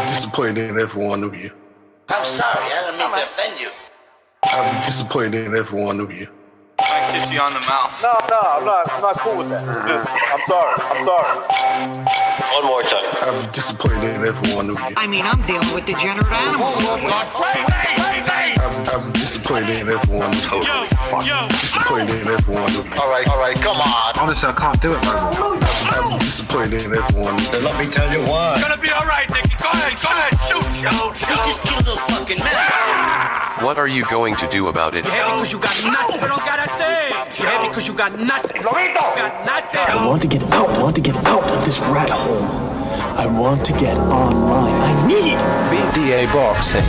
disappointed in every one of you. I'm sorry, I didn't mean to offend you. I'm disappointed in every one of you. I kiss you on the mouth. No, I'm not cool with that. Just, I'm sorry. One more time. I'm disappointed in every one of you. I mean, I'm dealing with degenerate animals. I'm disappointed in every one of you. Disappointed in every one of you. All right, come on. Honestly, I can't do it, man. I'm disappointed in every one of you. Let me tell you why. It's gonna be all right, Nicky. Go ahead, shoot. He just killed a fucking man. What are you going to do about it? You happy because you got nothing? You don't got a thing. You happy because you got nothing? Lomito! Got nothing. I want to get out. I want to get out of this rat hole. I want to get online. I need BDA boxing.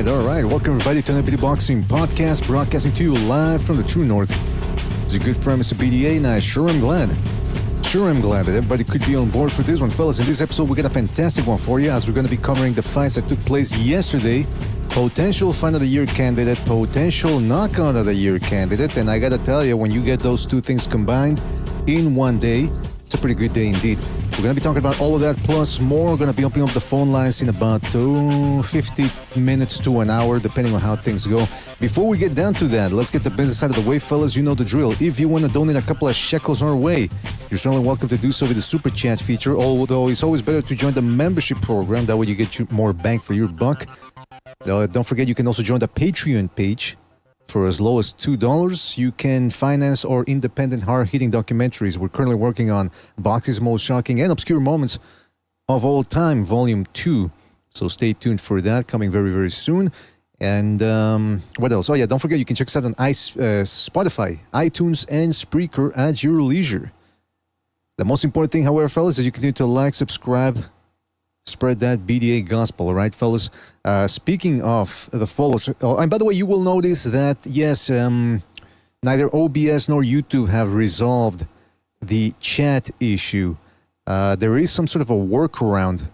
All right. Welcome everybody to another BDA Boxing Podcast, broadcasting to you live from the True North. It's a good friend, Mr. BDA, and I sure am glad that everybody could be on board for this one. Fellas, in this episode, we got a fantastic one for you, as we're going to be covering the fights that took place yesterday. Potential Fight of the Year candidate, potential Knockout of the Year candidate, and I got to tell you, when you get those two things combined in one day, it's a pretty good day indeed. We're going to be talking about all of that plus more. We're going to be opening up the phone lines in about 50 minutes to an hour, depending on how things go. Before we get down to that, let's get the business out of the way, fellas. You know the drill. If you want to donate a couple of shekels our way, you're certainly welcome to do so with the Super Chat feature, although it's always better to join the membership program. That way you get more bang for your buck. Don't forget, you can also join the Patreon page. For as low as $2, you can finance our independent, hard-hitting documentaries. We're currently working on Boxing's Most Shocking and Obscure Moments of All Time, Volume 2. So stay tuned for that, coming very, very soon. And what else? Oh, yeah, don't forget, you can check us out on Spotify, iTunes, and Spreaker at your leisure. The most important thing, however, fellas, is you continue to like, subscribe, spread that BDA gospel, all right, fellas? Speaking of the follows, and by the way, you will notice that, yes, neither OBS nor YouTube have resolved the chat issue. There is some sort of a workaround,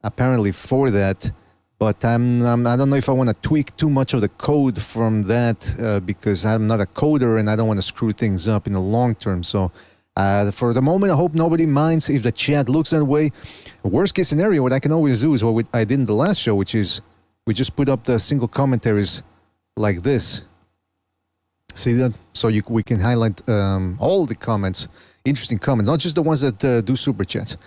apparently, for that, but I don't know if I want to tweak too much of the code from that because I'm not a coder and I don't want to screw things up in the long term. So for the moment, I hope nobody minds if the chat looks that way. Worst case scenario, what I can always do is what I did in the last show, which is we just put up the single commentaries like this. See that? So we can highlight all the comments, interesting comments, not just the ones that do super chats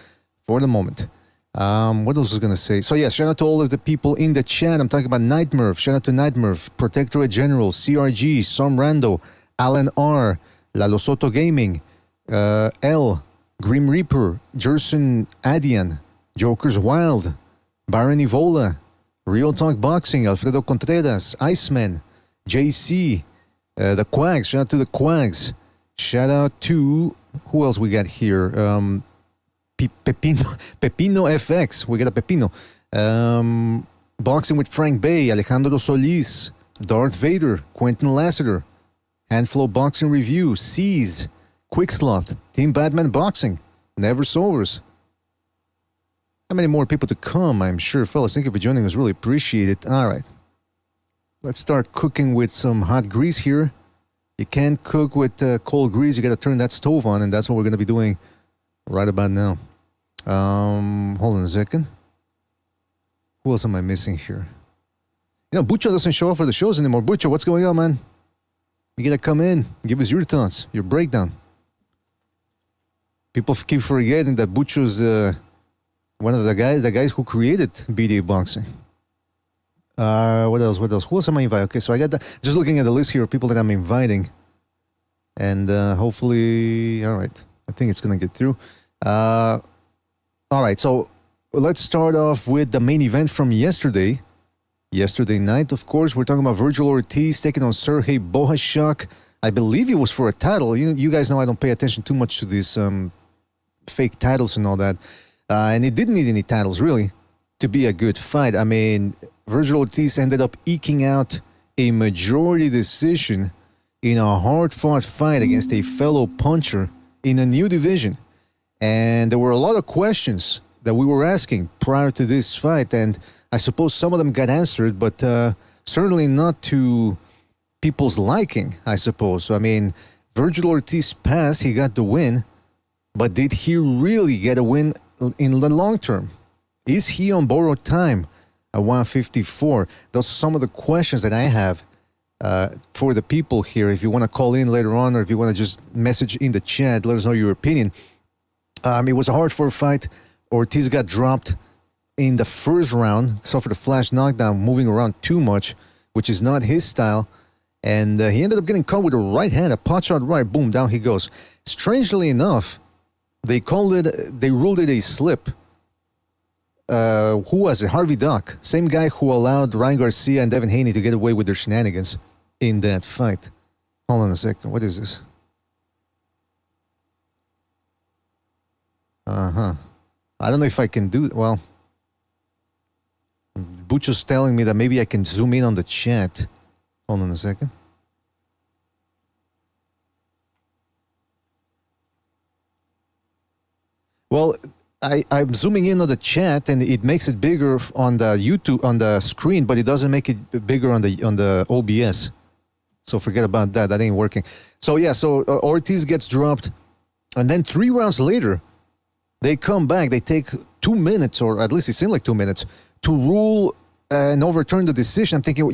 for the moment. What else was I going to say? So yeah, shout out to all of the people in the chat. I'm talking about Nightmurph. Shout out to Nightmurph, Protectorate General, CRG, Som Rando, Alan R, Lalo Soto Gaming, L, Grim Reaper, Jerson Adian, Joker's Wild, Baron Evola, Real Talk Boxing, Alfredo Contreras, Iceman, JC, the Quags. Shout out to the Quags. Shout out to, who else we got here? Pepino FX. We got a Pepino. Boxing with Frank Bay, Alejandro Solis, Darth Vader, Quentin Lassiter, Handflow Boxing Review, Seize, Quicksloth, Team Batman Boxing, Never Sobers, How many more people to come? I'm sure, fellas. Thank you for joining us. Really appreciate it. All right. Let's start cooking with some hot grease here. You can't cook with cold grease. You got to turn that stove on, and that's what we're going to be doing right about now. Hold on a second. Who else am I missing here? You know, Bucho doesn't show up for the shows anymore. Bucho, what's going on, man? You got to come in. Give us your thoughts, your breakdown. People keep forgetting that Bucho's one of the guys who created BDA boxing. What else? Who else am I inviting? Okay, so I got just looking at the list here of people that I'm inviting. And hopefully, all right. I think it's going to get through. All right, so let's start off with the main event from yesterday. Yesterday night, of course, we're talking about Virgil Ortiz taking on Sergey Bohachuk. I believe it was for a title. You guys know I don't pay attention too much to these fake titles and all that. And it didn't need any titles, really, to be a good fight. I mean, Virgil Ortiz ended up eking out a majority decision in a hard-fought fight against a fellow puncher in a new division. And there were a lot of questions that we were asking prior to this fight, and I suppose some of them got answered, but certainly not to people's liking, I suppose. So, I mean, Virgil Ortiz passed, he got the win, but did he really get a win in the long term? Is he on borrowed time at 154? Those are some of the questions that I have for the people here. If you want to call in later on, or if you want to just message in the chat, let us know your opinion. It was a hard-fought fight. Ortiz got dropped in the first round, suffered a flash knockdown, moving around too much, which is not his style. And he ended up getting caught with a right hand, a pot shot right, boom, down he goes. Strangely enough, they ruled it a slip. Who was it? Harvey Duck. Same guy who allowed Ryan Garcia and Devin Haney to get away with their shenanigans in that fight. Hold on a second. What is this? I don't know if I can do it. Well, Bucho's telling me that maybe I can zoom in on the chat. Hold on a second. Well, I'm zooming in on the chat, and it makes it bigger on the YouTube on the screen, but it doesn't make it bigger on the OBS. So forget about that. That ain't working. So yeah, Ortiz gets dropped, and then 3 rounds later, they come back. They take 2 minutes, or at least it seemed like 2 minutes, to rule and overturn the decision. I'm thinking,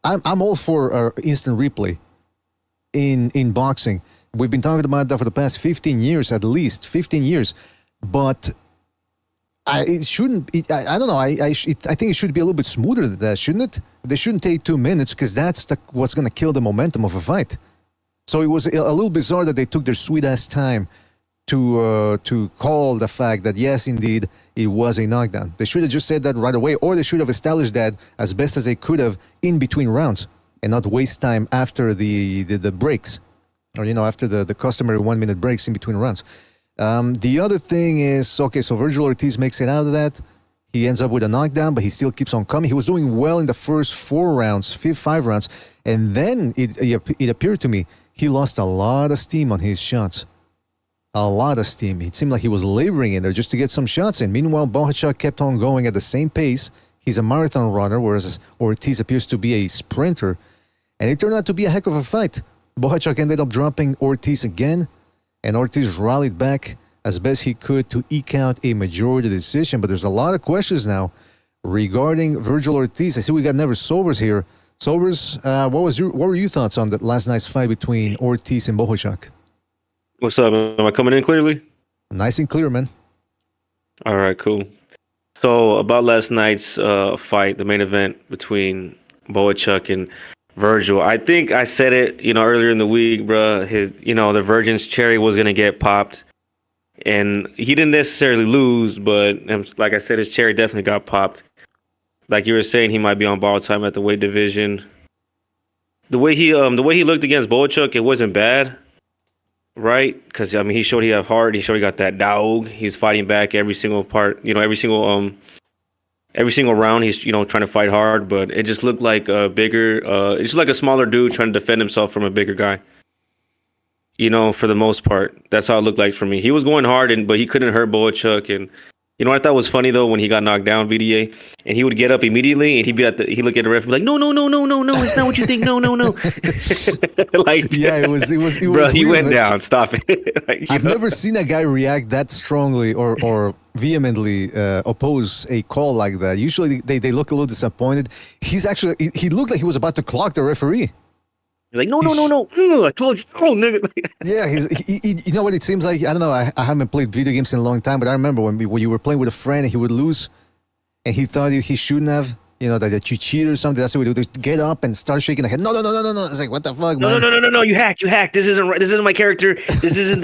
I'm all for instant replay in boxing. We've been talking about that for the past 15 years, at least 15 years. But it shouldn't. I don't know. I think it should be a little bit smoother than that, shouldn't it? They shouldn't take 2 minutes, because that's what's going to kill the momentum of a fight. So it was a little bizarre that they took their sweet ass time to call the fact that yes, indeed, it was a knockdown. They should have just said that right away, or they should have established that as best as they could have in between rounds, and not waste time after the breaks, or after the customary 1 minute breaks in between rounds. The other thing is, okay, so Virgil Ortiz makes it out of that. He ends up with a knockdown, but he still keeps on coming. He was doing well in the first 5 rounds, and then it appeared to me he lost a lot of steam on his shots. A lot of steam. It seemed like he was laboring in there just to get some shots in. Meanwhile, Bohachuk kept on going at the same pace. He's a marathon runner, whereas Ortiz appears to be a sprinter. And it turned out to be a heck of a fight. Bohachuk ended up dropping Ortiz again, and Ortiz rallied back as best he could to eke out a majority decision. But there's a lot of questions now regarding Virgil Ortiz. I see we got Never Sobers here. Sobers, what were your thoughts on that last night's fight between Ortiz and Bohachuk? What's up? Am I coming in clearly? Nice and clear, man. All right, cool. So about last night's fight, the main event between Bohachuk and Virgil. I think I said it, earlier in the week, bro. The Virgin's cherry was gonna get popped, and he didn't necessarily lose, but like I said, his cherry definitely got popped. Like you were saying, he might be on borrowed time at the weight division. The way he looked against Bohachuk, it wasn't bad. Right, because he showed he had heart. He showed he got that dog. He's fighting back every single part. Every single round. He's trying to fight hard, but it just looked like a bigger. It's just like a smaller dude trying to defend himself from a bigger guy. For the most part, that's how it looked like for me. He was going hard, but he couldn't hurt Bohachuk, and You know what I thought was funny though when he got knocked down, VDA, and he would get up immediately and he look at the ref and be like, no, it's not what you think, no. Like, Yeah, it was bro, he weird, went man. down. Stop it. Like, I've never seen a guy react that strongly or vehemently oppose a call like that. Usually they look a little disappointed. He looked like he was about to clock the referee. You're like, no. I told you, nigga. Yeah, you know what it seems like? I don't know. I haven't played video games in a long time, but I remember when you were playing with a friend and he would lose, and he thought he shouldn't have. You know, that you cheated or something. That's what we do. Get up and start shaking the head. No. It's like, what the fuck, man? No. You hacked. This isn't right. This isn't my character. This isn't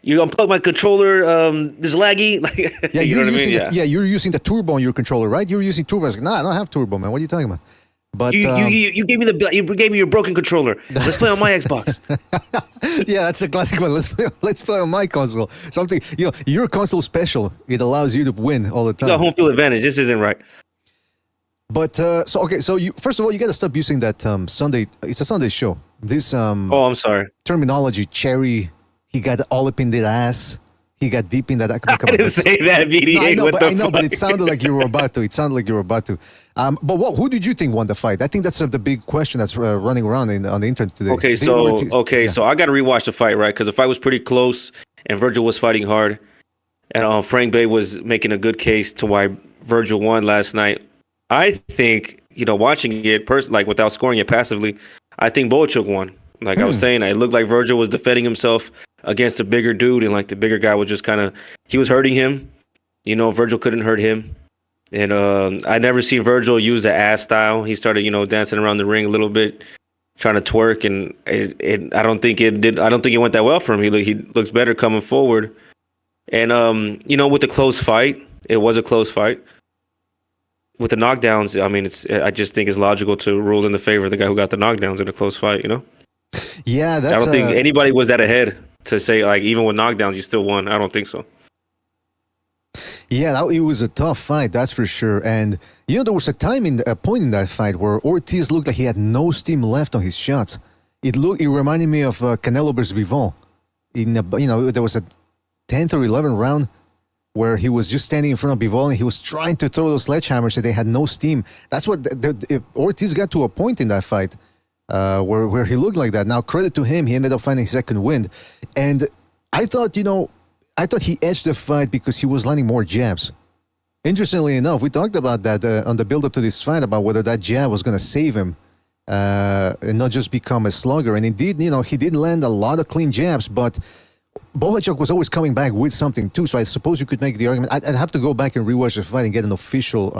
you unplug my controller. This laggy. Like, Yeah, you know what I mean? Yeah, you're using the turbo on your controller, right? You're using turbo. I was like, nah, I don't have turbo, man. What are you talking about? But you gave me your broken controller. Let's play on my Xbox. yeah, that's a classic one. Let's play on my console. Something, your console special. It allows you to win all the time. You got home field advantage. This isn't right. But so you first of all you got to stop using that Sunday. It's a Sunday show. This oh, I'm sorry. terminology. Cherry. He got all up in the ass. He got deep in that. I didn't say that, VDA. No, I know, but it sounded like you were about to. But who did you think won the fight? I think that's the big question that's running around on the internet today. Okay, so I got to rewatch the fight, right? Because the fight was pretty close, and Virgil was fighting hard, and Frank Bay was making a good case to why Virgil won last night. I think, watching it like without scoring it passively, I think Bohachuk won. Like I was saying, it looked like Virgil was defending himself against a bigger dude, and like the bigger guy was just he was hurting him. Virgil couldn't hurt him. And I never seen Virgil use the ass style. He started, dancing around the ring a little bit, trying to twerk, and I don't think it went that well for him. He looks better coming forward. And with the close fight, it was a close fight. With the knockdowns, I mean, I just think it's logical to rule in the favor of the guy who got the knockdowns in a close fight. Yeah, I don't think anybody was that ahead to say like even with knockdowns you still won. I don't think so. Yeah, it was a tough fight, that's for sure. And there was a point in that fight where Ortiz looked like he had no steam left on his shots. It reminded me of Canelo versus Bivol. There was a 10th or 11th round where he was just standing in front of Bivol and he was trying to throw those sledgehammers and they had no steam. That's what Ortiz got to a point in that fight where he looked like that. Now, credit to him, he ended up finding his second wind. And I thought he edged the fight because he was landing more jabs. Interestingly enough, we talked about that on the build-up to this fight about whether that jab was going to save him and not just become a slugger. And indeed, he did land a lot of clean jabs, but Bohachuk was always coming back with something too. So I suppose you could make the argument. I'd have to go back and rewatch the fight and get an official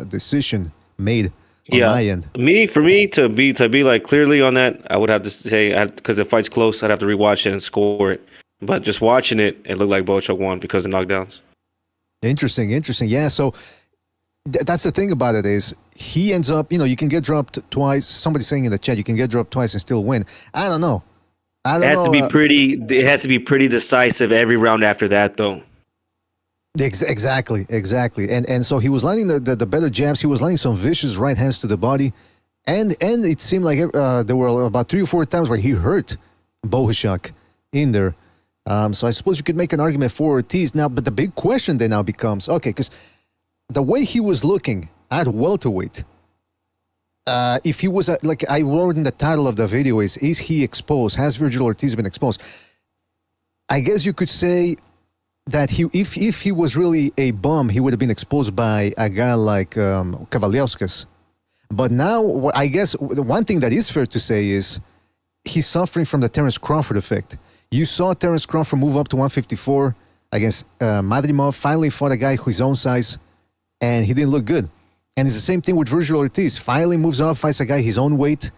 decision made on my end. For me to be like clearly on that, I would have to say, because the fight's close, I'd have to rewatch it and score it. But just watching it, it looked like Bohachuk won because of knockdowns. Interesting. Yeah, so that's the thing about it is he ends up, you can get dropped twice. Somebody's saying in the chat, you can get dropped twice and still win. I don't know. It has to be pretty decisive every round after that, though. Exactly. And so he was landing the better jabs. He was landing some vicious right hands to the body. And it seemed like there were about 3 or 4 times where he hurt Bohachuk in there. So I suppose you could make an argument for Ortiz now, but the big question then now becomes, okay, because the way he was looking at welterweight, if he was, like I wrote in the title of the video, is he exposed? Has Virgil Ortiz been exposed? I guess you could say that if he was really a bum, he would have been exposed by a guy like Kavaliauskas. But now, I guess the one thing that is fair to say is he's suffering from the Terence Crawford effect. You saw Terence Crawford move up to 154 against Madrimov, finally fought a guy who's own size, and he didn't look good. And it's the same thing with Virgil Ortiz. Finally moves up, fights a guy his own weight,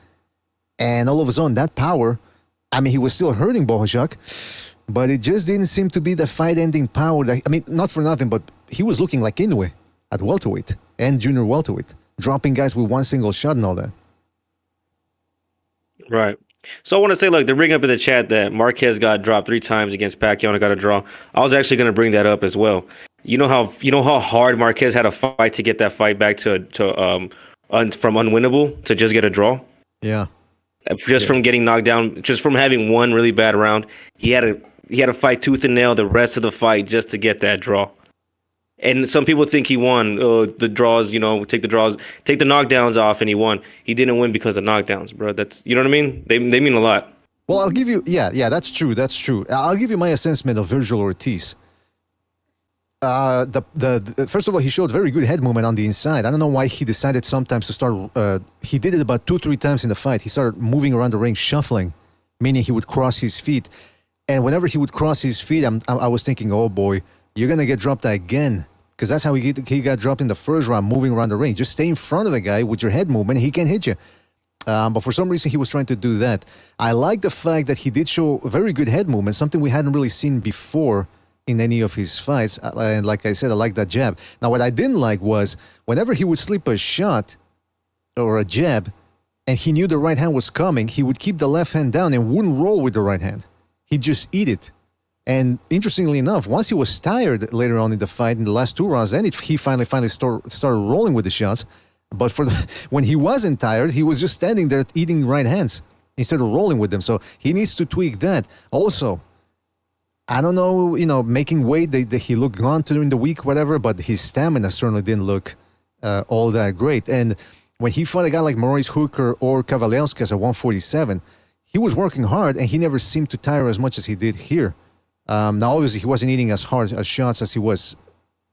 and all of a sudden, that power, I mean, he was still hurting Bohachuk, but it just didn't seem to be the fight-ending power. Not for nothing, but he was looking like Inoue at welterweight and junior welterweight, dropping guys with one single shot and all that. Right. So I want to say, look, they're bringing up in the chat that Marquez got dropped 3 times against Pacquiao and got a draw. I was actually going to bring that up as well. You know how hard Marquez had to fight to get that fight back from unwinnable to just get a draw? Yeah. From getting knocked down, just from having one really bad round, he had to he had to fight tooth and nail the rest of the fight just to get that draw. And some people think he won. The draws, take the knockdowns off, and he won. He didn't win because of knockdowns, bro. That's, you know what I mean? They mean a lot. Well, I'll give you, yeah, that's true. I'll give you my assessment of Virgil Ortiz. First of all, he showed very good head movement on the inside. I don't know why he decided sometimes to start. He did it about 2-3 times in the fight. He started moving around the ring, shuffling, meaning he would cross his feet. And whenever he would cross his feet, I was thinking, oh boy, you're gonna get dropped again, because that's how he got dropped in the first round, moving around the ring. Just stay in front of the guy with your head movement, he can hit you. But for some reason, he was trying to do that. I like the fact that he did show very good head movement, something we hadn't really seen before in any of his fights. And like I said, I like that jab. Now, what I didn't like was whenever he would slip a shot or a jab and he knew the right hand was coming, he would keep the left hand down and wouldn't roll with the right hand. He'd just eat it. And interestingly enough, once he was tired later on in the fight, in the last 2 rounds, then he finally started rolling with the shots. But when he wasn't tired, he was just standing there eating right hands instead of rolling with them. So he needs to tweak that. Also, I don't know, making weight, that he looked gaunt during the week, whatever, but his stamina certainly didn't look all that great. And when he fought a guy like Maurice Hooker or Kavaliauskas at 147, he was working hard and he never seemed to tire as much as he did here. Now, obviously, he wasn't eating as hard as shots as he was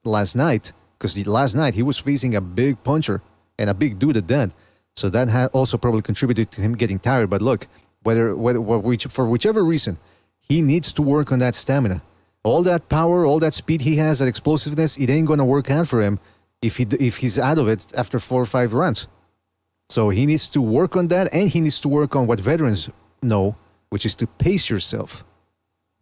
last night, because last night he was facing a big puncher and a big dude at that. So that had also probably contributed to him getting tired. But look, for whichever reason, he needs to work on that stamina. All that power, all that speed he has, that explosiveness, it ain't going to work out for him if he's out of it after 4 or 5 rounds. So he needs to work on that, and he needs to work on what veterans know, which is to pace yourself.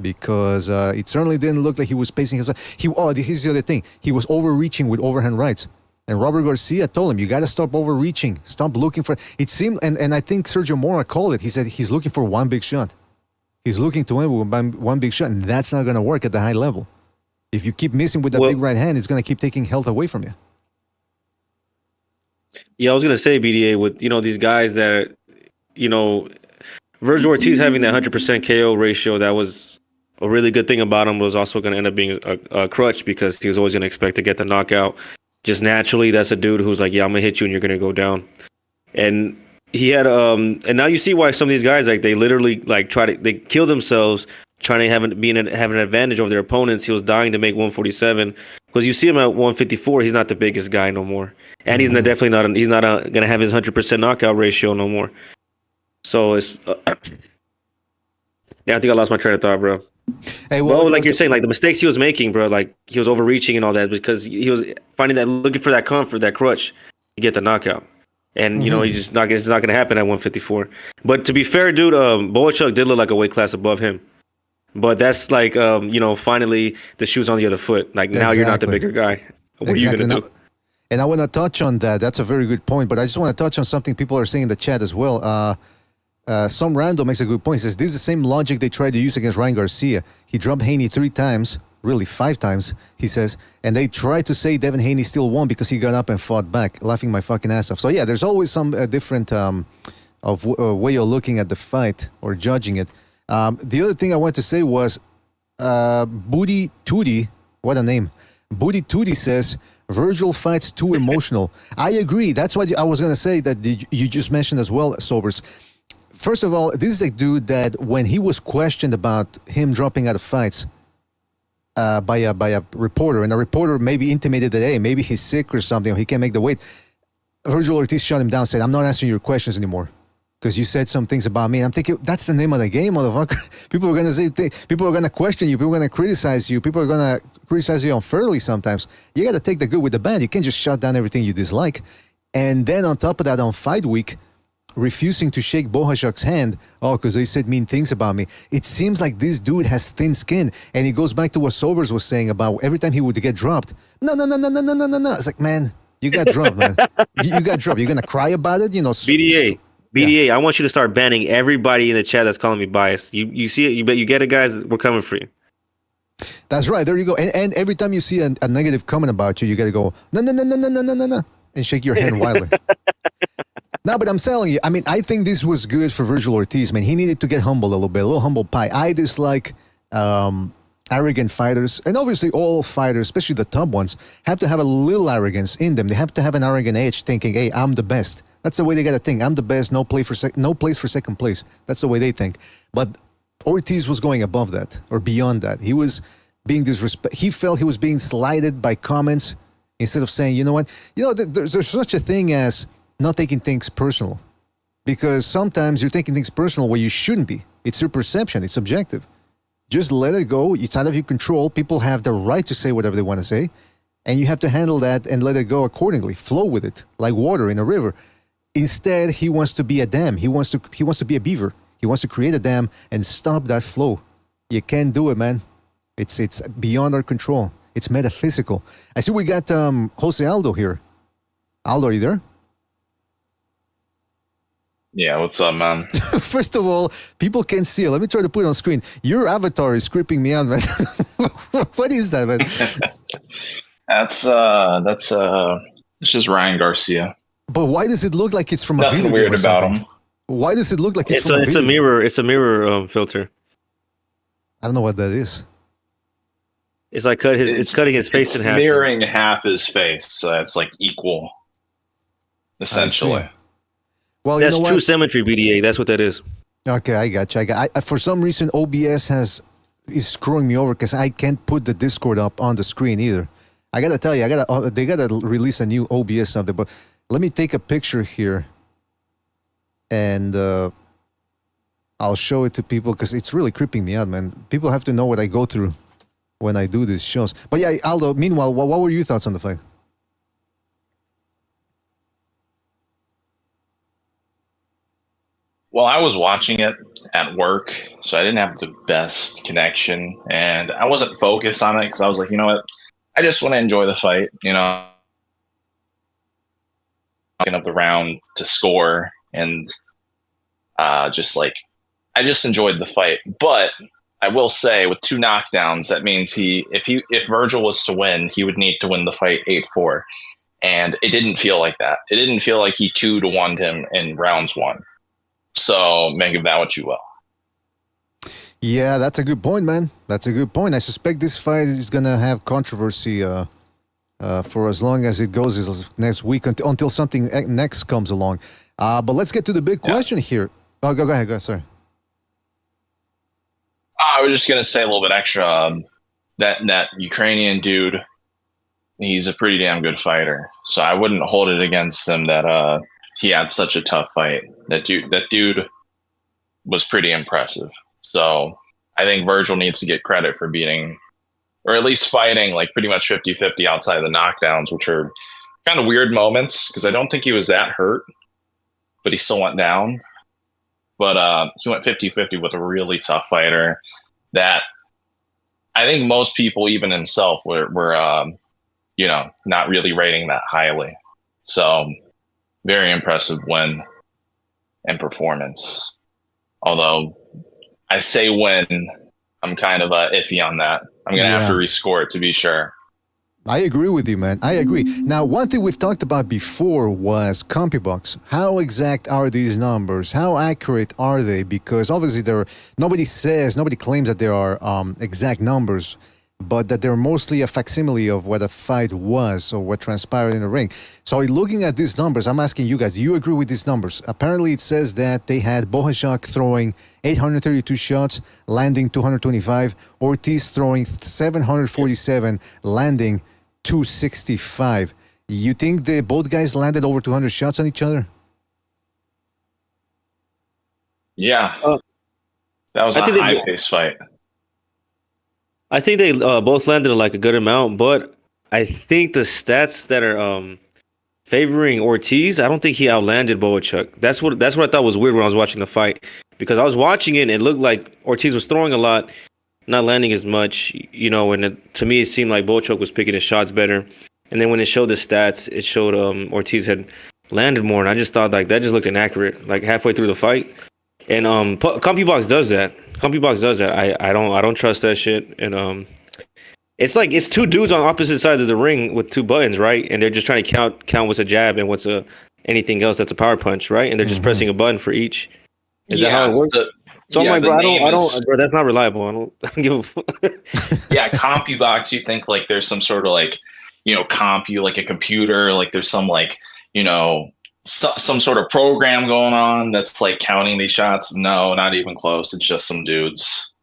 Because it certainly didn't look like he was pacing himself. Here's the other thing. He was overreaching with overhand rights. And Robert Garcia told him, you got to stop overreaching. Stop looking for... It seemed, and I think Sergio Mora called it. He said he's looking for one big shot. He's looking to win with one big shot, and that's not going to work at the high level. If you keep missing with that big right hand, it's going to keep taking health away from you. Yeah, I was going to say, BDA, with, these guys that, Virgil Ortiz having that 100% KO ratio, that was... A really good thing about him was also going to end up being a crutch, because he was always going to expect to get the knockout. Just naturally, that's a dude who's like, yeah, I'm going to hit you and you're going to go down. And he had, and now you see why some of these guys, like, they literally, like, they kill themselves trying to have an advantage over their opponents. He was dying to make 147, because you see him at 154, he's not the biggest guy no more. And he's definitely not, he's not going to have his 100% knockout ratio no more. So it's, yeah, I think I lost my train of thought, bro. Hey, well, like you're saying, like the mistakes he was making, bro, like he was overreaching and all that, because he was looking for that comfort, that crutch to get the knockout. And, he's just it's not going to happen at 154. But to be fair, dude, Bohachuk did look like a weight class above him. But that's like, finally the shoe's on the other foot. Like, now you're not the bigger guy. What are you going to do? And I want to touch on that. That's a very good point. But I just want to touch on something people are saying in the chat as well. Some rando makes a good point. He says, this is the same logic they tried to use against Ryan Garcia. He dropped Haney 3 times, really 5 times, he says, and they tried to say Devin Haney still won because he got up and fought back, laughing my fucking ass off. So yeah, there's always some different way of looking at the fight or judging it. The other thing I wanted to say was Booty Tootie, what a name. Booty Tootie says, Virgil fights too emotional. I agree. That's what I was going to say that you just mentioned as well, Sobers. First of all, this is a dude that when he was questioned about him dropping out of fights by a reporter, and a reporter maybe intimated that, hey, maybe he's sick or something, or he can't make the weight, Virgil Ortiz shut him down, said, I'm not answering your questions anymore because you said some things about me. And I'm thinking, that's the name of the game, motherfucker. People are going to say, people are going to question you, people are going to criticize you, people are going to criticize you unfairly sometimes. You got to take the good with the bad. You can't just shut down everything you dislike. And then on top of that, on fight week, refusing to shake Bohachuk's hand, because they said mean things about me. It seems like this dude has thin skin, and it goes back to what Sobers was saying about every time he would get dropped. No. It's like, man, you got dropped, man. You got dropped. You're gonna cry about it, BDA, yeah. I want you to start banning everybody in the chat that's calling me biased. You see it. You get it, guys. We're coming for you. That's right. There you go. And every time you see a negative comment about you, you gotta go no, and shake your hand wildly. No, but I'm telling you, I think this was good for Virgil Ortiz, man. He needed to get humble a little bit, a little humble pie. I dislike arrogant fighters, and obviously all fighters, especially the top ones, have to have a little arrogance in them. They have to have an arrogant edge, thinking, "Hey, I'm the best." That's the way they got to think. I'm the best. No place for second place. That's the way they think. But Ortiz was going above that or beyond that. He was being disrespect. He felt he was being slighted by comments instead of saying, "You know what? There's such a thing as not taking things personal, because sometimes you're taking things personal where you shouldn't be. It's your perception. It's subjective. Just let it go. It's out of your control. People have the right to say whatever they want to say, and you have to handle that and let it go accordingly. Flow with it like water in a river." Instead, he wants to be a dam. He wants to be a beaver. He wants to create a dam and stop that flow. You can't do it, man. It's beyond our control. It's metaphysical. I see we got Jose Aldo here. Aldo, are you there? Yeah, what's up, man? First of all, people can see it. Let me try to put it on screen. Your avatar is creeping me out, man. What is that, man? It's just Ryan Garcia. But why does it look like it's from a Nothing video weird game or about something? him. Why does it look like it's from a It's video a mirror. It's a mirror filter. I don't know what that is. It's like it's cutting his face in half. Mirroring half his face, so it's like equal, essentially. Well, That's you know true what? symmetry, BDA. That's what that is. Okay, I got you. For some reason, OBS is screwing me over because I can't put the Discord up on the screen either. I gotta tell you, they gotta release a new OBS something. But let me take a picture here, and I'll show it to people because it's really creeping me out, man. People have to know what I go through when I do these shows. But yeah, Aldo. Meanwhile, what were your thoughts on the fight? Well, I was watching it at work, so I didn't have the best connection, and I wasn't focused on it because I was like, you know what, I just want to enjoy the fight, looking up the round to score, and I just enjoyed the fight. But I will say, with 2 knockdowns, that means if Virgil was to win, he would need to win the fight 8-4, and it didn't feel like that. It didn't feel like he 2-1'd him in rounds 1. So, make of that what you will. Yeah, that's a good point, man. That's a good point. I suspect this fight is going to have controversy for as long as it goes this next week until something next comes along. But let's get to the big question here. Oh, go ahead. Sorry. I was just going to say a little bit extra. That Ukrainian dude, he's a pretty damn good fighter. So I wouldn't hold it against him that he had such a tough fight. That dude was pretty impressive. So I think Virgil needs to get credit for beating, or at least fighting, like pretty much 50-50 outside of the knockdowns, which are kind of weird moments because I don't think he was that hurt, but he still went down. But he went 50-50 with a really tough fighter that I think most people, even himself, were not really rating that highly. So very impressive win and performance. Although I say win, I'm kind of iffy on that. I'm going to have to rescore it to be sure. I agree with you, man. I agree. Now, one thing we've talked about before was CompuBox. How exact are these numbers? How accurate are they? Because obviously nobody claims that there are exact numbers, but that they're mostly a facsimile of what a fight was or what transpired in the ring. So looking at these numbers, I'm asking you guys, do you agree with these numbers? Apparently it says that they had Bohachuk throwing 832 shots, landing 225, Ortiz throwing 747, landing 265. You think both guys landed over 200 shots on each other? Yeah. That was a high-paced fight. I think they both landed like a good amount, but I think the stats that are favoring Ortiz, I don't think he outlanded Bohachuk. That's what I thought was weird when I was watching the fight, because I was watching it and it looked like Ortiz was throwing a lot, not landing as much, and to me it seemed like Bohachuk was picking his shots better. And then when it showed the stats, it showed Ortiz had landed more, and I just thought like that just looked inaccurate, like halfway through the fight. And CompuBox does that. I don't trust that shit. And it's like it's two dudes on opposite sides of the ring with two buttons, right? And they're just trying to count what's a jab and what's anything else that's a power punch, right? And they're just pressing a button for each. Is that how it works? So I'm like, bro, bro, that's not reliable. I don't give a fuck. Yeah, CompuBox, you think like there's some sort of like, compu, like a computer, like there's some like, some sort of program going on that's like counting these shots. No, not even close. It's just some dudes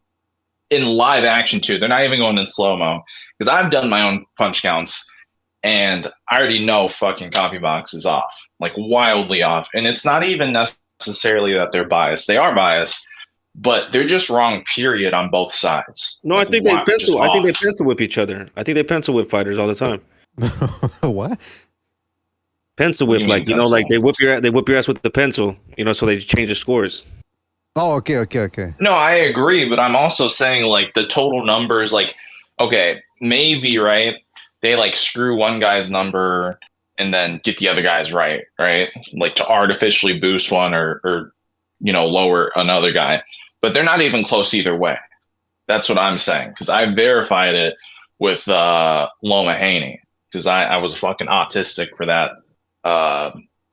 in live action too. They're not even going in slow-mo, because I've done my own punch counts and I already know fucking CompuBox is off, like wildly off. And it's not even necessarily that they're biased. They are biased, but they're just wrong, period, on both sides. No, I think they pencil. I think they pencil whip each other. I think they pencil whip fighters all the time. What? Pencil whip, like like they whip your ass with the pencil, so they change the scores. Oh, okay. No, I agree, but I'm also saying like the total numbers, like, okay, maybe, right? They like screw one guy's number and then get the other guy's right? Like to artificially boost one or lower another guy, but they're not even close either way. That's what I'm saying, because I verified it with Loma Haney, because I was fucking autistic for that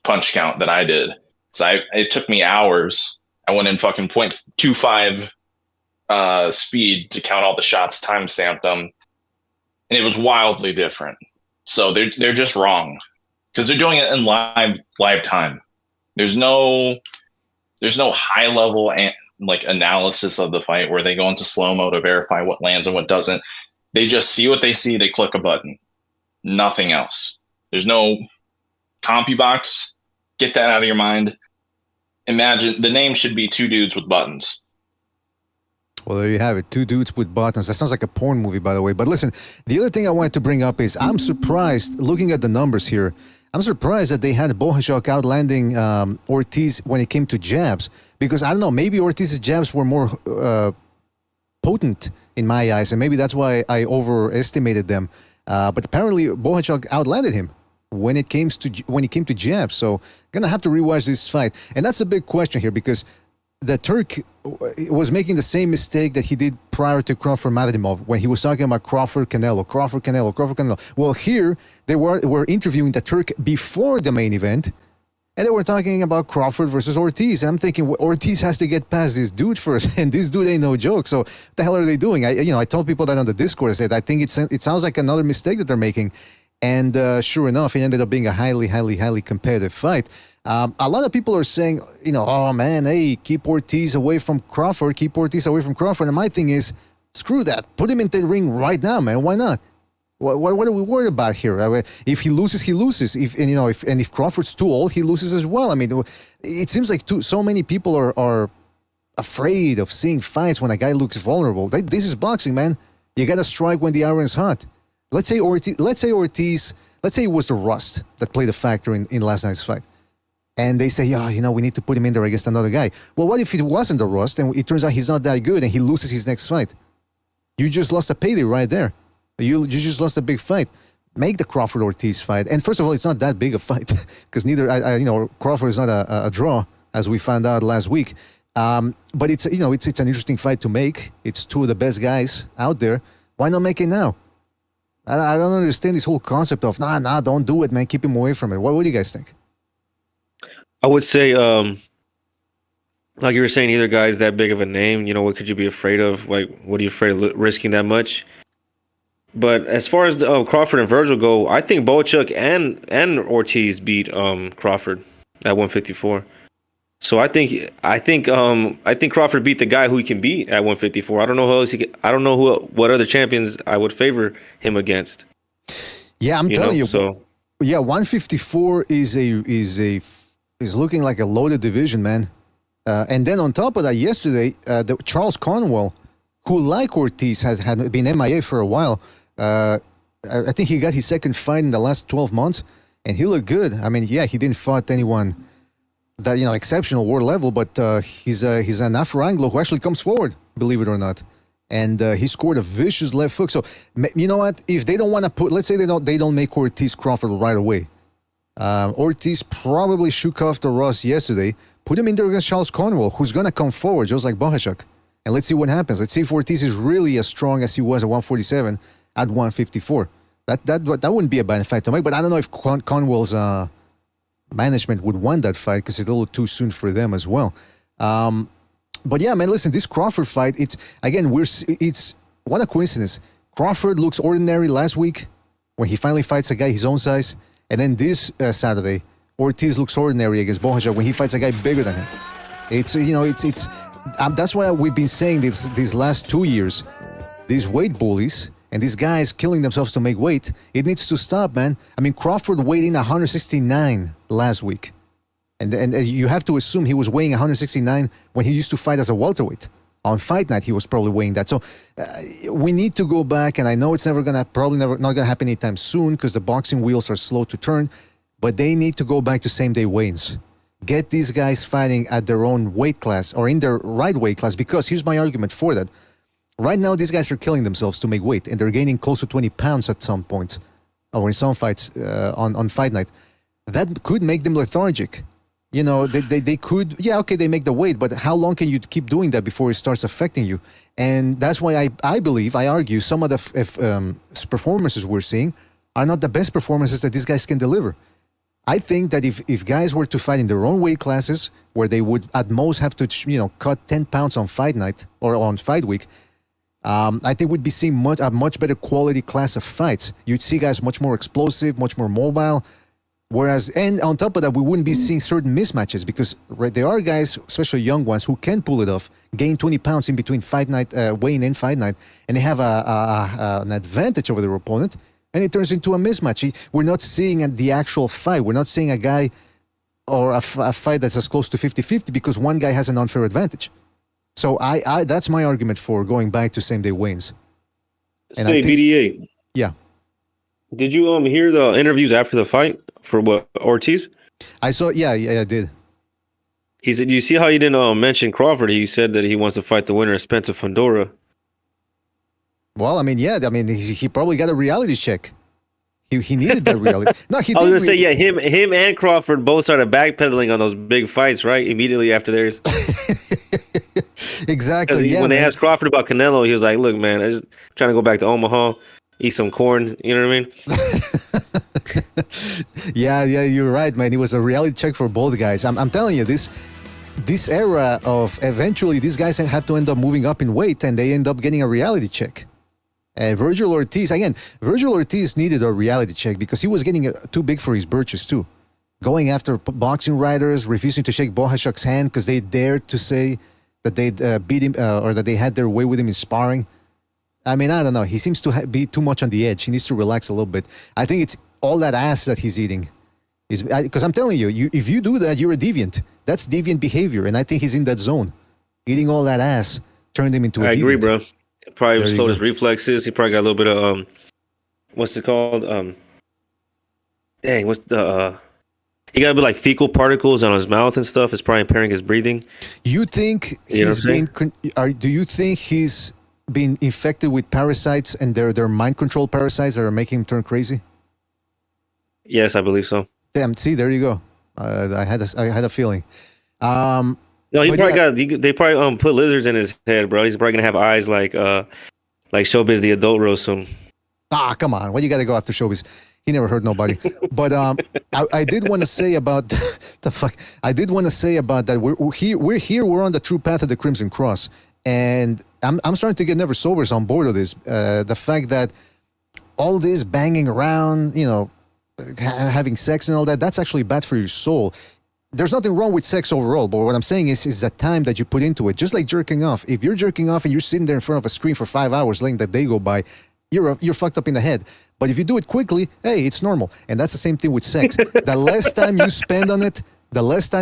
punch count that I did. So it took me hours. I went in fucking 0.25 speed to count all the shots, timestamped them, and it was wildly different. So they're just wrong, because they're doing it in live time. There's no high level like analysis of the fight where they go into slow-mo to verify what lands and what doesn't. They just see what they see, they click a button. Nothing else. There's no CompuBox. Get that out of your mind. Imagine the name should be Two Dudes with Buttons. Well, there you have it. Two Dudes with Buttons. That sounds like a porn movie, by the way. But listen, the other thing I wanted to bring up is I'm surprised, looking at the numbers here, I'm surprised that they had Bohachuk outlanding Ortiz when it came to jabs. Because, I don't know, maybe Ortiz's jabs were more potent in my eyes, and maybe that's why I overestimated them. But apparently Bohachuk outlanded him when it came to jabs. So gonna have to rewatch this fight, and that's a big question here, because the Turk was making the same mistake that he did prior to Crawford Madrimov when he was talking about Crawford Canelo. Well, here they were interviewing the Turk before the main event, and they were talking about Crawford versus Ortiz. I'm thinking, well, Ortiz has to get past this dude first, and this dude ain't no joke. So what the hell are they doing? I told people that on the Discord. I said, I think it sounds like another mistake that they're making. And sure enough, it ended up being a highly, highly, highly competitive fight. A lot of people are saying, oh man, hey, keep Ortiz away from Crawford. And my thing is, screw that. Put him in the ring right now, man. Why not? What are we worried about here? If he loses, he loses. If Crawford's too old, he loses as well. I mean, it seems like so many people are afraid of seeing fights when a guy looks vulnerable. This is boxing, man. You got to strike when the iron's hot. Let's say Ortiz. Let's say it was the rust that played a factor in last night's fight, and they say, yeah, we need to put him in there against another guy. Well, what if it wasn't the rust and it turns out he's not that good and he loses his next fight? You just lost a payday right there. You just lost a big fight. Make the Crawford Ortiz fight, and first of all, it's not that big a fight because Crawford is not a draw, as we found out last week. But it's an interesting fight to make. It's two of the best guys out there. Why not make it now? I don't understand this whole concept of nah, don't do it, man. Keep him away from it. What do you guys think? I would say, like you were saying, either guy's that big of a name. What could you be afraid of? Like, what are you afraid of risking that much? But as far as Crawford and Virgil go, I think Bohachuk and Ortiz beat Crawford at 154. So I think Crawford beat the guy who he can beat at 154. I don't know who else what other champions I would favor him against. Yeah, I'm telling you. So yeah, 154 is looking like a loaded division, man. And then on top of that, yesterday, Charles Conwell, who like Ortiz had been MIA for a while. I think he got his second fight in the last 12 months, and he looked good. I mean, yeah, he didn't fight anyone that exceptional world level, but he's an Afro-Anglo who actually comes forward, believe it or not, and he scored a vicious left hook. So you know what? If they don't want to put, let's say they don't make Ortiz Crawford right away. Ortiz probably shook off the rust yesterday. Put him in there against Charles Conwell, who's gonna come forward just like Bohachuk, and let's see what happens. Let's see if Ortiz is really as strong as he was at 147 at 154. That wouldn't be a bad fight to make, but I don't know if Conwell's management would want that fight because it's a little too soon for them as well. But yeah, man, listen, this Crawford fight, it's what a coincidence. Crawford looks ordinary last week when he finally fights a guy his own size, and then this Saturday, Ortiz looks ordinary against Bohachuk when he fights a guy bigger than him. That's why we've been saying these last 2 years, these weight bullies and these guys killing themselves to make weight, it needs to stop, man. I mean, Crawford weighed in 169 last week. And you have to assume he was weighing 169 when he used to fight as a welterweight. On fight night, he was probably weighing that. So we need to go back, and I know it's not gonna happen anytime soon because the boxing wheels are slow to turn, but they need to go back to same-day weigh-ins. Get these guys fighting at their own weight class or in their right weight class, because here's my argument for that. Right now, these guys are killing themselves to make weight, and they're gaining close to 20 pounds at some points, or in some fights on fight night. That could make them lethargic. You know, they could, they make the weight, but how long can you keep doing that before it starts affecting you? And that's why I argue some of the performances we're seeing are not the best performances that these guys can deliver. I think that if guys were to fight in their own weight classes, where they would at most have to, cut 10 pounds on fight night or on fight week, I think we'd be seeing a much better quality class of fights. You'd see guys much more explosive, much more mobile. Whereas, and on top of that, we wouldn't be seeing certain mismatches because there are guys, especially young ones, who can pull it off, gain 20 pounds in between fight night, weighing in fight night, and they have an advantage over their opponent, and it turns into a mismatch. We're not seeing the actual fight. We're not seeing a guy or a fight that's as close to 50-50 because one guy has an unfair advantage. So that's my argument for going back to same-day weigh-ins. And BDA. Yeah. Did you hear the interviews after the fight for Ortiz? I saw. Yeah, I did. He said, "You see how he didn't mention Crawford? He said that he wants to fight the winner of Spencer Fundora." Well, I mean, he probably got a reality check. He needed that reality. No, he did. I was gonna say, him and Crawford both started backpedaling on those big fights, right? Immediately after theirs. Exactly. Yeah. When they asked Crawford about Canelo, he was like, "Look, man, I'm just trying to go back to Omaha, eat some corn." You know what I mean? Yeah, you're right, man. It was a reality check for both guys. I'm telling you, this era of eventually these guys have to end up moving up in weight, and they end up getting a reality check. And Virgil Ortiz needed a reality check because he was getting too big for his britches too. Going after boxing writers, refusing to shake Bohachuk's hand because they dared to say that they'd beat him or that they had their way with him in sparring. I mean, I don't know. He seems to be too much on the edge. He needs to relax a little bit. I think it's all that ass that he's eating. Because I'm telling you, if you do that, you're a deviant. That's deviant behavior, and I think he's in that zone. Eating all that ass turned him into a deviant. I agree, bro. Probably slowed his reflexes. He probably got a little bit of what's it called? He got a bit like fecal particles on his mouth and stuff. It's probably impairing his breathing. You think he's been? Do you think he's been infected with parasites and they're mind control parasites that are making him turn crazy? Yes, I believe so. Damn. See, there you go. I had a feeling. No, they probably put lizards in his head, bro. He's probably gonna have eyes like Showbiz the adult roast soon. Ah, come on. Why you gotta go after Showbiz? He never hurt nobody. But I did want to say about the fuck. I did want to say about that. We're here. We're on the true path of the Crimson Cross, and I'm starting to get Never Sobers on board with this. The fact that all this banging around, having sex and all that, that's actually bad for your soul. There's nothing wrong with sex overall, but what I'm saying is the time that you put into it. Just like jerking off. If you're jerking off and you're sitting there in front of a screen for 5 hours letting that day go by, you're fucked up in the head. But if you do it quickly, hey, it's normal. And that's the same thing with sex. The less time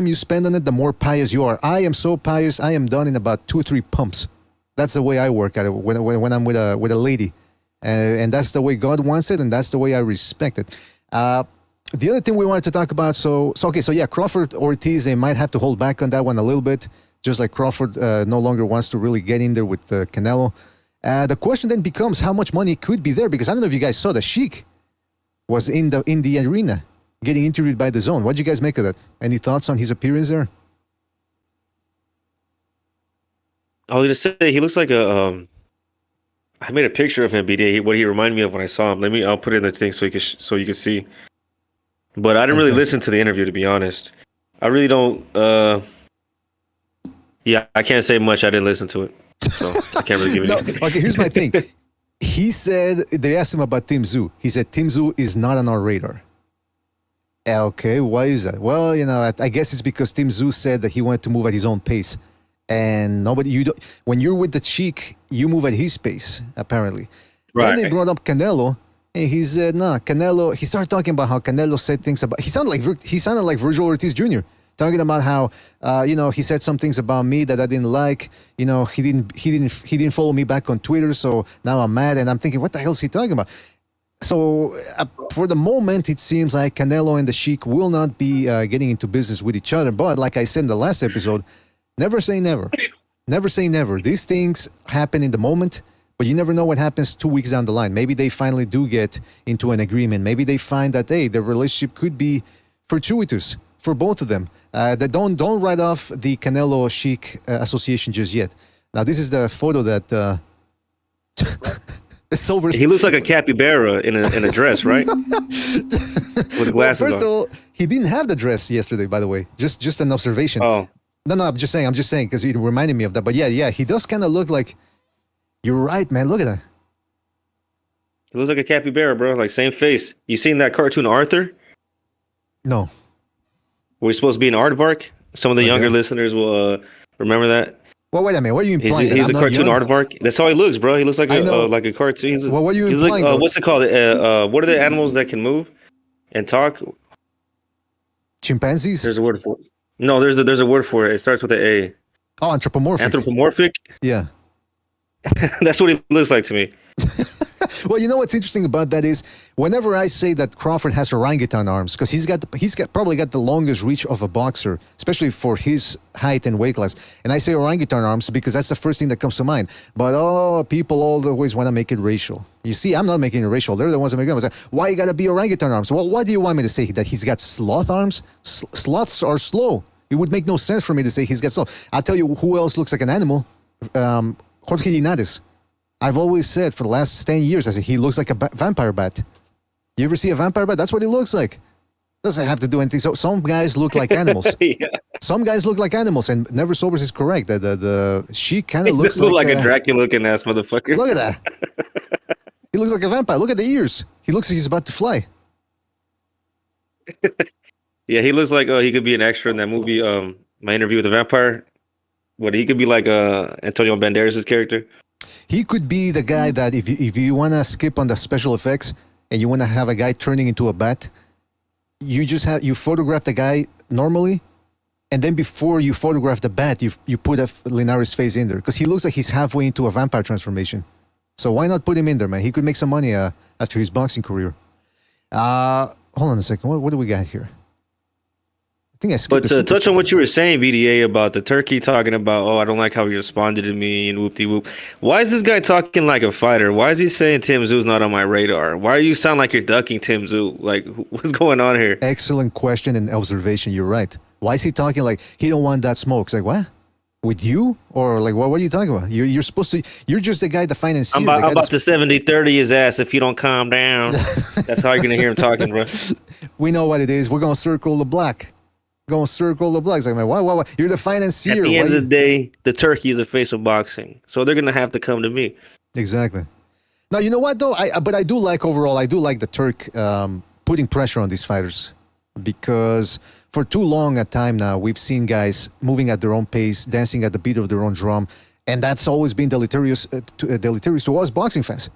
you spend on it, the more pious you are. I am so pious, I am done in about 2 or 3 pumps. That's the way I work at it when I'm with a lady. And that's the way God wants it, and that's the way I respect it. The other thing we wanted to talk about, Crawford, Ortiz, they might have to hold back on that one a little bit, just like Crawford no longer wants to really get in there with Canelo. The question then becomes how much money could be there, because I don't know if you guys saw the Sheik was in the arena getting interviewed by DAZN. What did you guys make of that? Any thoughts on his appearance there? I was gonna say he looks like a. I made a picture of him, BD. What he reminded me of when I saw him. I'll put it in the thing so you can see. But I didn't really listen to the interview, to be honest. I really don't. Yeah, I can't say much. I didn't listen to it, so I can't really give it. Okay, here's my thing. He said they asked him about Tim Tszyu. He said Tim Tszyu is not on our radar. Okay, why is that? Well, I guess it's because Tim Tszyu said that he wanted to move at his own pace, and when you're with the Sheik, you move at his pace. Apparently, Right. Then they brought up Canelo, and he said, "Nah, Canelo." He started talking about how Canelo said things about. He sounded like Virgil Ortiz Jr. Talking about how he said some things about me that I didn't like. He didn't follow me back on Twitter, so now I'm mad. And I'm thinking, what the hell is he talking about? So for the moment, it seems like Canelo and the Sheik will not be getting into business with each other. But like I said in the last episode, never say never. Never say never. These things happen in the moment, but you never know what happens 2 weeks down the line. Maybe they finally do get into an agreement. Maybe they find that, hey, the relationship could be fortuitous for both of them. That don't write off the Canelo Sheik association just yet. Now, this is the photo that Silver. He looks like a capybara in a dress, right? With glasses First on. of all, he didn't have the dress yesterday, by the way. Just an observation. Oh, No, I'm just saying because it reminded me of that. But yeah, he does kind of look like. You're right, man. Look at that. he looks like a capybara, bro. Like same face. You seen that cartoon Arthur? No. Where he's supposed to be an aardvark? Some of the younger listeners will remember that. Well, wait a minute. What are you He's, implying? he's a cartoon aardvark. That's how he looks, bro. He looks like a cartoon. He's Well, what are you he's implying, though? what's it called? What are the animals that can move and talk? Chimpanzees? There's a word for it. No, there's a word for it. It starts with an A. Oh, anthropomorphic. Anthropomorphic? Yeah. That's what he looks like to me. Well, you know what's interesting about that is whenever I say that Crawford has orangutan arms, because he's probably got the longest reach of a boxer, especially for his height and weight class. And I say orangutan arms because that's the first thing that comes to mind. But people always want to make it racial. You see, I'm not making it racial. They're the ones that make it. I was like, why you got to be orangutan arms? Well, why do you want me to say that he's got sloth arms? Sloths are slow. It would make no sense for me to say he's got slow. I'll tell you who else looks like an animal. Jorge Linares. I've always said for the last 10 years, I said he looks like a vampire bat. You ever see a vampire bat? That's what he looks like. Doesn't have to do anything. So some guys look like animals. Yeah. Some guys look like animals, and Never Sobers is correct. The Sheik kind of looks like a Dracula-looking ass motherfucker. Look at that. He looks like a vampire. Look at the ears. He looks like he's about to fly. Yeah, he looks like he could be an extra in that movie, My Interview with the Vampire. He could be like Antonio Banderas' character. He could be the guy that if you want to skip on the special effects and you want to have a guy turning into a bat, you photograph the guy normally, and then before you photograph the bat, you put Linares' face in there because he looks like he's halfway into a vampire transformation. So why not put him in there, man? He could make some money after his boxing career. Hold on a second. What do we got here? I think I skipped. But to touch on what you were saying, BDA, about the Turkey talking about, I don't like how he responded to me and whoop-de-whoop. Why is this guy talking like a fighter? Why is he saying Tim Tszyu's not on my radar? Why do you sound like you're ducking Tim Tszyu? Like, what's going on here? Excellent question and observation. You're right. Why is he talking like he don't want that smoke? It's like, what? With you? Or like, what are you talking about? You're supposed to, you're just the guy, the financier. I'm about to 70-30 his ass if you don't calm down. That's how you're going to hear him talking, bro. We know what it is. We're going to circle the block. Going to circle the block. It's like, man, why? You're the financier. At the end of the day, the Turkey is the face of boxing. So they're going to have to come to me. Exactly. Now, you know what, though? But I do like the Turk putting pressure on these fighters. Because for too long a time now, we've seen guys moving at their own pace, dancing at the beat of their own drum. And that's always been deleterious to us boxing fans.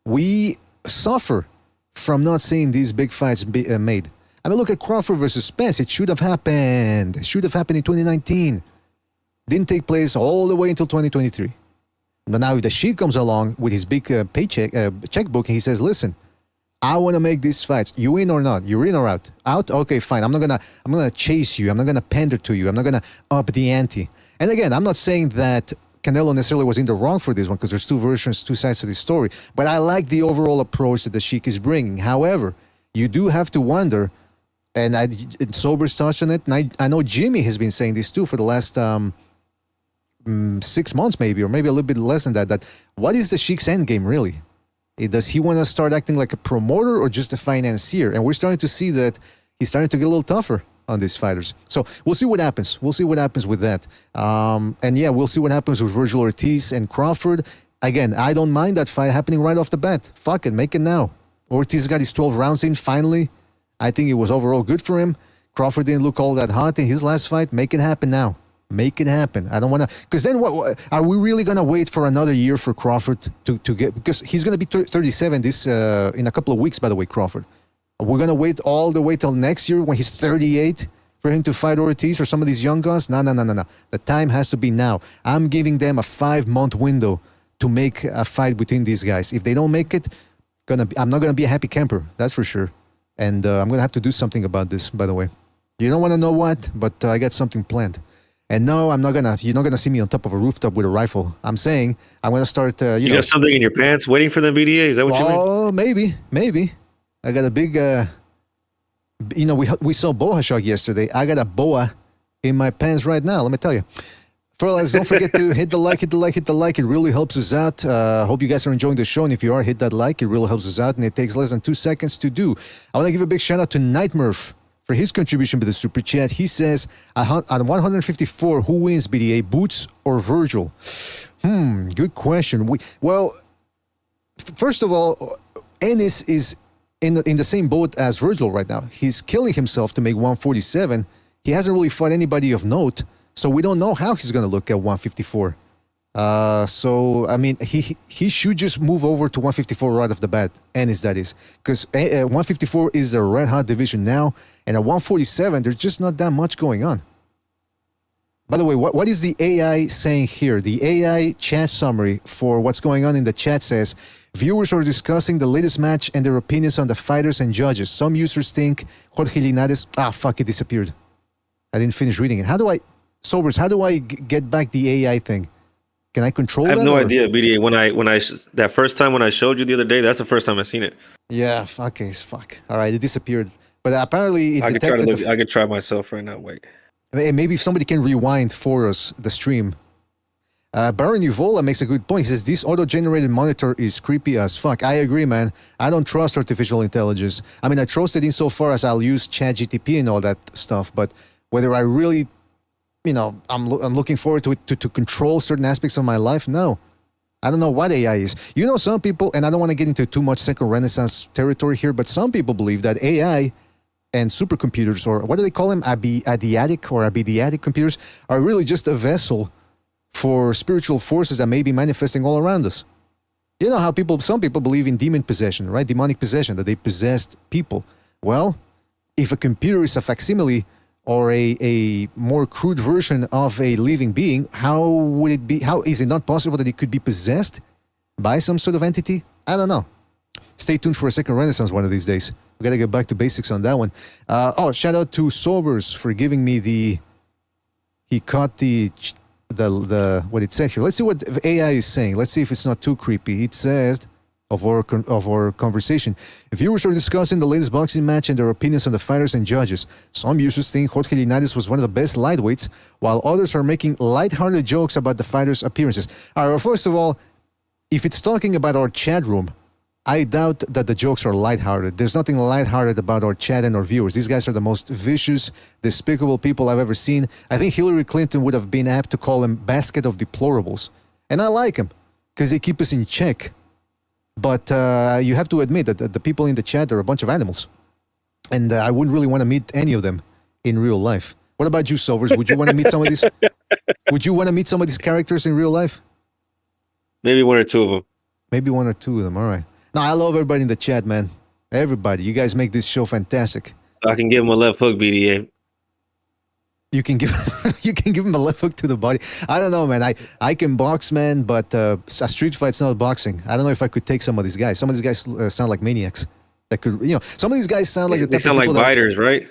We suffer from not seeing these big fights made. I mean, look at Crawford versus Spence. It should have happened. It should have happened in 2019. Didn't take place all the way until 2023. But now if the Sheik comes along with his big paycheck checkbook and he says, listen, I want to make these fights. You in or not? You're in or out? Out? Okay, fine. I'm gonna chase you. I'm not gonna pander to you. I'm not gonna up the ante. And again, I'm not saying that Canelo necessarily was in the wrong for this one because there's two versions, two sides to this story. But I like the overall approach that the Sheik is bringing. However, you do have to wonder, and Sobers touched on it, and I know Jimmy has been saying this too for the last 6 months maybe, or maybe a little bit less than that what is the Sheik's end game really? Does he want to start acting like a promoter or just a financier? And we're starting to see that he's starting to get a little tougher on these fighters. So we'll see what happens. We'll see what happens with that. And yeah, we'll see what happens with Virgil Ortiz and Crawford. Again, I don't mind that fight happening right off the bat. Fuck it, make it now. Ortiz got his 12 rounds in finally. I think it was overall good for him. Crawford didn't look all that hot in his last fight. Make it happen now. Make it happen. I don't want to... Because then what are we really going to wait for another year for Crawford to get... Because he's going to be 37 in a couple of weeks, by the way, Crawford. We're going to wait all the way till next year when he's 38 for him to fight Ortiz or some of these young guns? No. The time has to be now. I'm giving them a 5-month window to make a fight between these guys. If they don't make it, I'm not going to be a happy camper. That's for sure. And I'm going to have to do something about this, by the way. You don't want to know what, but I got something planned. And no, you're not gonna see me on top of a rooftop with a rifle. I'm saying I'm gonna start. You got something in your pants waiting for the BDA? Is that what you mean? Oh, maybe. I got a big. We saw Bohachuk yesterday. I got a boa in my pants right now. Let me tell you. Fellas, don't forget to hit the like. It really helps us out. Hope you guys are enjoying the show. And if you are, hit that like. It really helps us out. And it takes less than 2 seconds to do. I want to give a big shout out to Nightmurph for his contribution to the super chat. He says, at 154, who wins BDA, Boots or Virgil? Good question. First of all, Ennis is in the same boat as Virgil right now. He's killing himself to make 147. He hasn't really fought anybody of note, so we don't know how he's going to look at 154. So, I mean, he should just move over to 154 right off the bat, Ennis that is. Because 154 is a red-hot division now, and at 147, there's just not that much going on. By the way, what is the AI saying here? The AI chat summary for what's going on in the chat says, viewers are discussing the latest match and their opinions on the fighters and judges. Some users think Jorge Linares... it disappeared. I didn't finish reading it. How do I get back the AI thing? Can I control that? I have no idea, BDA. That first time when I showed you the other day, that's the first time I've seen it. Yeah, fuck. All right, it disappeared. But apparently it detected... I could try myself right now. Wait. Maybe if somebody can rewind for us the stream. Baron Uvola makes a good point. He says, this auto-generated monitor is creepy as fuck. I agree, man. I don't trust artificial intelligence. I mean, I trust it insofar as I'll use ChatGPT and all that stuff, but whether I really... I'm looking forward to it to control certain aspects of my life. No, I don't know what AI is. Some people, and I don't want to get into too much second renaissance territory here, but some people believe that AI and supercomputers, or what do they call them, abediatic computers, are really just a vessel for spiritual forces that may be manifesting all around us. You know how some people believe in demon possession, right? Demonic possession, that they possessed people. Well, if a computer is a facsimile or a more crude version of a living being, how is it not possible that it could be possessed by some sort of entity? I don't know. Stay tuned for a second renaissance one of these days. We got to get back to basics on that one. Shout out to Sobers for giving me he caught the what it said here. Let's see what AI is saying. Let's see if it's not too creepy. It says... Of our conversation. Viewers are discussing the latest boxing match and their opinions on the fighters and judges. Some users think Jorge Linares was one of the best lightweights, while others are making lighthearted jokes about the fighters' appearances. All right, well, first of all, if it's talking about our chat room, I doubt that the jokes are lighthearted. There's nothing lighthearted about our chat and our viewers. These guys are the most vicious, despicable people I've ever seen. I think Hillary Clinton would have been apt to call them basket of deplorables. And I like them, because they keep us in check. But you have to admit that the people in the chat are a bunch of animals. And I wouldn't really want to meet any of them in real life. What about you, Silvers? Would you want to meet some of these? Would you want to meet some of these characters in real life? Maybe one or two of them. Maybe one or two of them. All right. No, I love everybody in the chat, man. Everybody. You guys make this show fantastic. I can give him a left hook, BDA. You can give him a left hook to the body. I don't know, man. I can box, man, but a street fight's not boxing. I don't know if I could take some of these guys. Some of these guys sound like maniacs. That could, some of these guys sound like they sound like biters, right?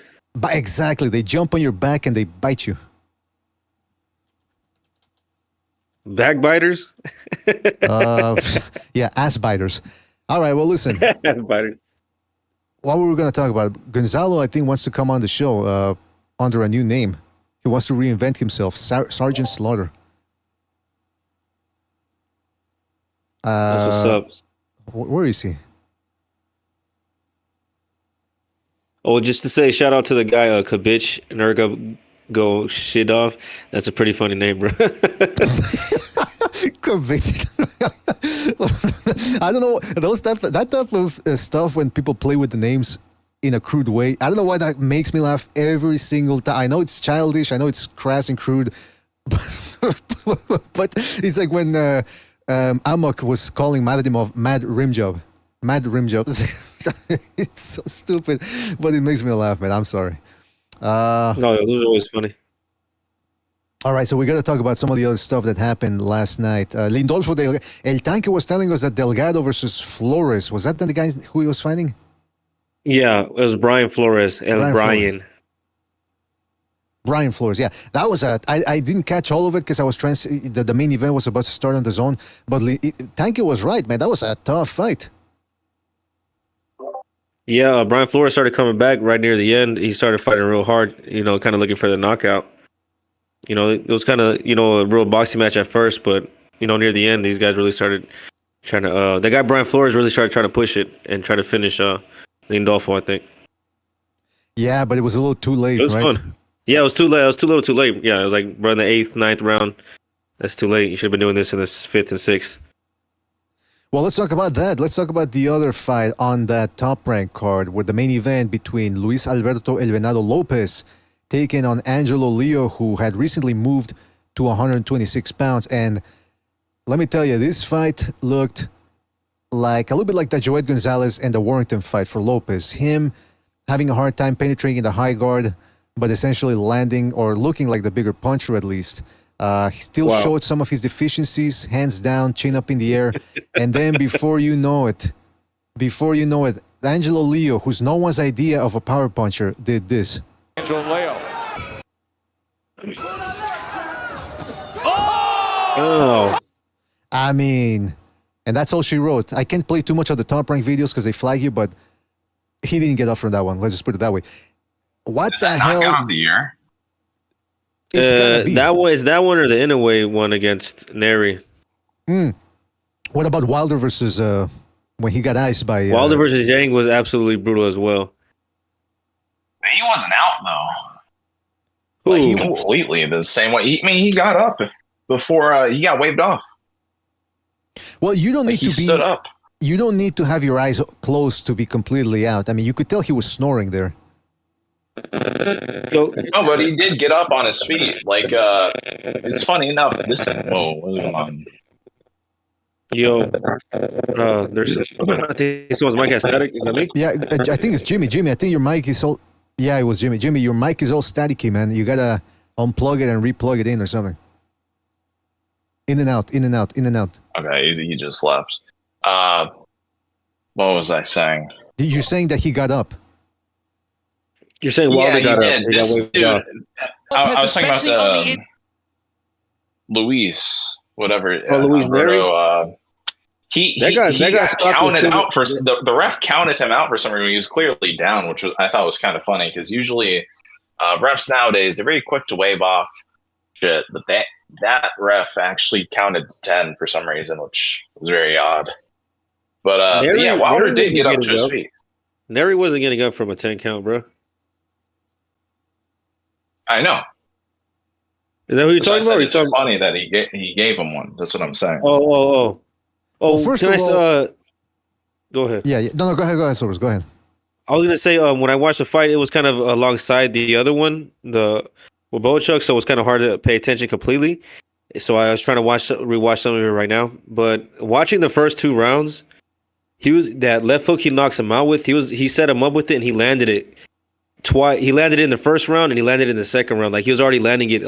Exactly. They jump on your back and they bite you. Backbiters? Yeah, ass biters. All right. Well, listen. Ass biters. What were we going to talk about? Gonzalo, I think, wants to come on the show under a new name. He wants to reinvent himself. Sergeant Slaughter. That's what's up. Where is he? Oh, just to say, shout out to the guy, Kabich Nurgo Shidov. That's a pretty funny name, bro. I don't know that type of stuff when people play with the names in a crude way. I don't know why that makes me laugh every single time. I know it's childish. I know it's crass and crude, but it's like when Amok was calling Madimov Mad Rim Job. Mad Rim Job. It's so stupid, but it makes me laugh, man. I'm sorry. No, it was always funny. All right, so we got to talk about some of the other stuff that happened last night. Lindolfo El Tanque was telling us that Delgado versus Flores. Was that the guy who he was fighting? Yeah, it was Brian Flores. Brian Flores, yeah. That was I didn't catch all of it because I was trying to, the main event was about to start on the zone. But Tanque was right, man. That was a tough fight. Yeah, Brian Flores started coming back right near the end. He started fighting real hard, kind of looking for the knockout. It was kind of, a real boxing match at first, but, near the end, these guys really started trying to, the guy Brian Flores really started trying to push it and try to finish Lindolfo, I think. Yeah, but it was a little too late, right? Fun. Yeah, it was too late. It was too little too late. Yeah, it was like, bro, in the 8th, 9th round. That's too late. You should have been doing this in the 5th and 6th. Well, let's talk about that. Let's talk about the other fight on that top rank card with the main event between Luis Alberto El Venado Lopez taking on Angelo Leo, who had recently moved to 126 pounds. And let me tell you, this fight looked like a little bit like the Joet Gonzalez and the Warrington fight for Lopez. Him having a hard time penetrating the high guard, but essentially landing or looking like the bigger puncher at least. He still showed some of his deficiencies, hands down, chin up in the air. And then before you know it, Angelo Leo, who's no one's idea of a power puncher, did this. Angelo Leo. Oh. I mean, and that's all she wrote. I can't play too much of the top rank videos because they flag you, but he didn't get up from that one. Let's just put it that way. What Is the that hell? knockout of the year? It's gotta be. That one or the Inouye one against Neri. What about Wilder versus when he got iced by Wilder versus Yang was absolutely brutal as well. He wasn't out though. Like, he completely the same way. He got up before he got waved off. Well, you don't need to be. Stood up. You don't need to have your eyes closed to be completely out. I mean, you could tell he was snoring there. No, but he did get up on his feet. Like, it's funny enough. What's going on? Yo, there's. I think someone's mic has static. Is that me? Yeah, I think it's Jimmy. Jimmy, I think your mic is all. Yeah, it was Jimmy. Jimmy, your mic is all staticky, man. You gotta unplug it and replug it in or something. In and out, in and out, in and out. Okay, he just left. What was I saying? You're saying that he got up. You're saying Wilder got up. This dude, I was talking about Luis, whatever. Luis Neri. He got counted out for the ref counted him out for some reason. He was clearly down, which I thought was kind of funny because usually refs nowadays they're very quick to wave off shit, but that ref actually counted to 10 for some reason, which was very odd. But Wilder did get up to his feet. Neri wasn't getting up from a 10 count, bro. I know. Is that what you're talking about? It's funny that he gave him one. That's what I'm saying. Oh. Well, first of all, go ahead. Yeah. No, go ahead, Sobers. Go ahead. I was gonna say, when I watched the fight, it was kind of alongside the other one, with Bohachuk, so it was kind of hard to pay attention completely. So I was trying to rewatch some of it right now. But watching the first 2 rounds, that left hook he knocks him out with. He set him up with it and he landed it twice. He landed it in the first round and he landed it in the second round. Like he was already landing it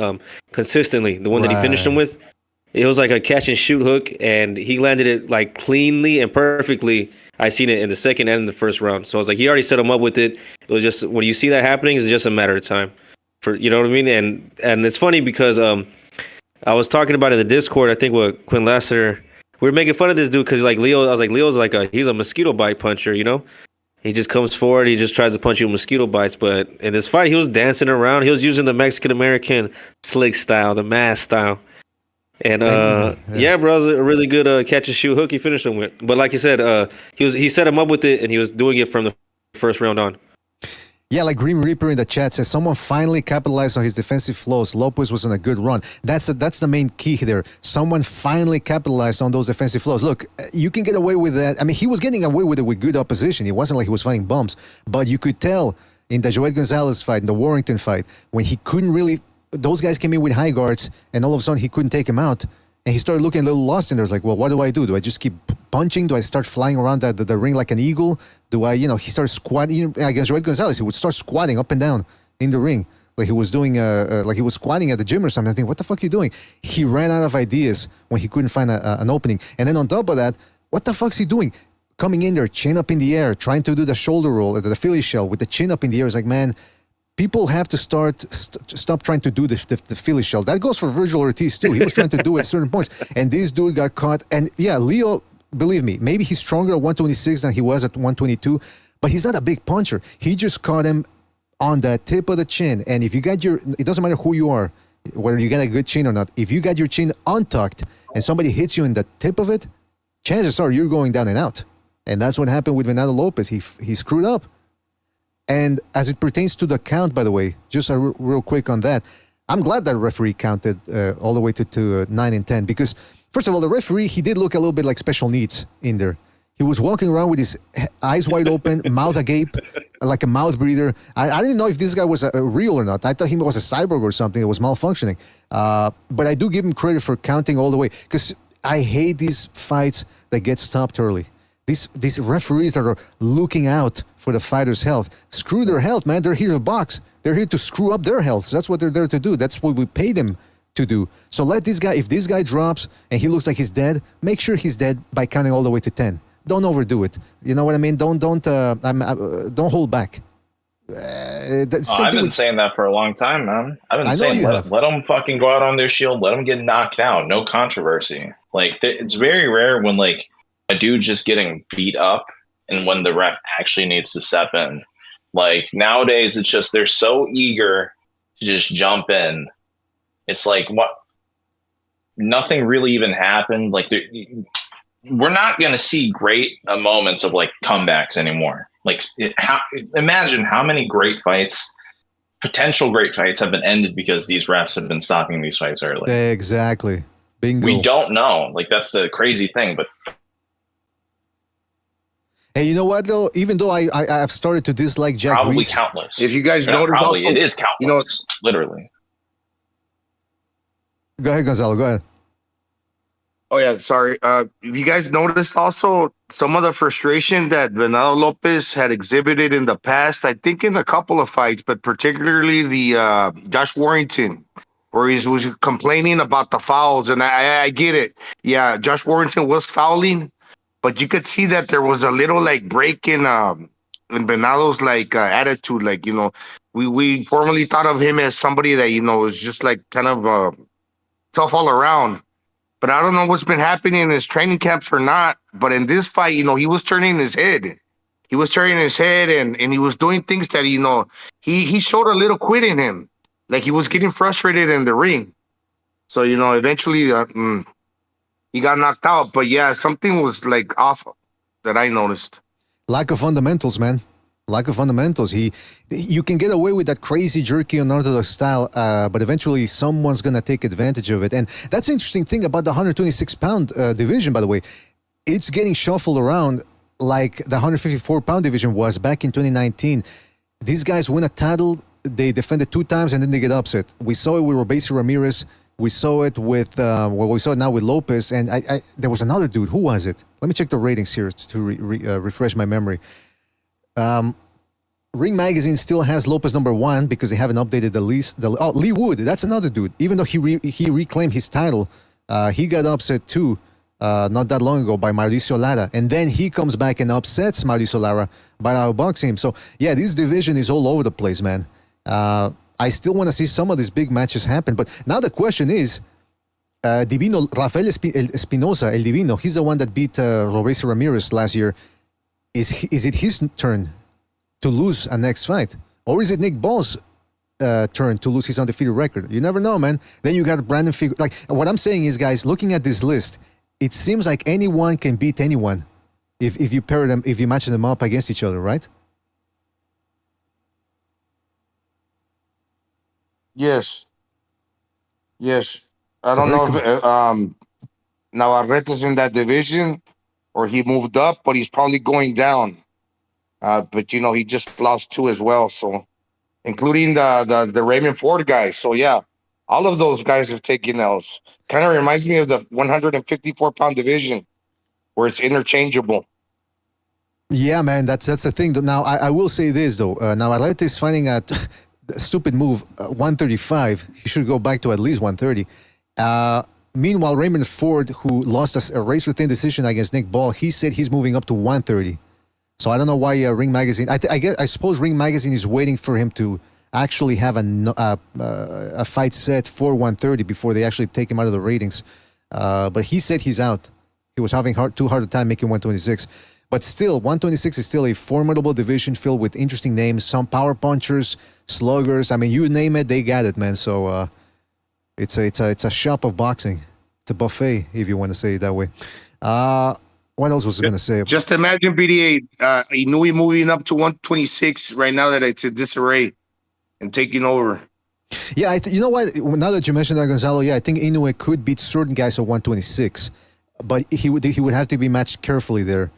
consistently. The one that he finished him with, it was like a catch and shoot hook, and he landed it like cleanly and perfectly. I seen it in the second and in the first round. So I was like, he already set him up with it. It was just when you see that happening, it's just a matter of time. You know what I mean? And it's funny because I was talking about it in the Discord. I think with Quinn Lassiter, we were making fun of this dude because Leo. I was like, Leo's like he's a mosquito bite puncher, you know. He just comes forward. He just tries to punch you with mosquito bites. But in this fight, he was dancing around. He was using the Mexican American slick style, the mask style. And yeah, bro, it was a really good catch and shoot hook he finished him with. But like you said, he set him up with it, and he was doing it from the first round on. Yeah, like Grim Reaper in the chat says, someone finally capitalized on his defensive flaws. Lopez was on a good run. That's the main key there. Someone finally capitalized on those defensive flaws. Look, you can get away with that. I mean, he was getting away with it with good opposition. It wasn't like he was fighting bumps. But you could tell in the Joet Gonzalez fight, in the Warrington fight, when he couldn't really... Those guys came in with high guards, and all of a sudden he couldn't take him out. And he started looking a little lost, and there's like, well, what do I do? Do I just keep punching? Do I start flying around the ring like an eagle? Do I, he started squatting against Joet Gonzalez. He would start squatting up and down in the ring, like he was doing, like he was squatting at the gym or something. I think, what the fuck are you doing? He ran out of ideas when he couldn't find an opening. And then on top of that, what the fuck's he doing? Coming in there, chin up in the air, trying to do the shoulder roll, the Philly shell with the chin up in the air. It's like, man, people have to stop trying to do the Philly shell. That goes for Virgil Ortiz too. He was trying to do it at certain points, and this dude got caught. And yeah, Leo, believe me, maybe he's stronger at 126 than he was at 122, but he's not a big puncher. He just caught him on the tip of the chin. And if you got it doesn't matter who you are, whether you got a good chin or not. If you got your chin untucked and somebody hits you in the tip of it, chances are you're going down and out. And that's what happened with Venado Lopez. He screwed up. And as it pertains to the count, by the way, just real quick on that, I'm glad that referee counted all the way to 9 and 10 because, first of all, the referee, he did look a little bit like special needs in there. He was walking around with his eyes wide open, mouth agape, like a mouth breather. I didn't know if this guy was real or not. I thought he was a cyborg or something. It was malfunctioning. But I do give him credit for counting all the way because I hate these fights that get stopped early. These referees that are looking out for the fighter's health, screw their health, man. They're here to box. They're here to screw up their health. So that's what they're there to do. That's what we pay them to do. So let this guy, if this guy drops and he looks like he's dead, make sure he's dead by counting all the way to 10. Don't overdo it. You know what I mean? Don't hold back. I've been saying that for a long time, man. I've been saying let them fucking go out on their shield. Let them get knocked out. No controversy. Like it's very rare when like a dude just getting beat up and when the ref actually needs to step in. Like nowadays, it's just they're so eager to just jump in. It's like what nothing really even happened. Like we're not going to see great moments of like comebacks anymore. Like imagine how many great fights, potential great fights, have been ended because these refs have been stopping these fights early. Exactly. Bingo. We don't know. Like that's the crazy thing, but. Hey, you know what though? Even though I've started to dislike Jack probably Reese, countless. If you guys notice, probably it is countless. Literally. Go ahead, Gonzalo. Go ahead. Oh yeah, sorry. If you guys noticed also some of the frustration that Venado Lopez had exhibited in the past, I think in a couple of fights, but particularly the Josh Warrington, where he was complaining about the fouls, and I get it. Yeah, Josh Warrington was fouling. But you could see that there was a little like break in Venado's like attitude. Like, we formerly thought of him as somebody that, was just like kind of tough all around. But I don't know what's been happening in his training camps or not. But in this fight, he was turning his head. He was turning his head and he was doing things that, he showed a little quit in him. Like he was getting frustrated in the ring. So, eventually he got knocked out, but yeah, something was like off that I noticed. Lack of fundamentals, man. Lack of fundamentals. You can get away with that crazy jerky unorthodox style, but eventually someone's gonna take advantage of it. And that's the interesting thing about the 126-pound division, by the way. It's getting shuffled around like the 154-pound division was back in 2019. These guys win a title, they defend it 2 times, and then they get upset. We saw it with Robeisy Ramirez. We saw it with, we saw it now with Lopez, and there was another dude. Who was it? Let me check the ratings here to refresh my memory. Ring Magazine still has Lopez number 1 because they haven't updated the list. Lee Wood, that's another dude. Even though he reclaimed his title, he got upset too not that long ago by Mauricio Lara. And then he comes back and upsets Mauricio Lara by outboxing him. So, yeah, this division is all over the place, man. I still want to see some of these big matches happen. But now the question is, Divino, Rafael Espinosa, El Divino, he's the one that beat Robeisy Ramirez last year. Is it his turn to lose a next fight? Or is it Nick Ball's turn to lose his undefeated record? You never know, man. Then you got Brandon Figueroa. Like, what I'm saying is, guys, looking at this list, it seems like anyone can beat anyone if you pair them, if you match them up against each other, right? Yes, yes. I It's a don't very know if Navarrete in that division or he moved up, but he's probably going down. But he just lost two as well. So including the Raymond Ford guy. So yeah, all of those guys have taken L's. Kind of reminds me of the 154-pound division where it's interchangeable. Yeah, man, that's the thing. Now, I will say this though. Now, Arleta is finding a stupid move, 135. He should go back to at least 130. Meanwhile, Raymond Ford, who lost a race within decision against Nick Ball, he said he's moving up to 130. So I don't know why Ring Magazine. I suppose Ring Magazine is waiting for him to actually have a fight set for 130 before they actually take him out of the ratings. But he said he's out. He was having too hard a time making 126. But still, 126 is still a formidable division filled with interesting names. Some power punchers, sluggers. I mean, you name it, they got it, man. So it's a shop of boxing. It's a buffet, if you want to say it that way. What else was I going to say? Just imagine BDA Inui moving up to 126 right now that it's in disarray and taking over. Yeah, you know what? Now that you mentioned that, Gonzalo, yeah, I think Inoue could beat certain guys at 126, but he would have to be matched carefully there.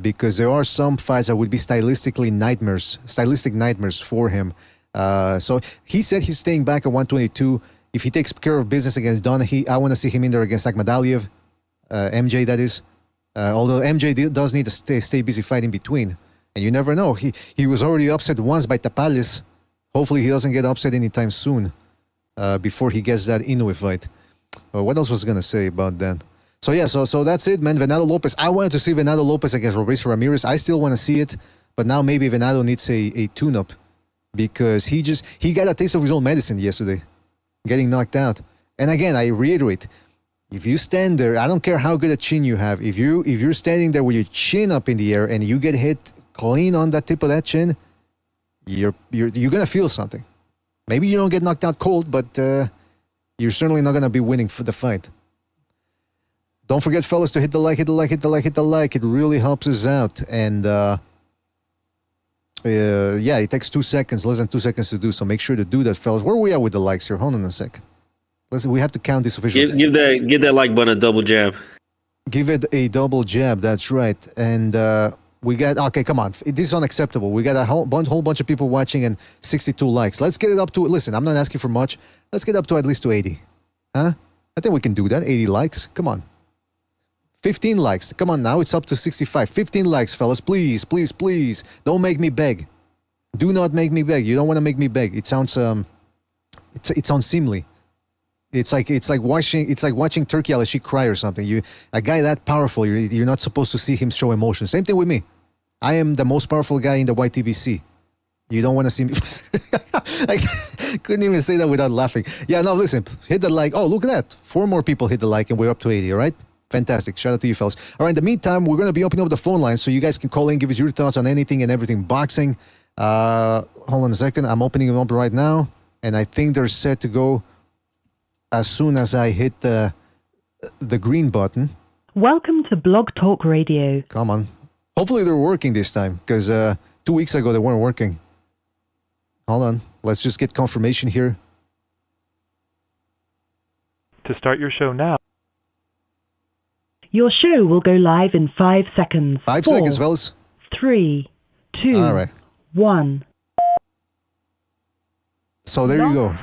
Because there are some fights that would be stylistic nightmares for him. So he said he's staying back at 122. If he takes care of business against Donaghy, I want to see him in there against Akhmadaliev, MJ, that is. Although MJ does need to stay busy fighting between. And you never know. He was already upset once by Tapales. Hopefully he doesn't get upset anytime soon before he gets that Inoue fight. What else was I going to say about that? So yeah, so that's it, man. Venado Lopez. I wanted to see Venado Lopez against Roberto Ramirez. I still want to see it, but now maybe Venado needs a tune-up because he got a taste of his own medicine yesterday, getting knocked out. And again, I reiterate, if you stand there, I don't care how good a chin you have. If you're standing there with your chin up in the air and you get hit clean on that tip of that chin, you're gonna feel something. Maybe you don't get knocked out cold, but you're certainly not gonna be winning for the fight. Don't forget, fellas, to hit the like. It really helps us out. And yeah, it takes 2 seconds, less than 2 seconds to do. So make sure to do that, fellas. Where are we at with the likes here? Hold on a second. Listen, we have to count this officially. Give that like button a double jab. Give it a double jab. That's right. And we got, okay, come on. This is unacceptable. We got a whole bunch of people watching and 62 likes. Let's get it up to, listen, I'm not asking for much. Let's get up to at least to 80. Huh? I think we can do that. 80 likes. Come on. 15 likes. Come on now. It's up to 65. 15 likes, fellas. Please, please, please. Don't make me beg. Do not make me beg. You don't want to make me beg. It sounds it's unseemly. It's like watching Turki Alalshikh cry or something. A guy that powerful, you're not supposed to see him show emotion. Same thing with me. I am the most powerful guy in the YTBC. You don't want to see me. I couldn't even say that without laughing. Yeah, no, listen. Hit the like. Oh, look at that. 4 more people hit the like and we're up to 80, all right? Fantastic. Shout out to you, fellas. All right, in the meantime, we're going to be opening up the phone line so you guys can call in, give us your thoughts on anything and everything boxing. Hold on a second. I'm opening them up right now, and I think they're set to go as soon as I hit the green button. Welcome to Blog Talk Radio. Come on. Hopefully they're working this time, because 2 weeks ago they weren't working. Hold on. Let's just get confirmation here. To start your show now. Your show will go live in 5 seconds. 5 4, seconds, fellas. 3, 2, all right. 1. So there you go.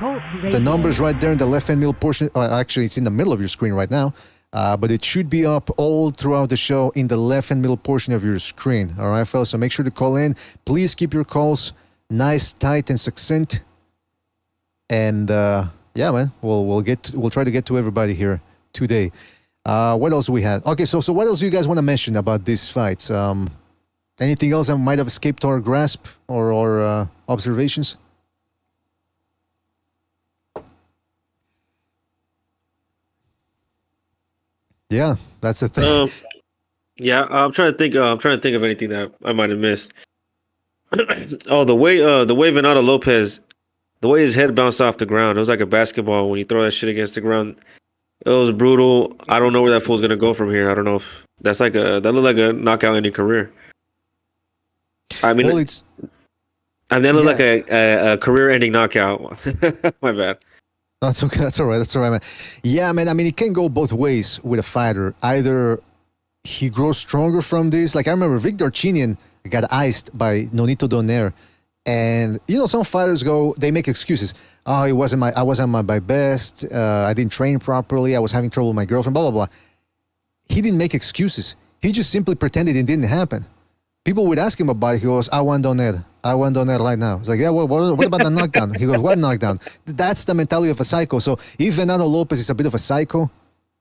The number's right there in the left-hand middle portion. Actually, it's in the middle of your screen right now. But it should be up all throughout the show in the left-hand middle portion of your screen. All right, fellas? So make sure to call in. Please keep your calls nice, tight, and succinct. And yeah, man, we'll try to get to everybody here today. What else we had? Okay, so what else do you guys want to mention about these fights? Anything else that might have escaped our grasp or observations? Yeah, that's the thing. Yeah, I'm trying to think. I'm trying to think of anything that I might have missed. Oh, the way Venado Lopez, the way his head bounced off the ground, it was like a basketball when you throw that shit against the ground. It was brutal. I don't know where that fool's gonna go from here. I don't know if that looked like a knockout ending career. I mean, well, And then looked like a career-ending knockout. My bad. That's okay. That's all right. That's all right, man. Yeah, man. I mean, it can go both ways with a fighter. Either he grows stronger from this. Like I remember Victor Chinian got iced by Nonito Donaire, and some fighters they make excuses. Oh, I wasn't my best. I didn't train properly. I was having trouble with my girlfriend. Blah blah blah. He didn't make excuses. He just simply pretended it didn't happen. People would ask him about it. He goes, I want Donaire. I want Donaire right now. It's like, yeah, well, what about the knockdown? He goes, what knockdown? That's the mentality of a psycho. So if Venado Lopez is a bit of a psycho,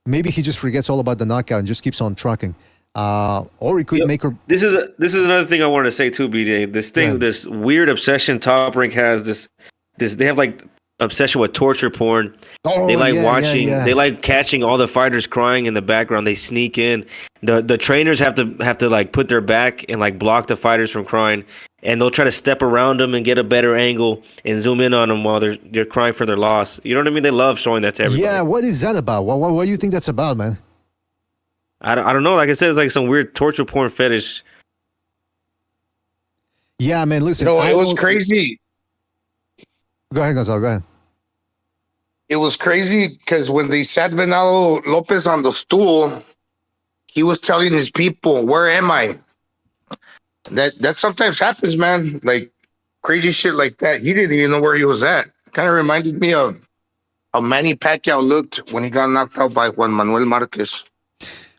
maybe he just forgets all about the knockout and just keeps on trucking. Or he could make her. This is another thing I wanted to say too, BJ. This weird obsession Top Rank has. This they have like obsession with torture porn. Oh, they like watching. Yeah. They like catching all the fighters crying in the background. They sneak in. The trainers have to like put their back and like block the fighters from crying, and they'll try to step around them and get a better angle and zoom in on them while they're crying for their loss. You know what I mean? They love showing that to everybody. Yeah, what is that about? What do you think that's about, man? I don't know. Like I said, it's like some weird torture porn fetish. Yeah, man. Listen, it was crazy. Go ahead, Gonzalo. Go ahead. It was crazy because when they sat Venado Lopez on the stool, he was telling his people, "Where am I?" That sometimes happens, man. Like crazy shit like that. He didn't even know where he was at. Kind of reminded me of how Manny Pacquiao looked when he got knocked out by Juan Manuel Marquez.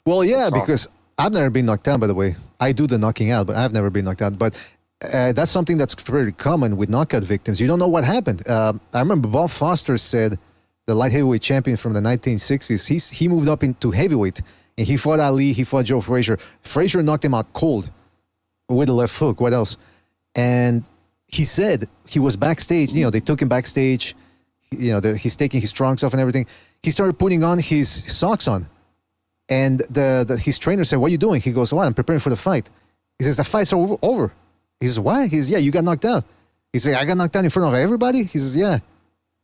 Well, yeah, because I've never been knocked out, by the way. I do the knocking out, but I've never been knocked out. But that's something that's very common with knockout victims. You don't know what happened. I remember Bob Foster said, the light heavyweight champion from the 1960s, he moved up into heavyweight, and he fought Ali, he fought Joe Frazier. Frazier knocked him out cold with a left hook. What else? And he said he was backstage. They took him backstage. He's taking his trunks off and everything. He started putting on his socks on. And his trainer said, what are you doing? He goes, I'm preparing for the fight. He says, the fight's over. He says, what? He says, yeah, you got knocked out. He said, I got knocked out in front of everybody? He says, yeah.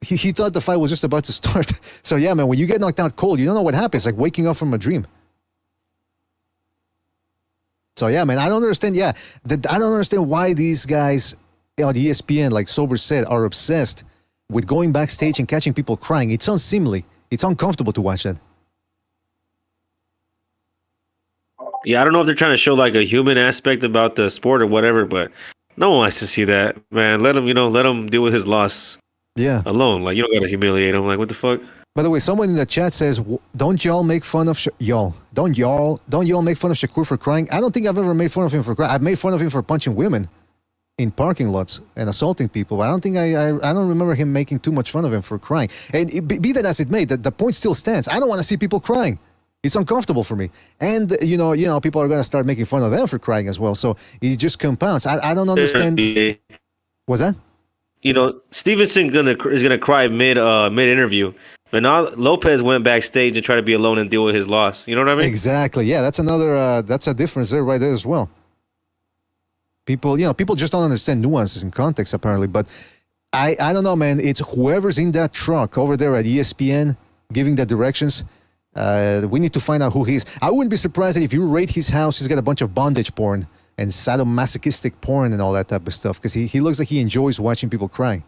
He thought the fight was just about to start. So, yeah, man, when you get knocked out cold, you don't know what happens. It's like waking up from a dream. So, yeah, man, I don't understand. Yeah, I don't understand why these guys on ESPN, like Sober said, are obsessed with going backstage and catching people crying. It's unseemly. It's uncomfortable to watch that. Yeah, I don't know if they're trying to show like a human aspect about the sport or whatever, but no one wants to see that, man. Let him deal with his loss. Yeah. Alone. Like, you don't got to humiliate him. Like, what the fuck? By the way, someone in the chat says, don't y'all make fun of Don't y'all make fun of Shakur for crying? I don't think I've ever made fun of him for crying. I've made fun of him for punching women in parking lots and assaulting people. I don't think I don't remember him making too much fun of him for crying. And be that as it may, the point still stands. I don't want to see people crying. It's uncomfortable for me. And, people are going to start making fun of them for crying as well. So it just compounds. I don't understand. What's that? Stevenson is gonna cry mid interview, but now Lopez went backstage and tried to be alone and deal with his loss. You know what I mean? Exactly. Yeah, that's another. That's a difference there, right there as well. People just don't understand nuances and context apparently. But I don't know, man. It's whoever's in that truck over there at ESPN giving the directions. We need to find out who he is. I wouldn't be surprised that if you raid his house, he's got a bunch of bondage porn and sadomasochistic porn and all that type of stuff, because he looks like he enjoys watching people crying.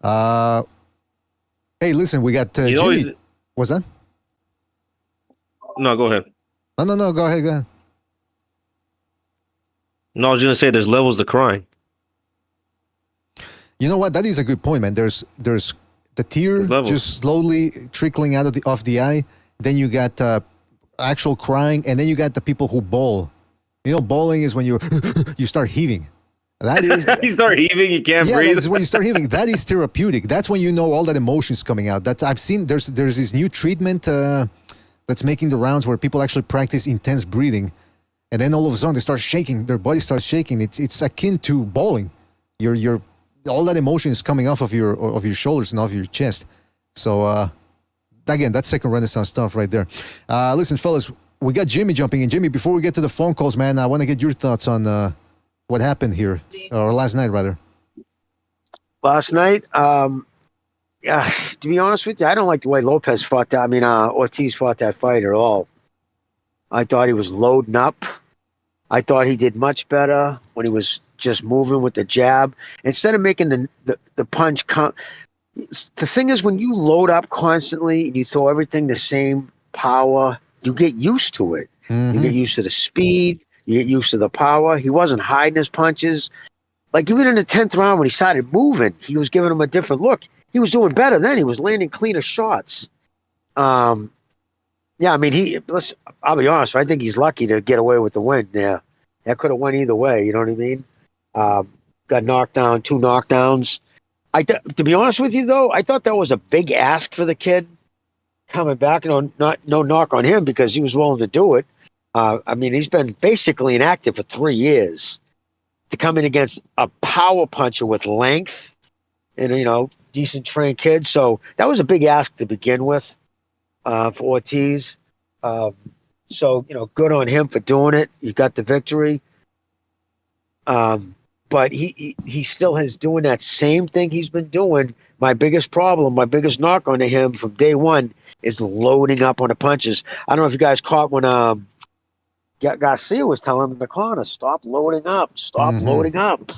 Hey, listen, we got Jimmy. What's that? No, go ahead. No, go ahead. No, I was going to say there's levels to crying. You know what? That is a good point, man. There's the tear just slowly trickling out of the eye. Then you got actual crying, and then you got the people who bawl. Bawling is when you start heaving. That is you start heaving, you can't breathe. Yeah, that's when you start heaving. That is therapeutic. That's when you know all that emotion's coming out. I've seen there's this new treatment that's making the rounds where people actually practice intense breathing, and then all of a sudden they start shaking. Their body starts shaking. It's akin to bawling. You're all that emotion is coming off of your shoulders and off your chest. So again, that's second Renaissance stuff right there. Listen, fellas, we got Jimmy jumping in. Jimmy, before we get to the phone calls, man, I want to get your thoughts on what happened here, or last night rather. Last night, to be honest with you, I don't like the way Lopez fought that. Ortiz fought that fight at all. I thought he was loading up. I thought he did much better when he was just moving with the jab instead of making the punch. The thing is, when you load up constantly and you throw everything the same power, you get used to it. You get used to the speed. You get used to the power. He wasn't hiding his punches. Like even in the 10th round when he started moving, he was giving him a different look. He was doing better then. He was landing cleaner shots. Yeah, I mean, I'll be honest. I think he's lucky to get away with the win. Yeah, that could have went either way. You know what I mean? Got knocked down, 2 knockdowns. To be honest with you, though, I thought that was a big ask for the kid coming back. No knock on him because he was willing to do it. I mean, he's been basically inactive for 3 years. To come in against a power puncher with length and, decent trained kid. So that was a big ask to begin with for Ortiz. So, good on him for doing it. He got the victory. But he still is doing that same thing he's been doing. My biggest problem, my biggest knock on him from day one is loading up on the punches. I don't know if you guys caught when Garcia was telling him in the corner, stop loading up, stop loading up.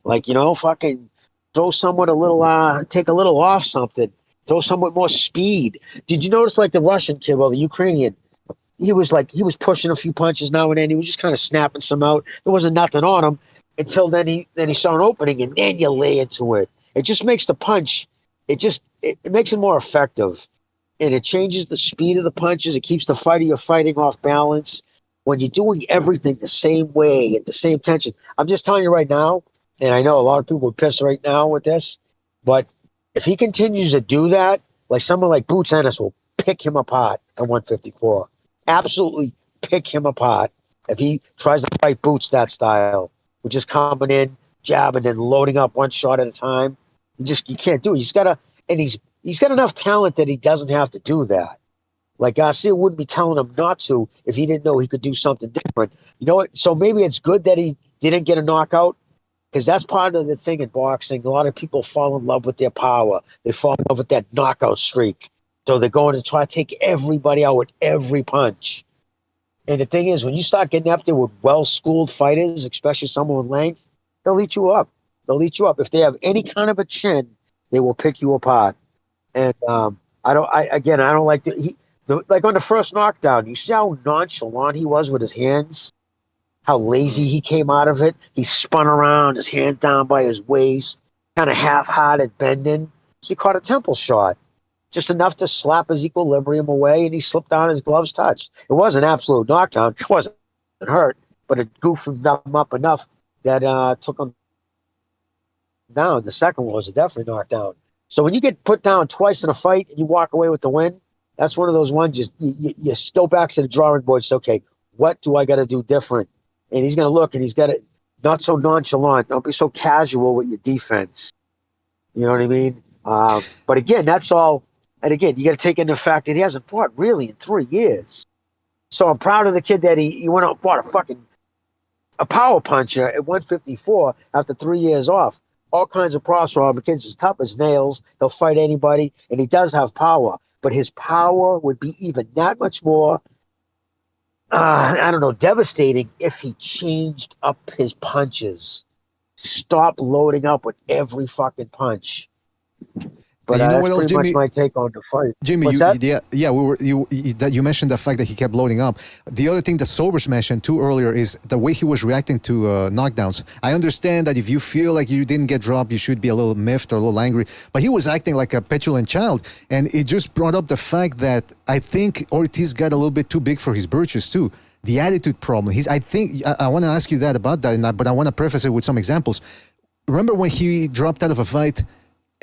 Like, fucking throw someone a little, take a little off something, throw someone more speed. Did you notice like the Russian kid, the Ukrainian, he was pushing a few punches now and then. He was just kind of snapping some out. There wasn't nothing on him until then he saw an opening and then you lay into it. It just makes the punch, it makes it more effective. And it changes the speed of the punches. It keeps the fighter you're fighting off balance. When you're doing everything the same way at the same tension, I'm just telling you right now, and I know a lot of people are pissed right now with this, but if he continues to do that, like someone like Boots Ennis will pick him apart at 154. Absolutely pick him apart if he tries to fight Boots that style, with just coming in, jabbing, and loading up one shot at a time. You can't do it. He's got enough talent that he doesn't have to do that. Like Garcia wouldn't be telling him not to if he didn't know he could do something different. You know what? So maybe it's good that he didn't get a knockout because that's part of the thing in boxing. A lot of people fall in love with their power. They fall in love with that knockout streak. So they're going to try to take everybody out with every punch. And the thing is, when you start getting up there with well-schooled fighters, especially someone with length, they'll eat you up. They'll eat you up. If they have any kind of a chin, they will pick you apart. And I don't like to. Like on the first knockdown, you see how nonchalant he was with his hands? How lazy he came out of it? He spun around, his hand down by his waist, kind of half-hearted bending. So he caught a temple shot, just enough to slap his equilibrium away, and he slipped down, his gloves touched. It wasn't an absolute knockdown. It wasn't hurt, but it goofed him up enough that took him down. The second one was a definitely knockdown. So when you get put down twice in a fight and you walk away with the win, that's one of those ones you go back to the drawing board and say, okay, what do I got to do different? And he's going to look and he's got it not so nonchalant. Don't be so casual with your defense. You know what I mean? But again, that's all. And again, you got to take into the fact that he hasn't fought really in 3 years. So I'm proud of the kid that he went out and fought a power puncher at 154 after 3 years off. All kinds of props for him. The kid's as tough as nails. He'll fight anybody, and he does have power. But his power would be even that much more, devastating if he changed up his punches. Stop loading up with every fucking punch. But you know what that's else, pretty Jimmy? much my take on the fight. Jimmy, you mentioned the fact that he kept loading up. The other thing that Sobers mentioned too earlier is the way he was reacting to knockdowns. I understand that if you feel like you didn't get dropped, you should be a little miffed or a little angry. But he was acting like a petulant child, and it just brought up the fact that I think Ortiz got a little bit too big for his britches too. The attitude problem. I want to ask you about that, but I want to preface it with some examples. Remember when he dropped out of a fight?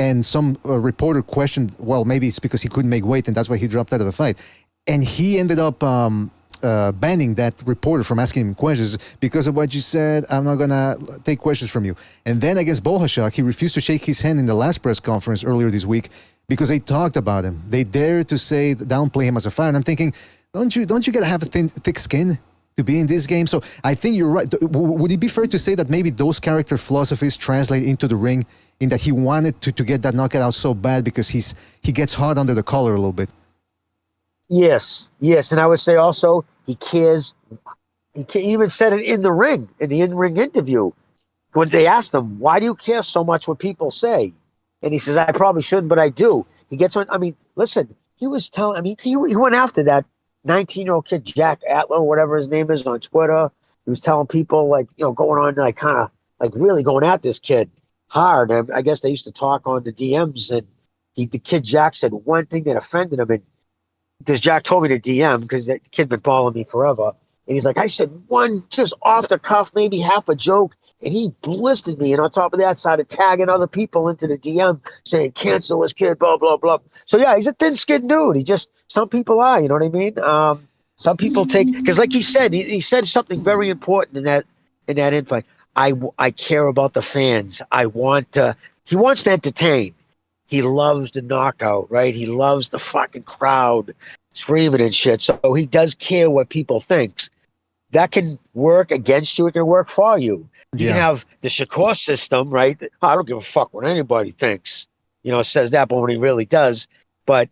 And some reporter questioned, well, maybe it's because he couldn't make weight and that's why he dropped out of the fight. And he ended up banning that reporter from asking him questions because of what you said. I'm not going to take questions from you. And then against Bohachuk, he refused to shake his hand in the last press conference earlier this week because they talked about him. They dared to downplay him as a fighter. And I'm thinking, don't you got to have a thick skin to be in this game? So I think you're right. Would it be fair to say that maybe those character philosophies translate into the ring in that he wanted to get that knockout out so bad because he gets hot under the collar a little bit? Yes. And I would say also he cares He even said it in the ring, in the in-ring interview, when they asked him, "Why do you care so much what people say?" And he says, "I probably shouldn't, but I do." He gets on. I mean, listen, he was telling. I mean, he went after that 19-year-old kid, Jack Atler, whatever his name is, on Twitter. He was telling people, like, going on, like, kind of like really going at this kid hard. And I guess they used to talk on the DMs, and the kid Jack said one thing that offended him, and because Jack told me to DM because the kid been following me forever. And he's like, I said one just off the cuff, maybe half a joke, and he blistered me. And on top of that, started tagging other people into the DM saying, cancel this kid, blah, blah, blah. So, yeah, he's a thin-skinned dude. Some people are, you know what I mean? Some people take, because like he said, he said something very important in that invite. I care about the fans. He wants to entertain. He loves the knockout, right? He loves the fucking crowd screaming and shit. So he does care what people think. That can work against you. It can work for you. You can have the Shakur system, right? I don't give a fuck what anybody thinks. Says that, but when he really does. But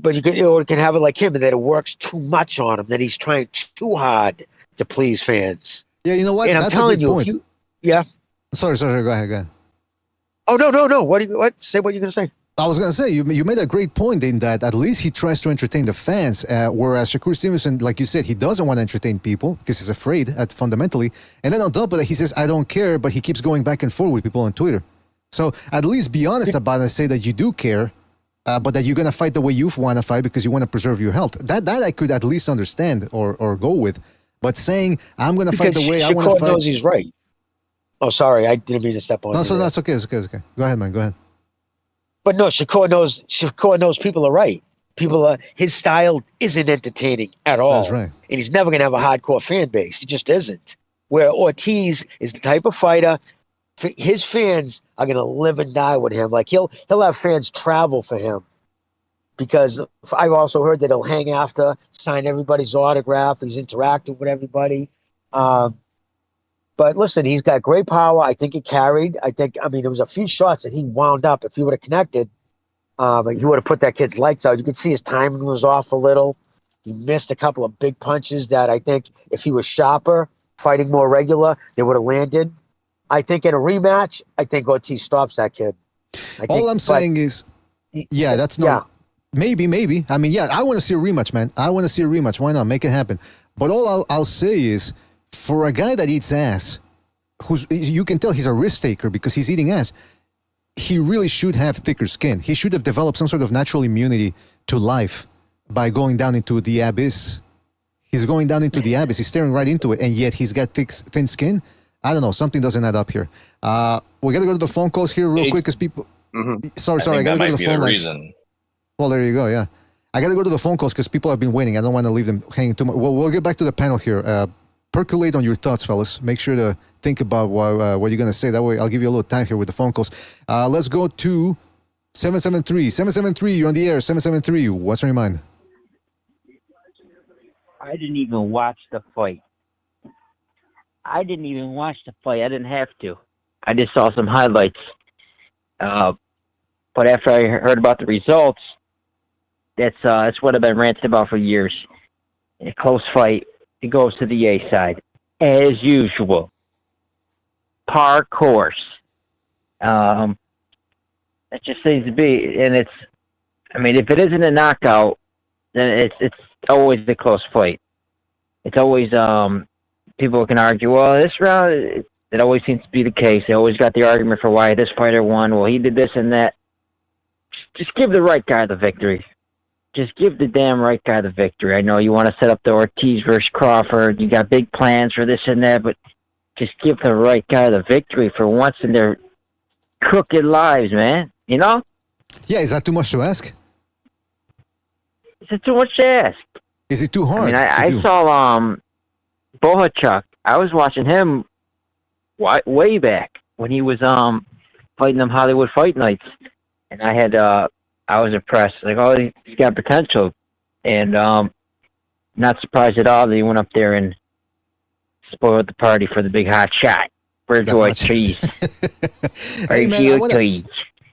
you can have it like him, and that it works too much on him, that he's trying too hard to please fans. Yeah, you know what? And I'm That's telling a good you, point. yeah. Sorry, go ahead. Oh, no. What? Say what you're going to say. I was going to say, you made a great point in that at least he tries to entertain the fans, whereas Shakur Stevenson, like you said, he doesn't want to entertain people because he's afraid, fundamentally. And then on top of that, he says, I don't care, but he keeps going back and forth with people on Twitter. So at least be honest about it and say that you do care, but that you're going to fight the way you want to fight because you want to preserve your health. That I could at least understand or go with. But saying, I'm going to fight the way I want to fight. Shakur knows he's right. Oh, sorry, I didn't mean to step on you. No, so that's okay. It's okay. Go ahead, man. Go ahead. But no, Shakur knows people are right. His style isn't entertaining at all. That's right. And he's never going to have a hardcore fan base. He just isn't. Where Ortiz is the type of fighter, his fans are going to live and die with him. Like he'll have fans travel for him. Because I've also heard that he'll hang after, sign everybody's autograph. He's interacting with everybody. But listen, he's got great power. I think he carried. There was a few shots that he wound up. If he would have connected, he would have put that kid's lights out. You could see his timing was off a little. He missed a couple of big punches that I think if he was sharper, fighting more regular, they would have landed. I think in a rematch, I think Ortiz stops that kid. All I'm saying is, that's not. Yeah. Maybe. I mean, I want to see a rematch, man. I want to see a rematch. Why not? Make it happen. But all I'll say is, for a guy that eats ass, you can tell he's a risk taker because he's eating ass, he really should have thicker skin. He should have developed some sort of natural immunity to life by going down into the abyss. He's going down into the abyss. He's staring right into it, and yet he's got thin skin. I don't know. Something doesn't add up here. We got to go to the phone calls here real quick because people... Mm-hmm. Sorry. I got to go to the phone lines. Well, there you go, yeah. I got to go to the phone calls because people have been waiting. I don't want to leave them hanging too much. Well, we'll get back to the panel here. Percolate on your thoughts, fellas. Make sure to think about what you're going to say. That way, I'll give you a little time here with the phone calls. Let's go to 773. 773, you're on the air. 773, what's on your mind? I didn't even watch the fight. I didn't have to. I just saw some highlights. But after I heard about the results, that's what I've been ranting about for years. In a close fight, it goes to the A side, as usual. Par course. It just seems to be, and if it isn't a knockout, then it's always a close fight. It's always, people can argue, well, this round, it always seems to be the case. They always got the argument for why this fighter won. Well, he did this and that. Just give the right guy the victory. Just give the damn right guy the victory. I know you want to set up the Ortiz versus Crawford. You got big plans for this and that, but just give the right guy the victory for once in their crooked lives, man. You know? Yeah, is that too much to ask? Is it too much to ask? Is it too hard? I saw Bohachuk. I was watching him way back when he was fighting them Hollywood Fight Nights, and I was impressed. Like, oh, he's got potential, and not surprised at all that he went up there and spoiled the party for the big hot shot. Where's Ortiz? Hey, man,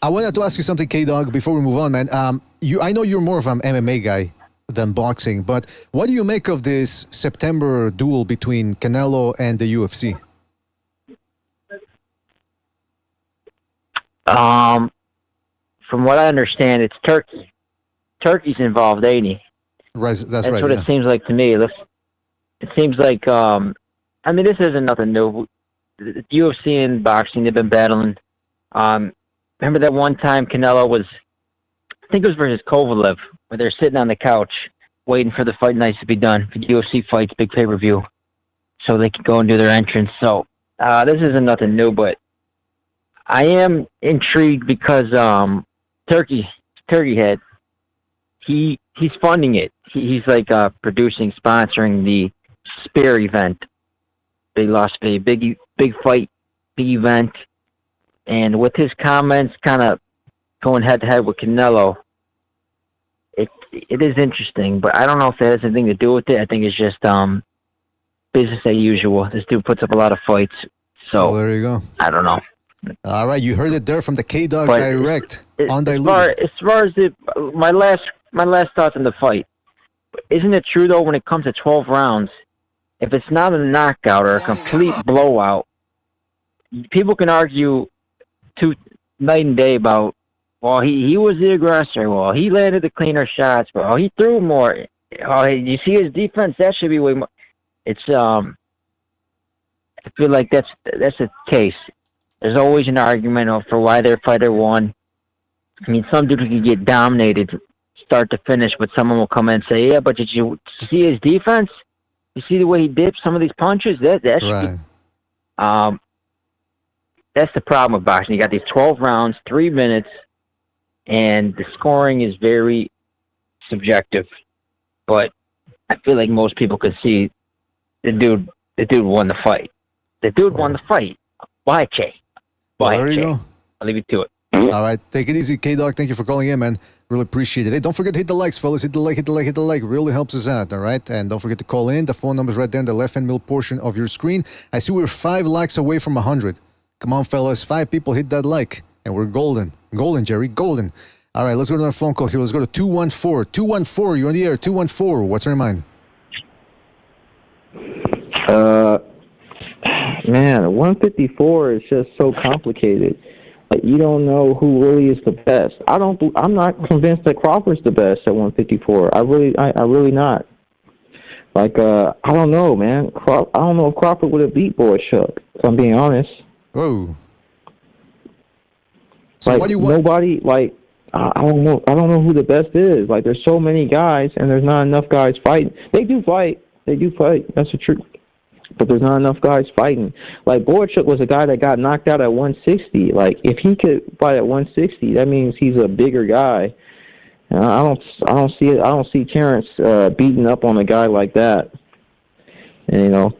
I wanted to ask you something, K-Dog, before we move on, man. I know you're more of an MMA guy. than boxing. But what do you make of this September duel between Canelo and the UFC? From what I understand, it's Turkey. Turkey's involved, ain't he? Right, that's right. What it seems like to me. It seems like, I mean, this isn't nothing new. The UFC and boxing, they've been battling. Remember that one time Canelo was, I think it was versus Kovalev, where they're sitting on the couch waiting for the fight nights to be done for the UFC fights, big pay-per-view, so they could go and do their entrance. So this isn't nothing new, but I am intrigued because Turkey Head, he's funding it. He's like producing, sponsoring the Spear event. They lost a big fight, big event, and with his comments kind of going head-to-head with Canelo, it is interesting, but I don't know if that has anything to do with it. I think it's just business as usual. This dude puts up a lot of fights, so there you go. I don't know. All right, you heard it there from the K-Dog direct, undiluted. As far as my last thoughts on the fight, isn't it true though when it comes to 12 rounds, if it's not a knockout or a complete blowout, people can argue night and day about, well, he was the aggressor, well, he landed the cleaner shots, well, he threw more. Oh, you see his defense? That should be way more. It's I feel like that's the case. There's always an argument for why their fighter won. I mean, some dude can get dominated start to finish, but someone will come in and say, yeah, but did you see his defense? You see the way he dipped some of these punches? That should be, that's the problem with boxing. You got these 12 rounds, 3 minutes, and the scoring is very subjective. But I feel like most people could see the dude won the fight. The dude won the fight. Bohachuk. Well, there you go. I'll leave you to it. All right. Take it easy, K-Dog. Thank you for calling in, man. Really appreciate it. Hey, don't forget to hit the likes, fellas. Hit the like. Really helps us out, all right? And don't forget to call in. The phone number's right there in the left-hand middle portion of your screen. I see we're 5 likes away from 100. Come on, fellas. 5 people hit that like. And we're golden. Golden, Jerry. Golden. All right, let's go to our phone call here. Let's go to 214. 214, you're on the air. 214, what's on your mind? Man, 154 is just so complicated. Like, you don't know who really is the best. I'm not convinced that Crawford's the best at 154. I really not. Like, I don't know, man. I don't know if Crawford would have beat Bohachuk, if I'm being honest. Oh. So like, what do you want? Nobody, like, I don't know who the best is. Like, there's so many guys, and there's not enough guys fighting. They do fight. That's the truth. But there's not enough guys fighting. Like, Bohachuk was a guy that got knocked out at 160. Like, if he could fight at 160, that means he's a bigger guy. And I don't see Terrence beating up on a guy like that. And, you know,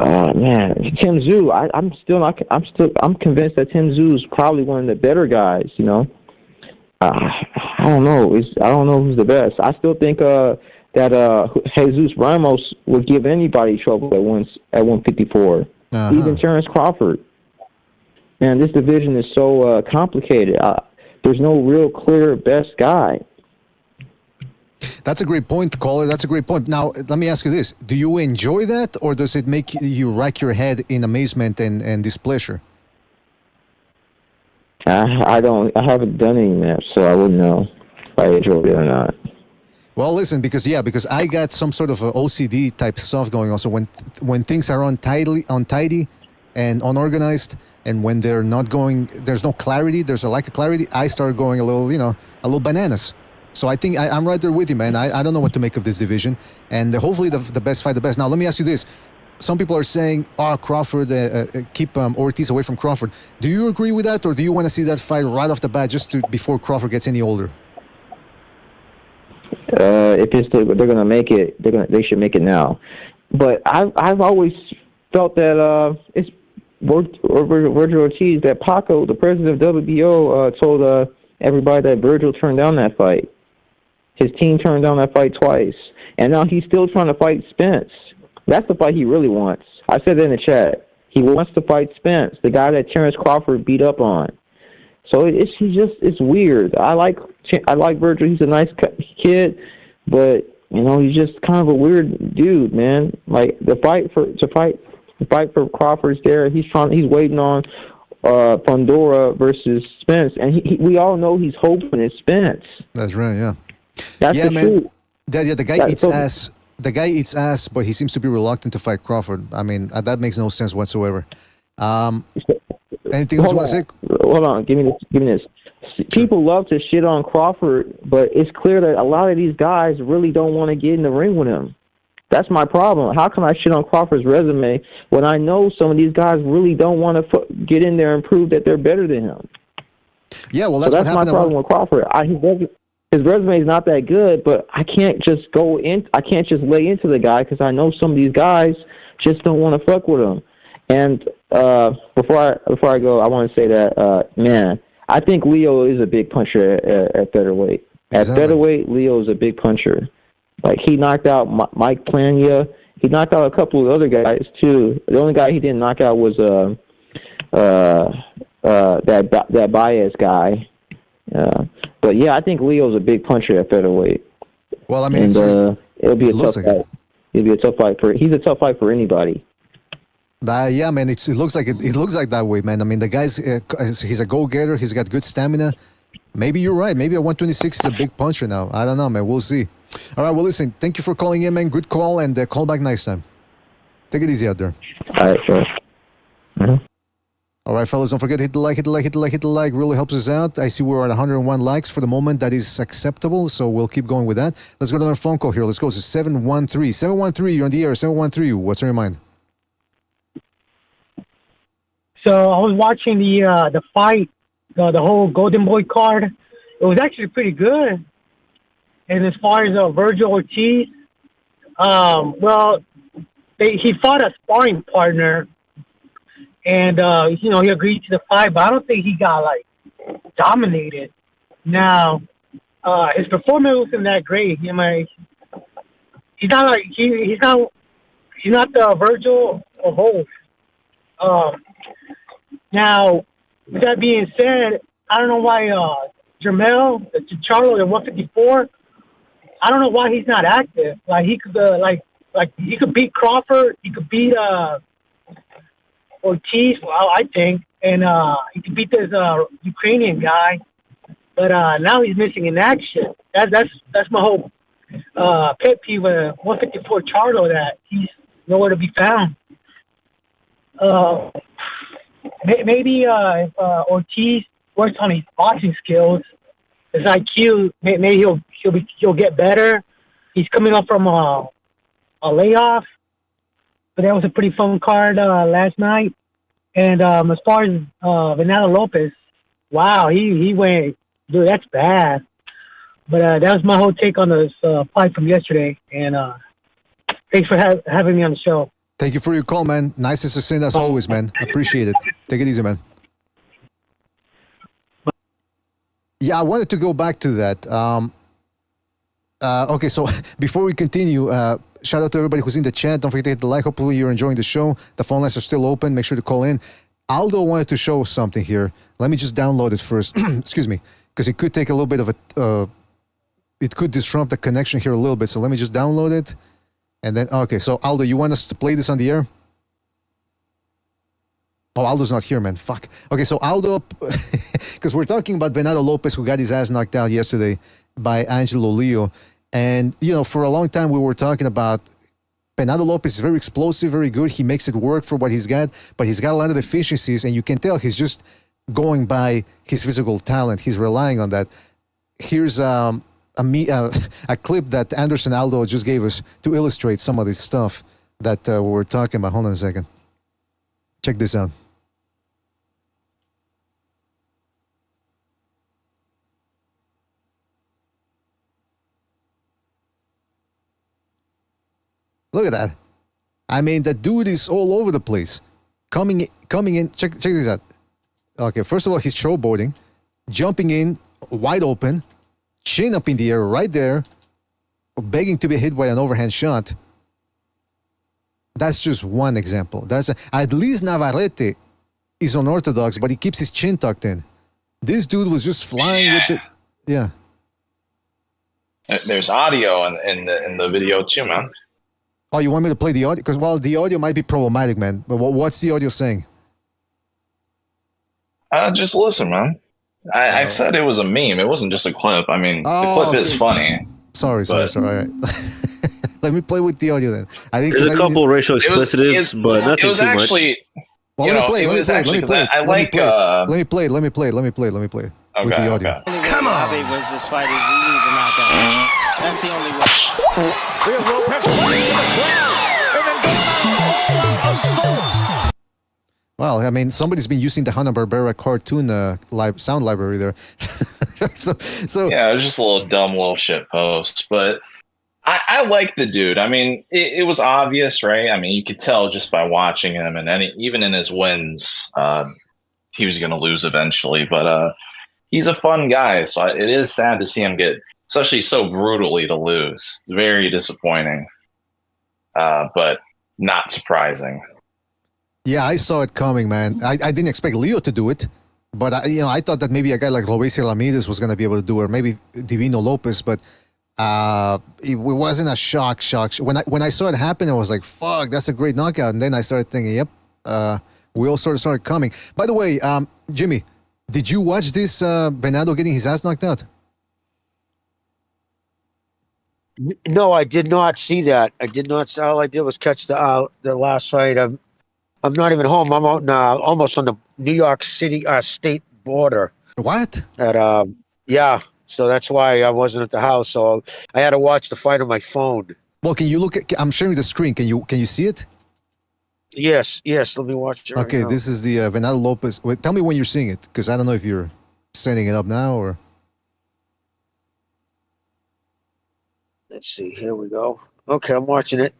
man, Tim Tszyu. I'm convinced that Tim Tszyu is probably one of the better guys. You know, I don't know. I don't know who's the best. I still think that Jesus Ramos would give anybody trouble at 154, even Terrence Crawford. Man, this division is so complicated. There's no real clear best guy. That's a great point, caller. That's a great point. Now, let me ask you this. Do you enjoy that, or does it make you rack your head in amazement and displeasure? I haven't done any maps, so I wouldn't know if I enjoy it or not. Well, listen, because I got some sort of a OCD type stuff going on. So when things are untidy and unorganized, and when they're not going, there's no clarity, there's a lack of clarity, I start going a little bananas. So I think I'm right there with you, man. I don't know what to make of this division, and hopefully the best fight the best. Now, let me ask you this. Some people are saying, Crawford, keep Ortiz away from Crawford. Do you agree with that, or do you want to see that fight right off the bat before Crawford gets any older? If they're going to make it, they should make it now. But I've always felt that it's Virgil Ortiz, that Paco, the president of WBO, told everybody that Virgil turned down that fight. His team turned down that fight twice, and now he's still trying to fight Spence. That's the fight he really wants. I said it in the chat. He wants to fight Spence, the guy that Terrence Crawford beat up on. So it's weird. I like Virgil. He's a nice kid, but You know, he's just kind of a weird dude, man. Like the fight for Crawford's there. He's waiting on Pandora versus Spence, and we all know he's hoping it's Spence. That's right. Yeah. That's the truth. The guy eats ass. The guy eats ass, but he seems to be reluctant to fight Crawford. I mean, that makes no sense whatsoever. Anything else you want to say? Hold on. Give me this. People love to shit on Crawford, but it's clear that a lot of these guys really don't want to get in the ring with him. That's my problem. How can I shit on Crawford's resume when I know some of these guys really don't want to get in there and prove that they're better than him? Yeah, well, that's my problem with Crawford. His resume is not that good, but I can't just I can't just lay into the guy because I know some of these guys just don't want to fuck with him. And before I go, I want to say that man, I think Leo is a big puncher at featherweight. At featherweight, Leo is a big puncher. Like, he knocked out Mike Plania. He knocked out a couple of other guys too. The only guy he didn't knock out was that Baez guy. But yeah, I think Leo's a big puncher at featherweight. Well, I mean, it'll be a tough fight. It'll be a tough fight he's a tough fight for anybody. Yeah, man, it looks like it looks like that way, man. I mean, the guy's he's a go-getter. He's got good stamina. Maybe you're right. Maybe at 126 is a big puncher now. I don't know, man. We'll see. All right, well, listen, thank you for calling in, man. Good call, and call back next time. Take it easy out there. All right, sure. Mm-hmm. All right, fellas, don't forget to hit the like. Really helps us out. I see we're at 101 likes for the moment. That is acceptable, so we'll keep going with that. Let's go to another phone call here. Let's go to 713. 713, you're on the air. 713, what's on your mind? So I was watching the fight, the whole Golden Boy card. It was actually pretty good. And as far as Virgil Ortiz, he fought a sparring partner, and he agreed to the fight, but I don't think he got dominated. Now, his performance wasn't that great. He's not the Virgil of old. Now, with that being said, I don't know why Jermell, Charlo at 154. I don't know why he's not active. Like, he could he could beat Crawford. He could beat Ortiz. Well, I think, and he could beat this Ukrainian guy. But now he's missing in action. That's my whole pet peeve with 154 Charlo, that he's nowhere to be found. Maybe if Ortiz works on his boxing skills, his IQ, maybe he'll get better. He's coming up from a layoff, but that was a pretty fun card last night. And as far as Venado Lopez, wow, he went, dude, that's bad. But that was my whole take on this fight from yesterday. And thanks for having me on the show. Thank you for your call, man. Nice and succinct as always, man. Appreciate it. Take it easy, man. Yeah, I wanted to go back to that. Okay, so before we continue, shout out to everybody who's in the chat. Don't forget to hit the like. Hopefully you're enjoying the show. The phone lines are still open. Make sure to call in. Aldo wanted to show something here. Let me just download it first. Excuse me, because it could take a little bit of a... it could disrupt the connection here a little bit. So let me just download it. And then, okay, so Aldo, you want us to play this on the air? Oh, Aldo's not here, man. Fuck. Okay, so Aldo, because we're talking about Venado Lopez, who got his ass knocked out yesterday by Angelo Leo. And, for a long time we were talking about Venado Lopez is very explosive, very good. He makes it work for what he's got, but he's got a lot of deficiencies, and you can tell he's just going by his physical talent. He's relying on that. Here's a clip that Anderson Aldo just gave us to illustrate some of this stuff that we were talking about. Hold on a second. Check this out. Look at that. I mean, that dude is all over the place. Coming in. Check this out. Okay, first of all, he's showboarding, jumping in wide open, chin up in the air right there, begging to be hit by an overhand shot. That's just one example. At least Navarrete is unorthodox, but he keeps his chin tucked in. This dude was just flying with it. Yeah. There's audio in the video too, man. Oh, you want me to play the audio? Because, well, the audio might be problematic, man. But what's the audio saying? Just listen, man. I said it was a meme. It wasn't just a clip. I mean, the clip is funny. Sorry. All right. Let me play with the audio then. I think there's a couple racial explicitives, but nothing it was too actually, much. Well, let me play. Let me play with the audio. Okay. Come on. How big was this fight? He needs a knockout. That's the only way. We have Lopez pointing to the crowd. And then assault. Well, I mean, somebody's been using the Hanna-Barbera cartoon sound library there. so yeah, it was just a little shit post, but I like the dude. I mean, it was obvious, right? I mean, you could tell just by watching him, and even in his wins, he was going to lose eventually. But he's a fun guy, so it is sad to see him get, especially so brutally, to lose. It's very disappointing, but not surprising. Yeah, I saw it coming, man. I didn't expect Leo to do it, but I thought that maybe a guy like Lopez Ramirez was going to be able to do it, or maybe Divino Lopez, but it wasn't a shock. When I saw it happen, I was like, "Fuck, that's a great knockout." And then I started thinking, "Yep, we all sort of started coming." By the way, Jimmy, did you watch this Venado getting his ass knocked out? No, I did not see that. I did not. All I did was catch the last fight. I'm not even home. I'm out in, almost on the New York City state border. What? Yeah. So that's why I wasn't at the house. So I had to watch the fight on my phone. Well, can you look at? I'm sharing the screen. Can you see it? Yes. Let me watch it. Okay, right now. this is the Venado Lopez. Wait, tell me when you're seeing it, because I don't know if you're setting it up now or. Let's see. Here we go. Okay, I'm watching it.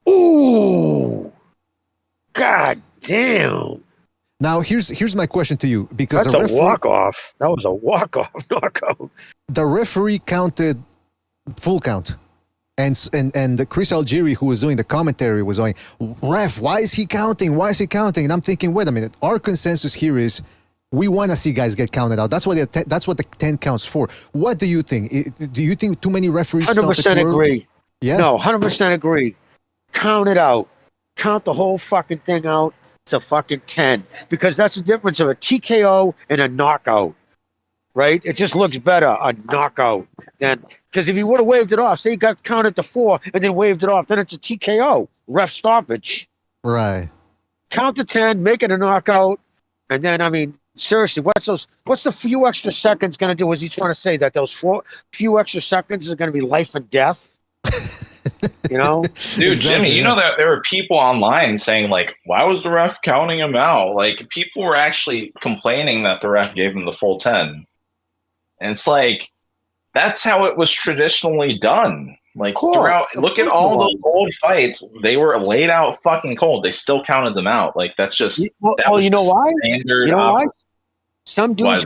Ooh, god damn! Now here's my question to you, because that's a walk off. That was a walk off knockout. The referee counted full count, and the Chris Algieri, who was doing the commentary, was going, "Ref, why is he counting? Why is he counting?" And I'm thinking, wait a minute. Our consensus here is we want to see guys get counted out. That's what the 10 counts for. What do you think? Do you think too many referees? 100% agree. Yeah. No, 100% agree. Count it out. Count the whole fucking thing out to fucking 10. Because that's the difference of a TKO and a knockout. Right? It just looks better, a knockout. Because if he would have waved it off, say he got counted to 4 and then waved it off, then it's a TKO. Ref stoppage. Right. Count to 10, make it a knockout, and then, I mean, seriously, what's the few extra seconds going to do? Was he trying to say that those few extra seconds are going to be life and death? You know? Dude, exactly, Jimmy, you know that there were people online saying, like, why was the ref counting him out? Like, people were actually complaining that the ref gave him the full 10. And it's like, that's how it was traditionally done. Like, look at all those old fights. They were laid out fucking cold. They still counted them out. Like, that's just, you know why? Standard. You know why? Some dudes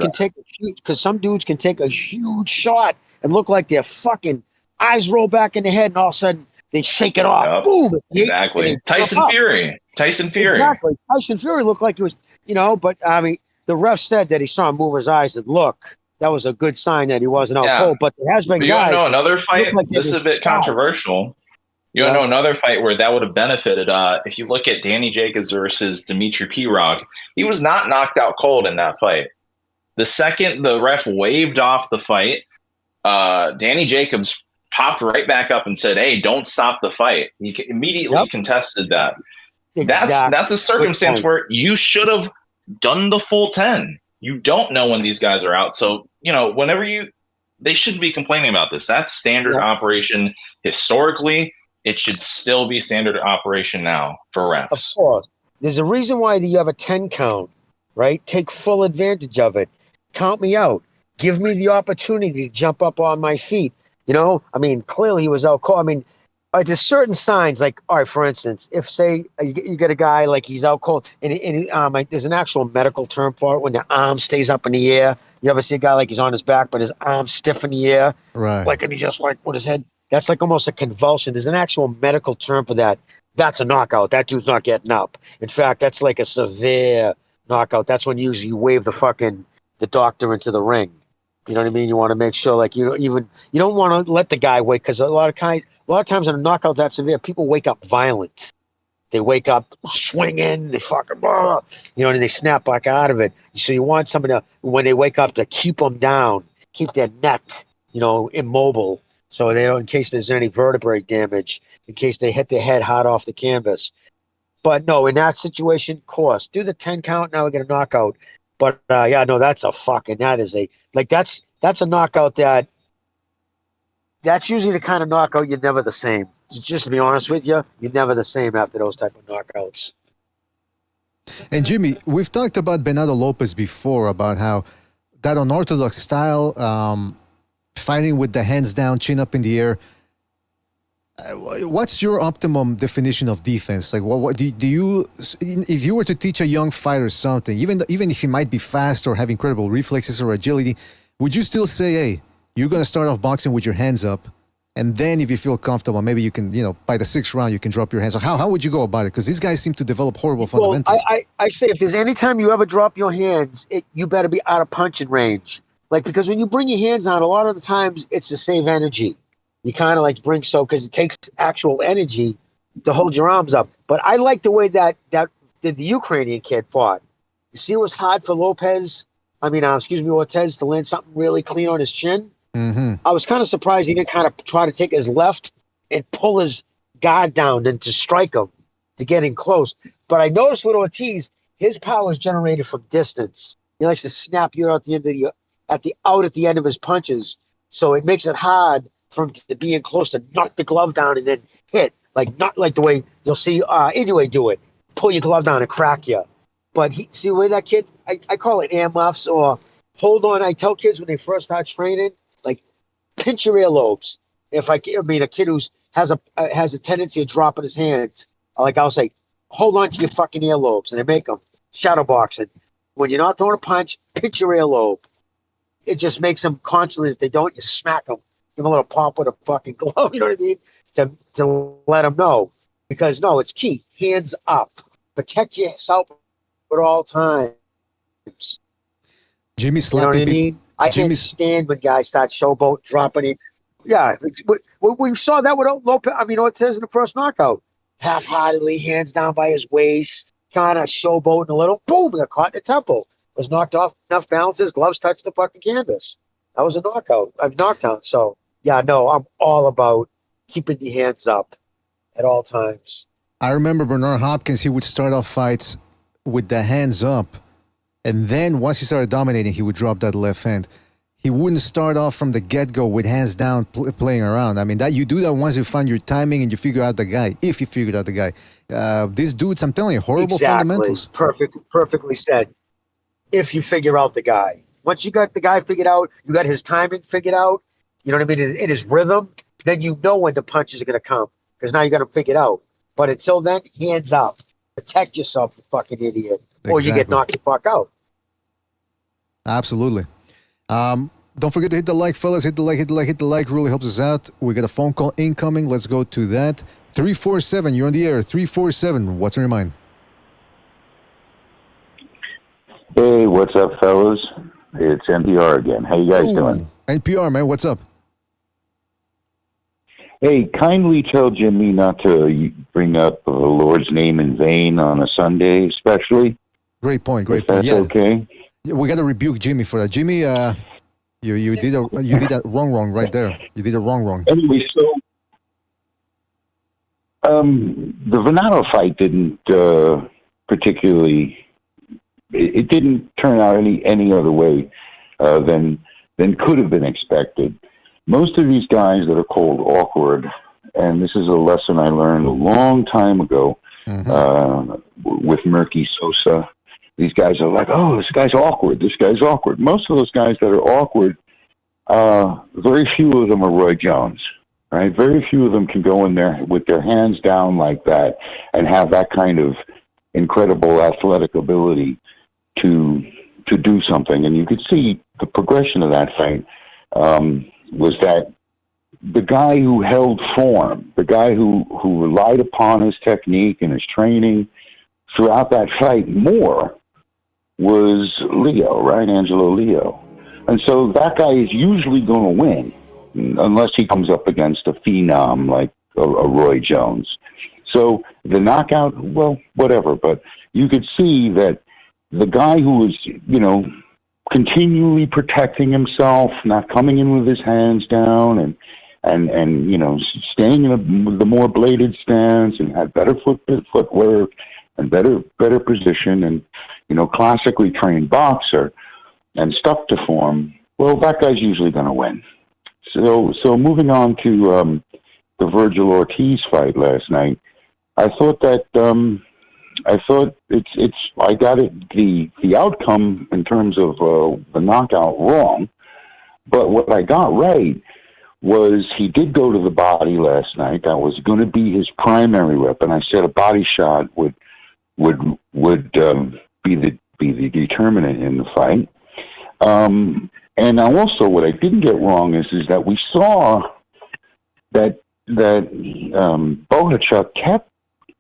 some dudes can take a huge shot and look like their fucking eyes roll back in the head, and all of a sudden they shake it off. Yep. Boom. Exactly. Tyson Fury. Exactly. Tyson Fury looked like he was, but I mean, the ref said that he saw him move his eyes and look. That was a good sign that he wasn't out cold. But there has been guys. You want to know another fight? This is a bit controversial. You want to know another fight where that would have benefited? If you look at Danny Jacobs versus Dimitri Pirog, he was not knocked out cold in that fight. The second the ref waved off the fight, Danny Jacobs popped right back up and said, "Hey, don't stop the fight." He immediately contested that. Exactly. That's a circumstance where you should have done the full 10. You don't know when these guys are out. So, whenever they shouldn't be complaining about this. That's standard operation. Historically, it should still be standard operation now for refs. Of course. There's a reason why you have a 10 count, right? Take full advantage of it. Count me out. Give me the opportunity to jump up on my feet. I mean, clearly he was out cold. I mean, there's certain signs, like, all right, for instance, if, say, you get a guy like he's out cold, and there's an actual medical term for it when the arm stays up in the air. You ever see a guy like he's on his back, but his arm's stiff in the air? Right. Like, and he just like with his head. That's like almost a convulsion. There's an actual medical term for that. That's a knockout. That dude's not getting up. In fact, that's like a severe knockout. That's when usually you wave the doctor into the ring. You know what I mean? You want to make sure, like, you don't want to let the guy wake, because a lot of times in a knockout that severe, people wake up violent. They wake up swinging, they fucking, blah, and they snap back out of it. So you want somebody to, when they wake up, to keep them down, keep their neck, immobile, so they don't, in case there's any vertebrae damage, in case they hit their head hard off the canvas. But no, in that situation, of course, do the 10 count. Now we get a knockout. But that's a knockout that's usually the kind of knockout you're never the same. Just to be honest with you, you're never the same after those type of knockouts. And Jimmy, we've talked about Venado Lopez before, about how that unorthodox style, fighting with the hands down, chin up in the air. What's your optimum definition of defense? Like, what do you? If you were to teach a young fighter something, even if he might be fast or have incredible reflexes or agility, would you still say, "Hey, you're going to start off boxing with your hands up, and then if you feel comfortable, maybe you can, by the 6th round, you can drop your hands"? How would you go about it? Because these guys seem to develop horrible fundamentals. I say, if there's any time you ever drop your hands, you better be out of punching range. Like, because when you bring your hands out, a lot of the times it's to save energy. You kind of because it takes actual energy to hold your arms up. But I like the way that the Ukrainian kid fought. You see, it was hard for Ortiz to land something really clean on his chin. Mm-hmm. I was kind of surprised he didn't kind of try to take his left and pull his guard down and to strike him, to get in close. But I noticed with Ortiz, his power is generated from distance. He likes to snap you out at the end of his punches. So it makes it hard for him to be in close to knock the glove down and then hit. Like, not like the way you'll see Inoue do it. Pull your glove down and crack you. But see the way that kid, I call it earmuffs, or hold on. I tell kids when they first start training, like, pinch your earlobes. A kid who has a tendency of dropping his hands, like, I'll say, hold on to your fucking earlobes, and they make them shadow boxing. When you're not throwing a punch, pinch your earlobe. It just makes them constantly. If they don't, you smack them. Give them a little pop with a fucking glove. You know what I mean? To let them know, because no, it's key. Hands up. Protect yourself at all times. Jimmy slapping. You know what I mean? I can't stand when guys start showboat dropping it. Yeah, we saw that with Lopez. Ortiz in the first knockout. Half-heartedly, hands down by his waist, kind of showboating a little. Boom! Got caught in the temple. Was knocked off enough balances. Gloves touched the fucking canvas. That was a knockdown. So yeah, no, I'm all about keeping the hands up at all times. I remember Bernard Hopkins. He would start off fights with the hands up, and then once he started dominating, he would drop that left hand. He wouldn't start off from the get-go with hands down, playing around. That you do that once you find your timing and you figure out the guy. If you figured out the guy, these dudes, I'm telling you, horrible fundamentals. Perfectly said. If you figure out the guy, once you got the guy figured out, you got his timing figured out. You know what I mean? In his rhythm, then you know when the punches are going to come, because now you got to figure it out. But until then, hands up. Protect yourself, you fucking idiot, or you get knocked the fuck out. Absolutely. Don't forget to hit the like, fellas. Hit the like. Really helps us out. We got a phone call incoming. Let's go to that. 347, you're on the air. 347, what's on your mind? Hey, what's up, fellas? It's NPR again. How you guys doing? NPR, man, what's up? Hey, kindly tell Jimmy not to bring up the Lord's name in vain on a Sunday, especially. Great point. That's okay. We got to rebuke Jimmy for that. Jimmy, you did that wrong right there. You did it wrong. Anyway, so the Venado fight didn't particularly. It didn't turn out any other way than could have been expected. Most of these guys that are called awkward, and this is a lesson I learned a long time ago with Murky Sosa. These guys are like, oh, this guy's awkward. Most of those guys that are awkward, very few of them are Roy Jones, right? Very few of them can go in there with their hands down like that and have that kind of incredible athletic ability to do something. And you could see the progression of that fight was that the guy who held form, the guy who relied upon his technique and his training throughout that fight more was Leo, right? Angelo Leo. And so that guy is usually going to win, unless he comes up against a phenom like a Roy Jones. So the knockout, well, whatever. But you could see that the guy who was, continually protecting himself, not coming in with his hands down, and staying in the more bladed stance, and had better footwork and better position, and classically trained boxer, and stuck to form. Well, that guy's usually going to win. So moving on to the Virgil Ortiz fight last night, I thought that I got the outcome in terms of the knockout wrong, but what I got right was he did go to the body last night. That was going to be his primary weapon. I said a body shot would be the determinant in the fight. And also, what I didn't get wrong is that we saw that Bohachuk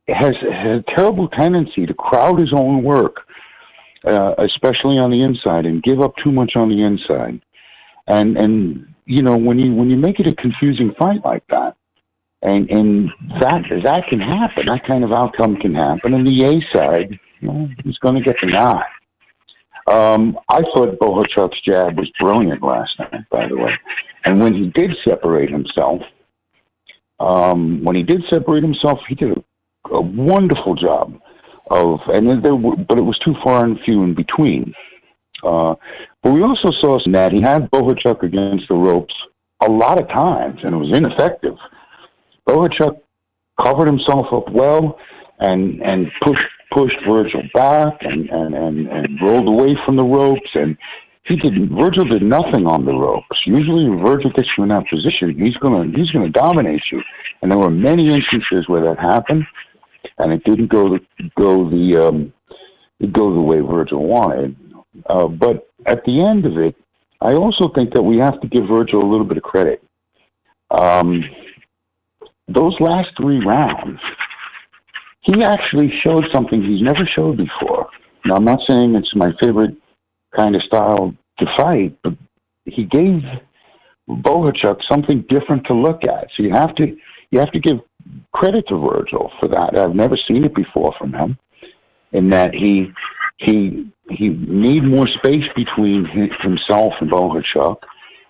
has a terrible tendency to crowd his own work, especially on the inside, and give up too much on the inside. And when you make it a confusing fight like that, and that can happen. That kind of outcome can happen. And the A side, he's going to get the nod. I thought Bohachuk's jab was brilliant last night, by the way. And when he did separate himself, he did a wonderful job but it was too far and few in between. But we also saw that he had Bohachuk against the ropes a lot of times, and it was ineffective. Bohachuk covered himself up well and pushed Virgil back and rolled away from the ropes, and Virgil did nothing on the ropes. Usually when Virgil gets you in that position, he's gonna dominate you. And there were many instances where that happened, and it didn't go the way Virgil wanted. But at the end of it, I also think that we have to give Virgil a little bit of credit. Those last 3 rounds, he actually showed something he's never showed before. Now, I'm not saying it's my favorite kind of style to fight, but he gave Bohachuk something different to look at. So you have to give credit to Virgil for that. I've never seen it before from him, in that he made more space between himself and Bohachuk,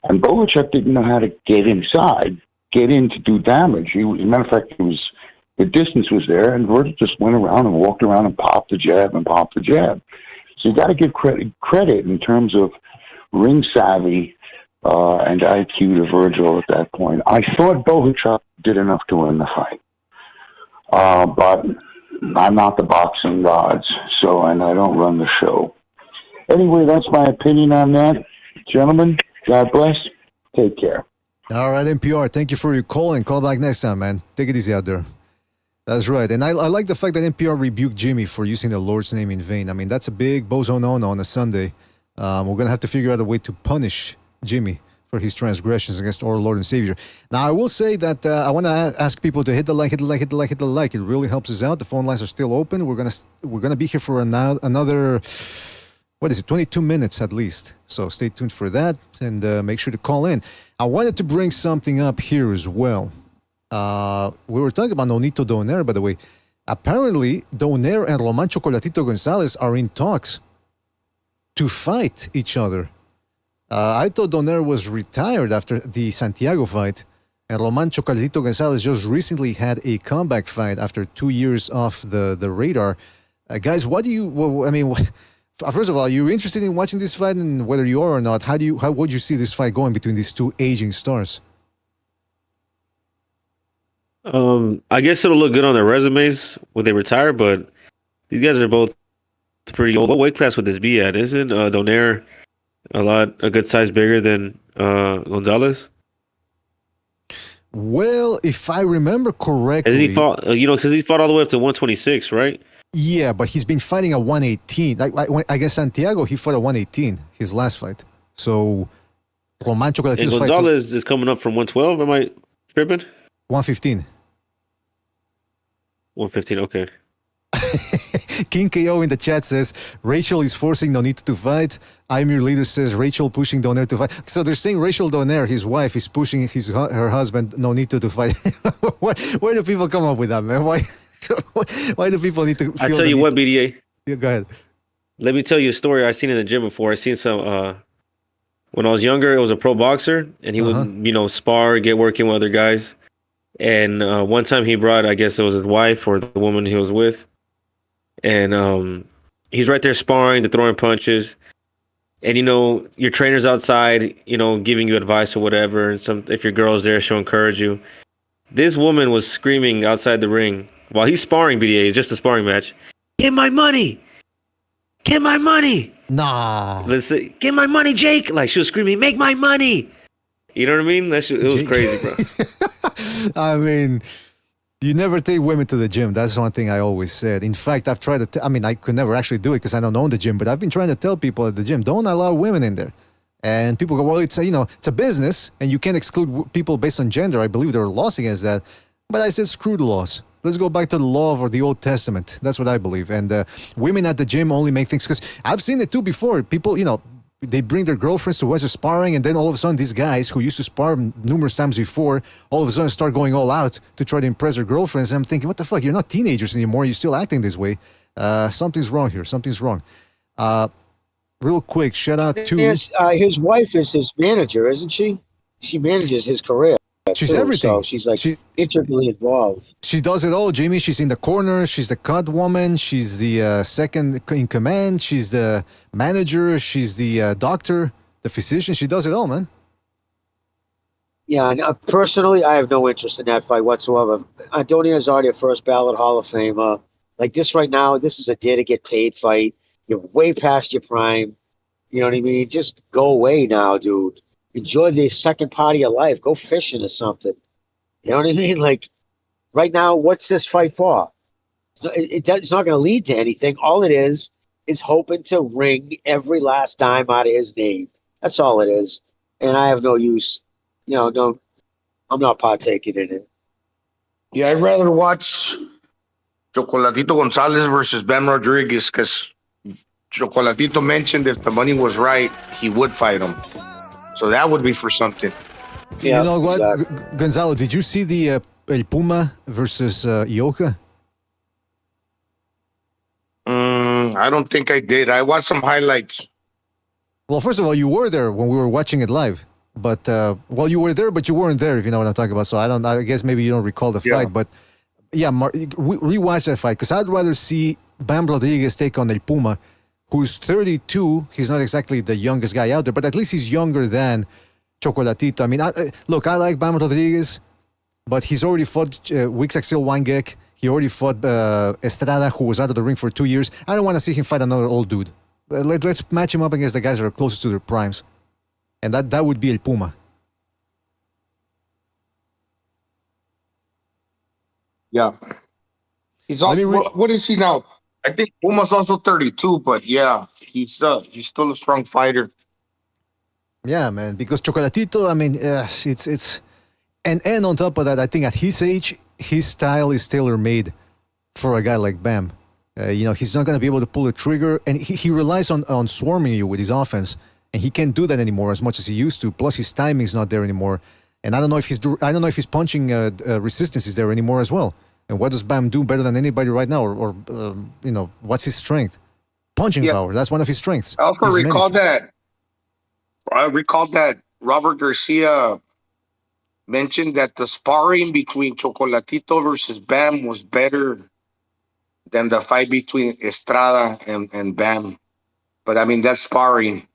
and Bohachuk didn't know how to get in to do damage. As a matter of fact, the distance was there, and Virgil just went around and walked around and popped the jab. So you got to give credit in terms of ring savvy and IQ to Virgil at that point. I thought Bohachuk did enough to win the fight, but I'm not the boxing gods, and I don't run the show. Anyway, that's my opinion on that. Gentlemen, God bless. Take care. All right, NPR, thank you for your call, and call back next time, man. Take it easy out there. That's right. And I like the fact that NPR rebuked Jimmy for using the Lord's name in vain. I mean, that's a big bozo no-no on a Sunday. We're going to have to figure out a way to punish Jimmy for his transgressions against our Lord and Savior. Now, I will say that I want to ask people to hit the like. It really helps us out. The phone lines are still open. We're gonna be here for another 22 minutes at least. So stay tuned for that, and make sure to call in. I wanted to bring something up here as well. We were talking about Nonito Donaire, by the way. Apparently, Donaire and Roman Chocolatito Gonzalez are in talks to fight each other. I thought Donaire was retired after the Santiago fight, and Roman Chocolatito Gonzalez just recently had a comeback fight after 2 years off the radar. Guys, what do you? First of all, are you interested in watching this fight, and whether you are or not, how would you see this fight going between these two aging stars? I guess it'll look good on their resumes when they retire, but these guys are both pretty old. What weight class would this be at? Isn't Donaire a good size bigger than Gonzalez? Well, if I remember correctly, has he fought? Because he fought all the way up to 126, right? Yeah, but he's been fighting at 118. Against Santiago, he fought at 118 his last fight. So Roman Chocolatito and Gonzalez is coming up from 112. Am I tripping? 115. 115. Okay. King KO in the chat says, Rachel is forcing Nonito to fight. I'm your leader says, Rachel pushing Donaire to fight. So they're saying Rachel Donaire, his wife, is pushing her husband Nonito to fight. Where do people come up with that, man? Why do people need to feel I tell you what, BDA. Yeah, go ahead. Let me tell you a story I've seen in the gym before. I seen some when I was younger, it was a pro boxer, and he would, spar, get working with other guys. And one time he brought, I guess it was his wife or the woman he was with, and he's right there sparring, they're throwing punches, and your trainer's outside, giving you advice or whatever, and if your girl's there, she'll encourage you. This woman was screaming outside the ring while he's sparring. BDA, it's just a sparring match. Get my money! Get my money! Nah. Let's say, get my money, Jake! Like, she was screaming, make my money! You know what I mean? It was crazy, bro. I mean, you never take women to the gym. That's one thing I always said. In fact, I've tried to, I could never actually do it because I don't own the gym, but I've been trying to tell people at the gym, don't allow women in there. And people go, well, it's a business and you can't exclude people based on gender. I believe there are laws against that. But I said, screw the laws. Let's go back to the law of the Old Testament. That's what I believe. And women at the gym only make things, because I've seen it too before. People, they bring their girlfriends to watch the sparring, and then all of a sudden these guys who used to spar numerous times before, all of a sudden start going all out to try to impress their girlfriends. And I'm thinking, what the fuck? You're not teenagers anymore. You're still acting this way. Something's wrong here. Something's wrong. Real quick, shout out to... his wife is his manager, isn't she? She manages his career. She's too, everything. So she's intricately involved. She does it all, Jimmy. She's in the corner. She's the cut woman. She's the second in command. She's the manager. She's the doctor, the physician. She does it all, man. Yeah, and personally, I have no interest in that fight whatsoever. Antonio is already a first ballot Hall of Famer. Like this right now, this is a dare to get paid fight. You're way past your prime. You know what I mean? Just go away now, dude. Enjoy the second part of your life. Go fishing or something. You know what I mean? Like, right now, what's this fight for? It's not going to lead to anything. All it is hoping to wring every last dime out of his name. That's all it is. And I have no use. I'm not partaking in it. Yeah, I'd rather watch Chocolatito Gonzalez versus Bam Rodriguez, because Chocolatito mentioned if the money was right, he would fight him. So that would be for something. Yeah, you know what, exactly. Gonzalo, did you see the El Puma versus Ioka? I don't think I did. I watched some highlights. Well, first of all, you were there when we were watching it live. But, you were there, but you weren't there, if you know what I'm talking about. So I guess maybe you don't recall the fight. But, yeah, rewatch that fight. Because I'd rather see Bam Rodriguez take on El Puma, who's 32. He's not exactly the youngest guy out there, but at least he's younger than Chocolatito. I mean, I like Bam Rodriguez, but he's already fought Wixaxil Wangek. He already fought Estrada, who was out of the ring for 2 years. I don't want to see him fight another old dude. Let's match him up against the guys that are closest to their primes. And that would be El Puma. Yeah. He's also, what is he now? I think Puma's also 32, but yeah, he's still a strong fighter. Yeah, man, because Chocolatito, I mean, it's and on top of that, I think at his age, his style is tailor-made for a guy like Bam. He's not going to be able to pull the trigger, and he relies on swarming you with his offense, and he can't do that anymore as much as he used to. Plus, his timing's not there anymore, and I don't know if his punching resistance is there anymore as well. And what does Bam do better than anybody right now, or what's his strength? Punching power. That's one of his strengths. I also recall that Robert Garcia mentioned that the sparring between Chocolatito versus Bam was better than the fight between Estrada and Bam. But I mean, that's sparring.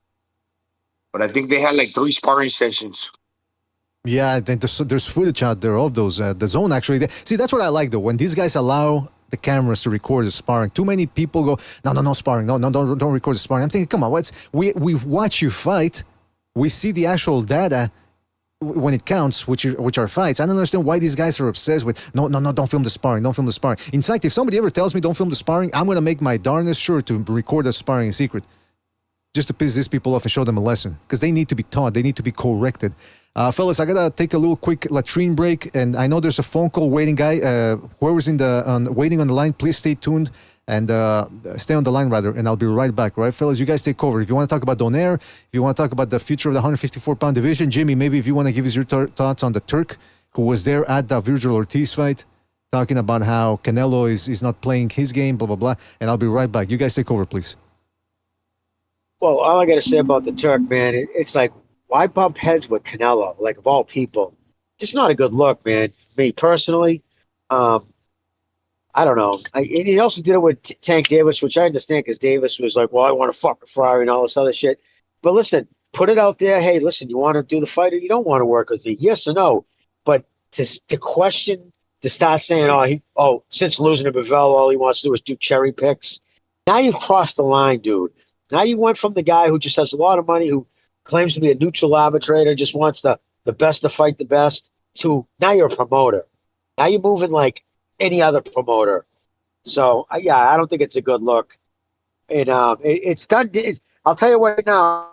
But I think they had like 3 sparring sessions. Yeah, I think there's footage out there of those. The Zone actually. See, that's what I like though. When these guys allow the cameras to record the sparring, too many people go, no sparring, no, don't record the sparring. I'm thinking, come on, we've watched you fight. We see the actual data when it counts, which are fights. I don't understand why these guys are obsessed with no, don't film the sparring, don't film the sparring. In fact, if somebody ever tells me don't film the sparring, I'm gonna make my darnest sure to record the sparring in secret, just to piss these people off and show them a lesson, because they need to be taught, they need to be corrected. Fellas, I gotta take a little quick latrine break, and I know there's a phone call waiting, guy. Whoever's waiting on the line, please stay tuned. And stay on the line, rather, and I'll be right back. Right, fellas? You guys take over. If you want to talk about Donaire, if you want to talk about the future of the 154-pound division, Jimmy, maybe if you want to give us your thoughts on the Turk, who was there at the Virgil Ortiz fight, talking about how Canelo is not playing his game, blah, blah, blah. And I'll be right back. You guys take over, please. Well, all I got to say about the Turk, man, it's like, why bump heads with Canelo? Like, of all people, just not a good look, man. Me personally, I don't know. And he also did it with Tank Davis, which I understand because Davis was like, well, I want to fuck a Ferrari and all this other shit. But listen, put it out there. Hey, listen, you want to do the fight or you don't want to work with me? Yes or no? But to question, to start saying, since losing to Bivell, all he wants to do is do cherry picks. Now you've crossed the line, dude. Now you went from the guy who just has a lot of money, who claims to be a neutral arbitrator, just wants the best to fight the best, to now you're a promoter. Now you're moving like any other promoter. So, I don't think it's a good look. And it's done. I'll tell you right now,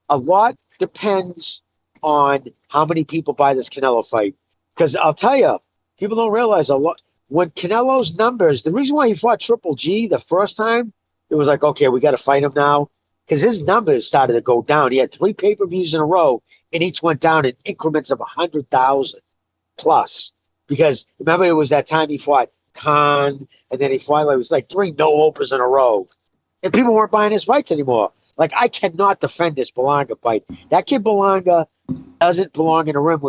a lot depends on how many people buy this Canelo fight. Because I'll tell you, people don't realize a lot. When Canelo's numbers, the reason why he fought Triple G the first time, it was like, okay, we got to fight him now. Because his numbers started to go down. He had 3 pay-per-views in a row, and each went down in increments of 100,000 plus. Because remember, it was that time he fought Khan, and then he finally was like 3 no-hopers in a row. And people weren't buying his fights anymore. Like, I cannot defend this Berlanga fight. That kid Berlanga doesn't belong in the ring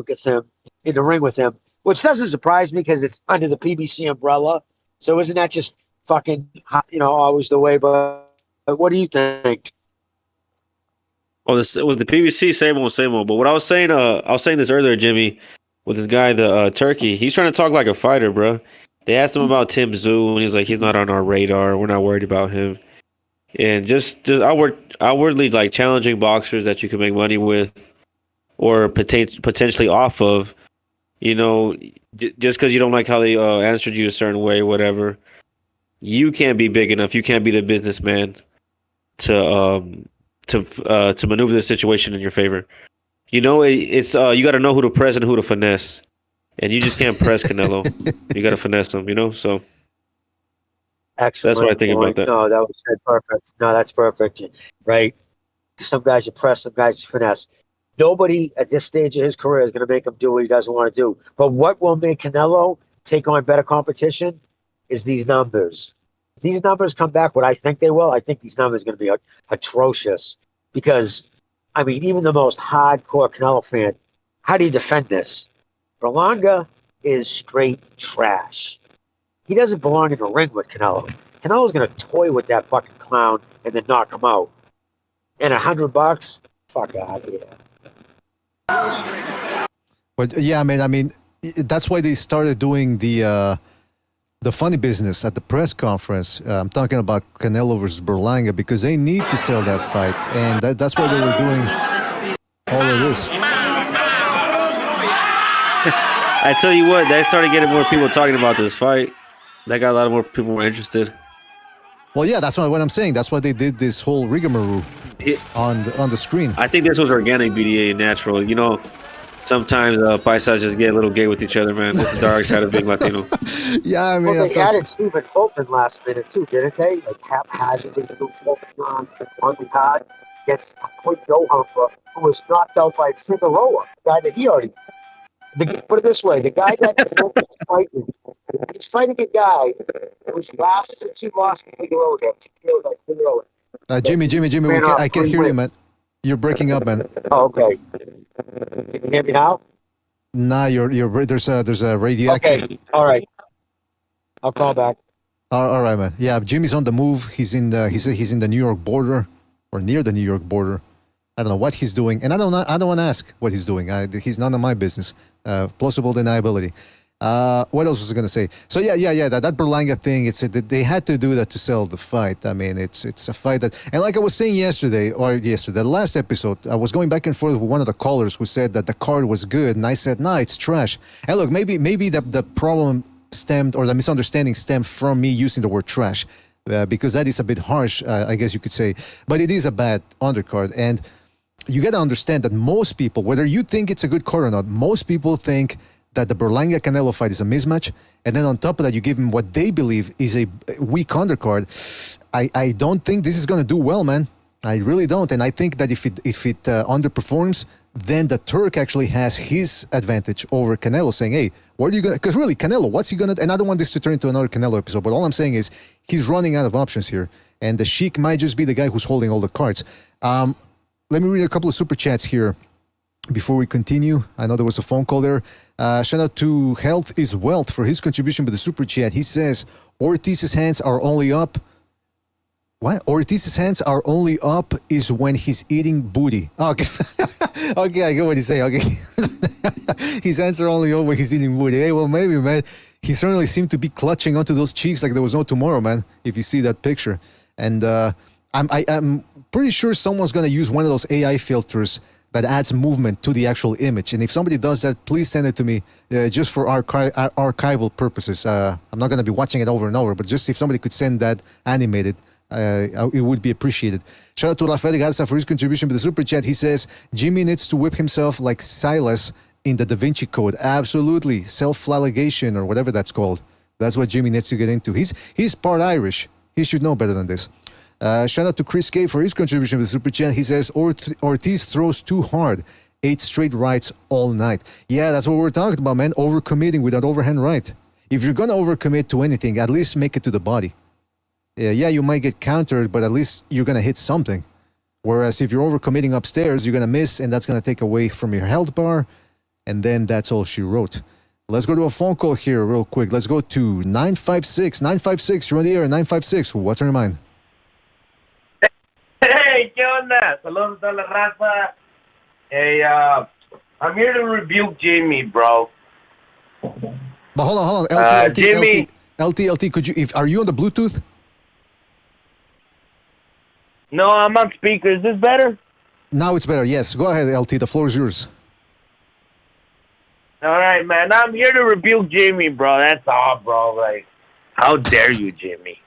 with him, which doesn't surprise me because it's under the PBC umbrella. So isn't that just fucking, always the way? But what do you think? Well, with the PBC, same old. But what I was saying this earlier, Jimmy, with this guy, the Turkey, he's trying to talk like a fighter, bro. They asked him about Tim Tszyu, and he's like, he's not on our radar. We're not worried about him. And just outwardly like challenging boxers that you can make money with, or potentially off of, just because you don't like how they answered you a certain way, whatever. You can't be big enough. You can't be the businessman to maneuver the situation in your favor. It's you got to know who to press and who to finesse, and you just can't press Canelo. You got to finesse him, So excellent. That's what I think about that. No, that was said perfect. No, that's perfect. Right? Some guys you press, some guys you finesse. Nobody at this stage of his career is going to make him do what he doesn't want to do. But what will make Canelo take on better competition is these numbers. If these numbers come back, what I think they will, I think these numbers are going to be atrocious. Because, even the most hardcore Canelo fan, how do you defend this? Berlanga is straight trash. He doesn't belong in the ring with Canelo. Canelo's going to toy with that fucking clown and then knock him out. And $100? Fuck out of here. But yeah, that's why they started doing the funny business at the press conference. I'm talking about Canelo versus Berlanga because they need to sell that fight, and that's why they were doing all of this. I tell you what, that started getting more people talking about this fight. That got a lot more people more interested. Well, yeah, that's what I'm saying. That's why they did this whole rigmarole on the screen. I think this was organic, BDA, natural. Sometimes Paisas just get a little gay with each other, man. It's the dark side of being Latino. Yeah, they added Stephen Fulton last minute too, didn't they? Like haphazardly threw Fulton on the card against a quick no-humper who was knocked out by Figueroa, the guy that he already. Put it this way: the guy that Fulton's fighting, he's fighting a guy who's last since he lost Figueroa. Jimmy, I can't hear you, man. You're breaking up, man. Oh, okay. Can you hear me now? Nah, there's a radioactive. Okay, all right. I'll call back. All right, man. Yeah, Jimmy's on the move. He's in the New York border or near the New York border. I don't know what he's doing, and I don't want to ask what he's doing. He's none of my business. Plausible deniability. What else was I going to say? So yeah. That Berlanga thing. They had to do that to sell the fight. It's a fight that, and like I was saying the last episode, I was going back and forth with one of the callers who said that the card was good, and I said, nah, it's trash. And look, maybe the problem stemmed, or the misunderstanding stemmed from me using the word trash, because that is a bit harsh, I guess you could say. But it is a bad undercard, and you got to understand that most people, whether you think it's a good card or not, most people think that the Berlanga-Canelo fight is a mismatch, and then on top of that, you give him what they believe is a weak undercard, I don't think this is going to do well, man. I really don't. And I think that if it underperforms, then the Turk actually has his advantage over Canelo, saying, hey, what are you going to... Because really, Canelo, what's he going to... And I don't want this to turn into another Canelo episode, but all I'm saying is he's running out of options here. And the Sheik might just be the guy who's holding all the cards. Let me read a couple of super chats here before we continue. I know there was a phone call there. Shout out to Health is Wealth for his contribution with the super chat. He says, Ortiz's hands are only up. What? Ortiz's hands are only up is when he's eating booty. Okay. Okay, I get what he's saying. Okay. His hands are only up when he's eating booty. Hey, well, maybe, man. He certainly seemed to be clutching onto those cheeks like there was no tomorrow, man, if you see that picture. And I'm pretty sure someone's going to use one of those AI filters that adds movement to the actual image. And if somebody does that, please send it to me just for archival purposes. I'm not going to be watching it over and over, but just if somebody could send that animated, it would be appreciated. Shout out to Rafael Garza for his contribution with the super chat. He says, Jimmy needs to whip himself like Silas in the Da Vinci Code. Absolutely. Self-flagellation or whatever that's called. That's what Jimmy needs to get into. He's part Irish. He should know better than this. Shout out to Chris K for his contribution with the super chat. He says, Ortiz throws too hard. 8 straight rights all night. Yeah, that's what we're talking about, man. Overcommitting with that overhand right. If you're going to overcommit to anything, at least make it to the body. Yeah, you might get countered, but at least you're going to hit something. Whereas if you're overcommitting upstairs, you're going to miss, and that's going to take away from your health bar, and then that's all she wrote. Let's go to a phone call here real quick. Let's go to 956. 956, you're on the air, 956. What's on your mind? Hey, ¿qué onda? Saludos a la raza. Hey, I'm here to rebuke Jimmy, bro. But hold on. LT, Jimmy. LT, could you, are you on the Bluetooth? No, I'm on speaker. Is this better? Now it's better, yes. Go ahead, LT. The floor is yours. All right, man. I'm here to rebuke Jimmy, bro. That's all, bro. Like, how dare you, Jimmy?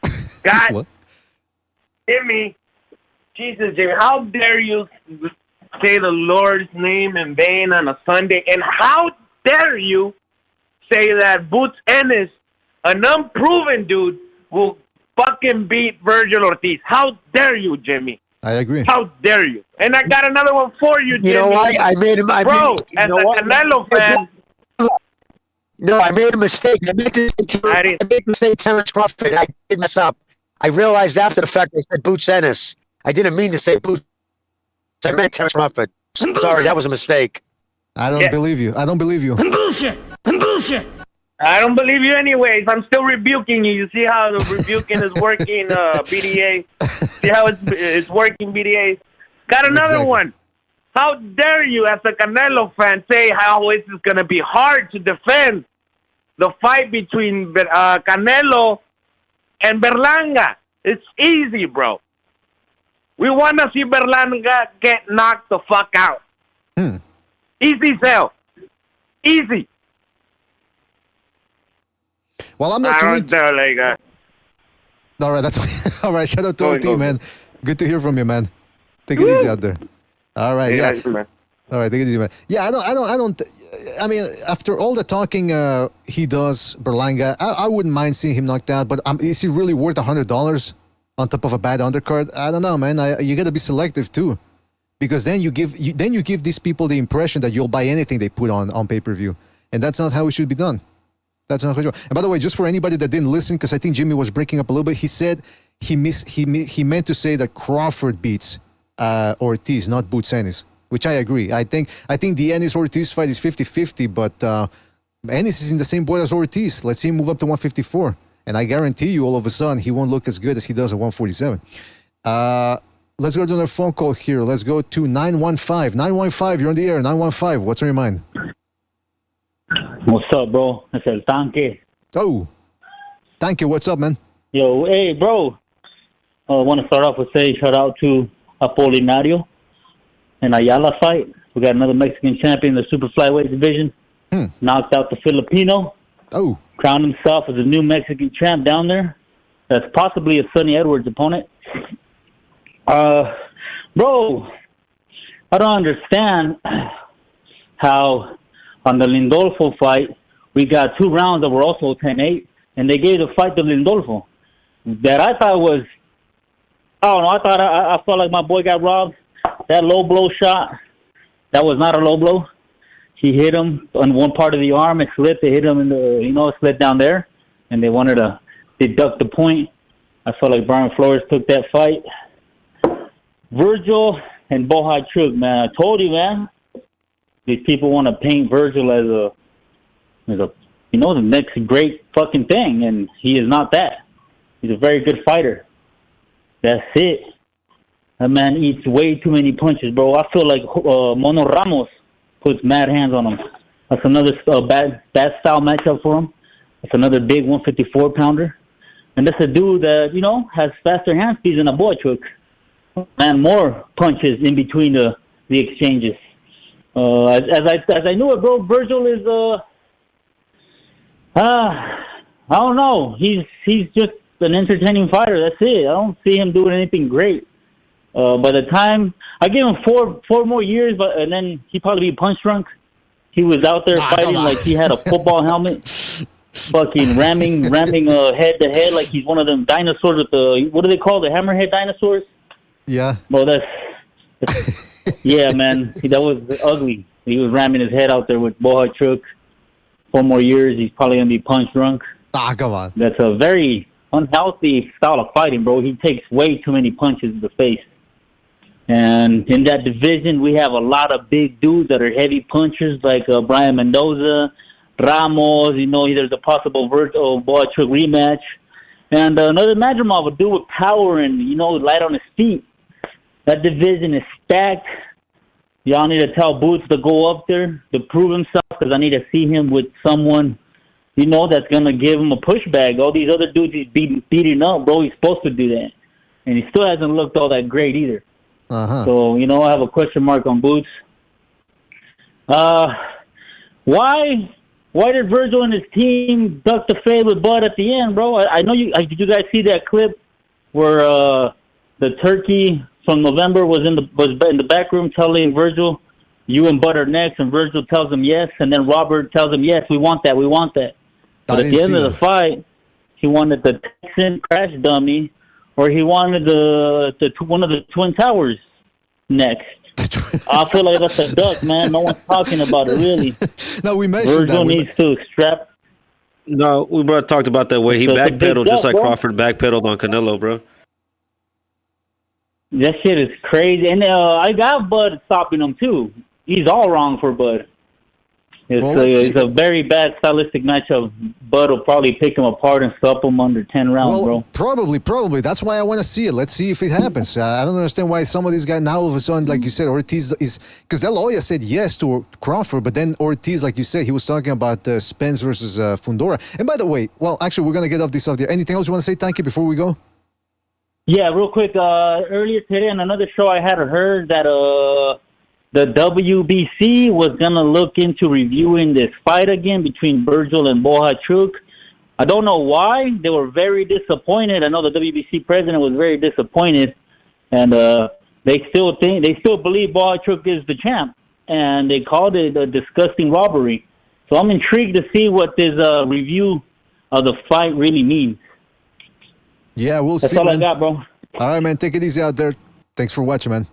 God, what? Jimmy. Jesus, Jimmy. How dare you say the Lord's name in vain on a Sunday? And how dare you say that Boots Ennis, an unproven dude, will fucking beat Virgil Ortiz? How dare you, Jimmy? I agree. How dare you? And I got another one for you, Jimmy. You know what? I made him. Bro, as a Canelo fan. No, I made a mistake. I made a mistake. Terrence Crawford. I did mess up. I realized after the fact I said Boots Ennis. I didn't mean to say Boots. I meant Terrence Crawford. Sorry, that was a mistake. I don't believe you. I don't believe you. Bullshit. I don't believe you anyways. I'm still rebuking you. You see how the rebuking is working, BDA? See how it's working, BDA? Got another one. How dare you, as a Canelo fan, say how this is going to be hard to defend the fight between Canelo and Berlanga? It's easy, bro. We want to see Berlanga get knocked the fuck out. Easy sell. Easy. Well, I'm not doing... All right, that's all right. Shout out to OT, man. Good to hear from you, man. Take it easy out there. All right, yeah. All right, take it easy, man. Yeah, I mean, after all the talking he does, Berlanga, I wouldn't mind seeing him knocked out, but is he really worth $100 on top of a bad undercard? I don't know, man. You got to be selective too, because then you give these people the impression that you'll buy anything they put on pay-per-view, and that's not how it should be done. That's not how it should be. And by the way, just for anybody that didn't listen, because I think Jimmy was breaking up a little bit, he said he meant to say that Crawford beats Ortiz, not Boots Ennis, which I agree. I think the Ennis-Ortiz fight is 50-50, but Ennis is in the same boat as Ortiz. Let's see him move up to 154. And I guarantee you, all of a sudden, he won't look as good as he does at 147. Let's go to another phone call here. Let's go to 915. 915, you're on the air. 915, what's on your mind? What's up, bro? It's El Tanque. Oh, Tanque, what's up, man? Yo, hey, bro. I want to start off with saying shout out to Apolinario and Ayala fight. We got another Mexican champion in the super flyweight division. Knocked out the Filipino. Oh. Crowned himself as a new Mexican champ down there. That's possibly a Sonny Edwards opponent. Bro, I don't understand how on the Lindolfo fight, we got 2 rounds that were also 10-8, and they gave the fight to Lindolfo. That I thought was, I don't know, I felt like my boy got robbed. That low blow shot, that was not a low blow. He hit him on one part of the arm, it slipped, it hit him in the, it slipped down there, and they wanted to deduct the point. I felt like Brian Flores took that fight. Virgil and Bohachuk, man, I told you, man. These people want to paint Virgil as a the next great fucking thing, and he is not that. He's a very good fighter. That's it. That man eats way too many punches, bro. I feel like Mono Ramos puts mad hands on him. That's another bad style matchup for him. That's another big 154-pounder. And that's a dude that, has faster hand speeds than a Bohachuk. Man, more punches in between the exchanges. As I knew it, bro, Virgil is I don't know. He's just an entertaining fighter. That's it. I don't see him doing anything great. By the time I give him four more years, and then he'd probably be punch drunk. He was out there fighting like he had a football helmet, fucking ramming head to head like he's one of them dinosaurs with the, what do they call the hammerhead dinosaurs? Yeah. Well, that's yeah, man. That was ugly. He was ramming his head out there with Bohachuk. 4 more years, he's probably gonna be punch drunk. Come on. That's a very unhealthy style of fighting, bro. He takes way too many punches in the face. And in that division, we have a lot of big dudes that are heavy punchers, like Brian Mendoza, Ramos. There's a possible Virgil Bohachuk rematch, and another Madrimov would do with power and light on his feet. That division is stacked. Y'all need to tell Boots to go up there to prove himself, because I need to see him with someone, that's going to give him a pushback. All these other dudes he's beating up, bro, he's supposed to do that. And he still hasn't looked all that great either. Uh-huh. So, I have a question mark on Boots. Why did Virgil and his team duck the fade with Bud at the end, bro? I know you. Did you guys see that clip where the Turkey from November was in the back room telling Virgil, "You and Bud are next," and Virgil tells him yes, and then Robert tells him, "Yes, we want that. But at the end of the fight, he wanted the Texan crash dummy, or he wanted one of the Twin Towers next. I feel like that's a duck, man. No one's talking about it, really. No, we mentioned Virgil that. needs to strap. No, we talked about that way. He backpedaled just like Crawford backpedaled on Canelo, bro. That shit is crazy. And I got Bud stopping him, too. He's all wrong for Bud. It's a very bad stylistic matchup. Bud will probably pick him apart and stop him under 10 rounds, bro. Probably. That's why I want to see it. Let's see if it happens. I don't understand why some of these guys now all of a sudden, like you said, Ortiz is... Because De La Hoya said yes to Crawford, but then Ortiz, like you said, he was talking about Spence versus Fundora. And by the way, well, actually, we're going to get off this off there. Anything else you want to say, Tanky, before we go? Yeah, real quick. Earlier today on another show, I had heard that... the WBC was going to look into reviewing this fight again between Virgil and Bohachuk. I don't know why. They were very disappointed. I know the WBC president was very disappointed. And they still believe Bohachuk is the champ. And they called it a disgusting robbery. So I'm intrigued to see what this review of the fight really means. Yeah, we'll see, That's all man. I got, bro. All right, man. Take it easy out there. Thanks for watching, man.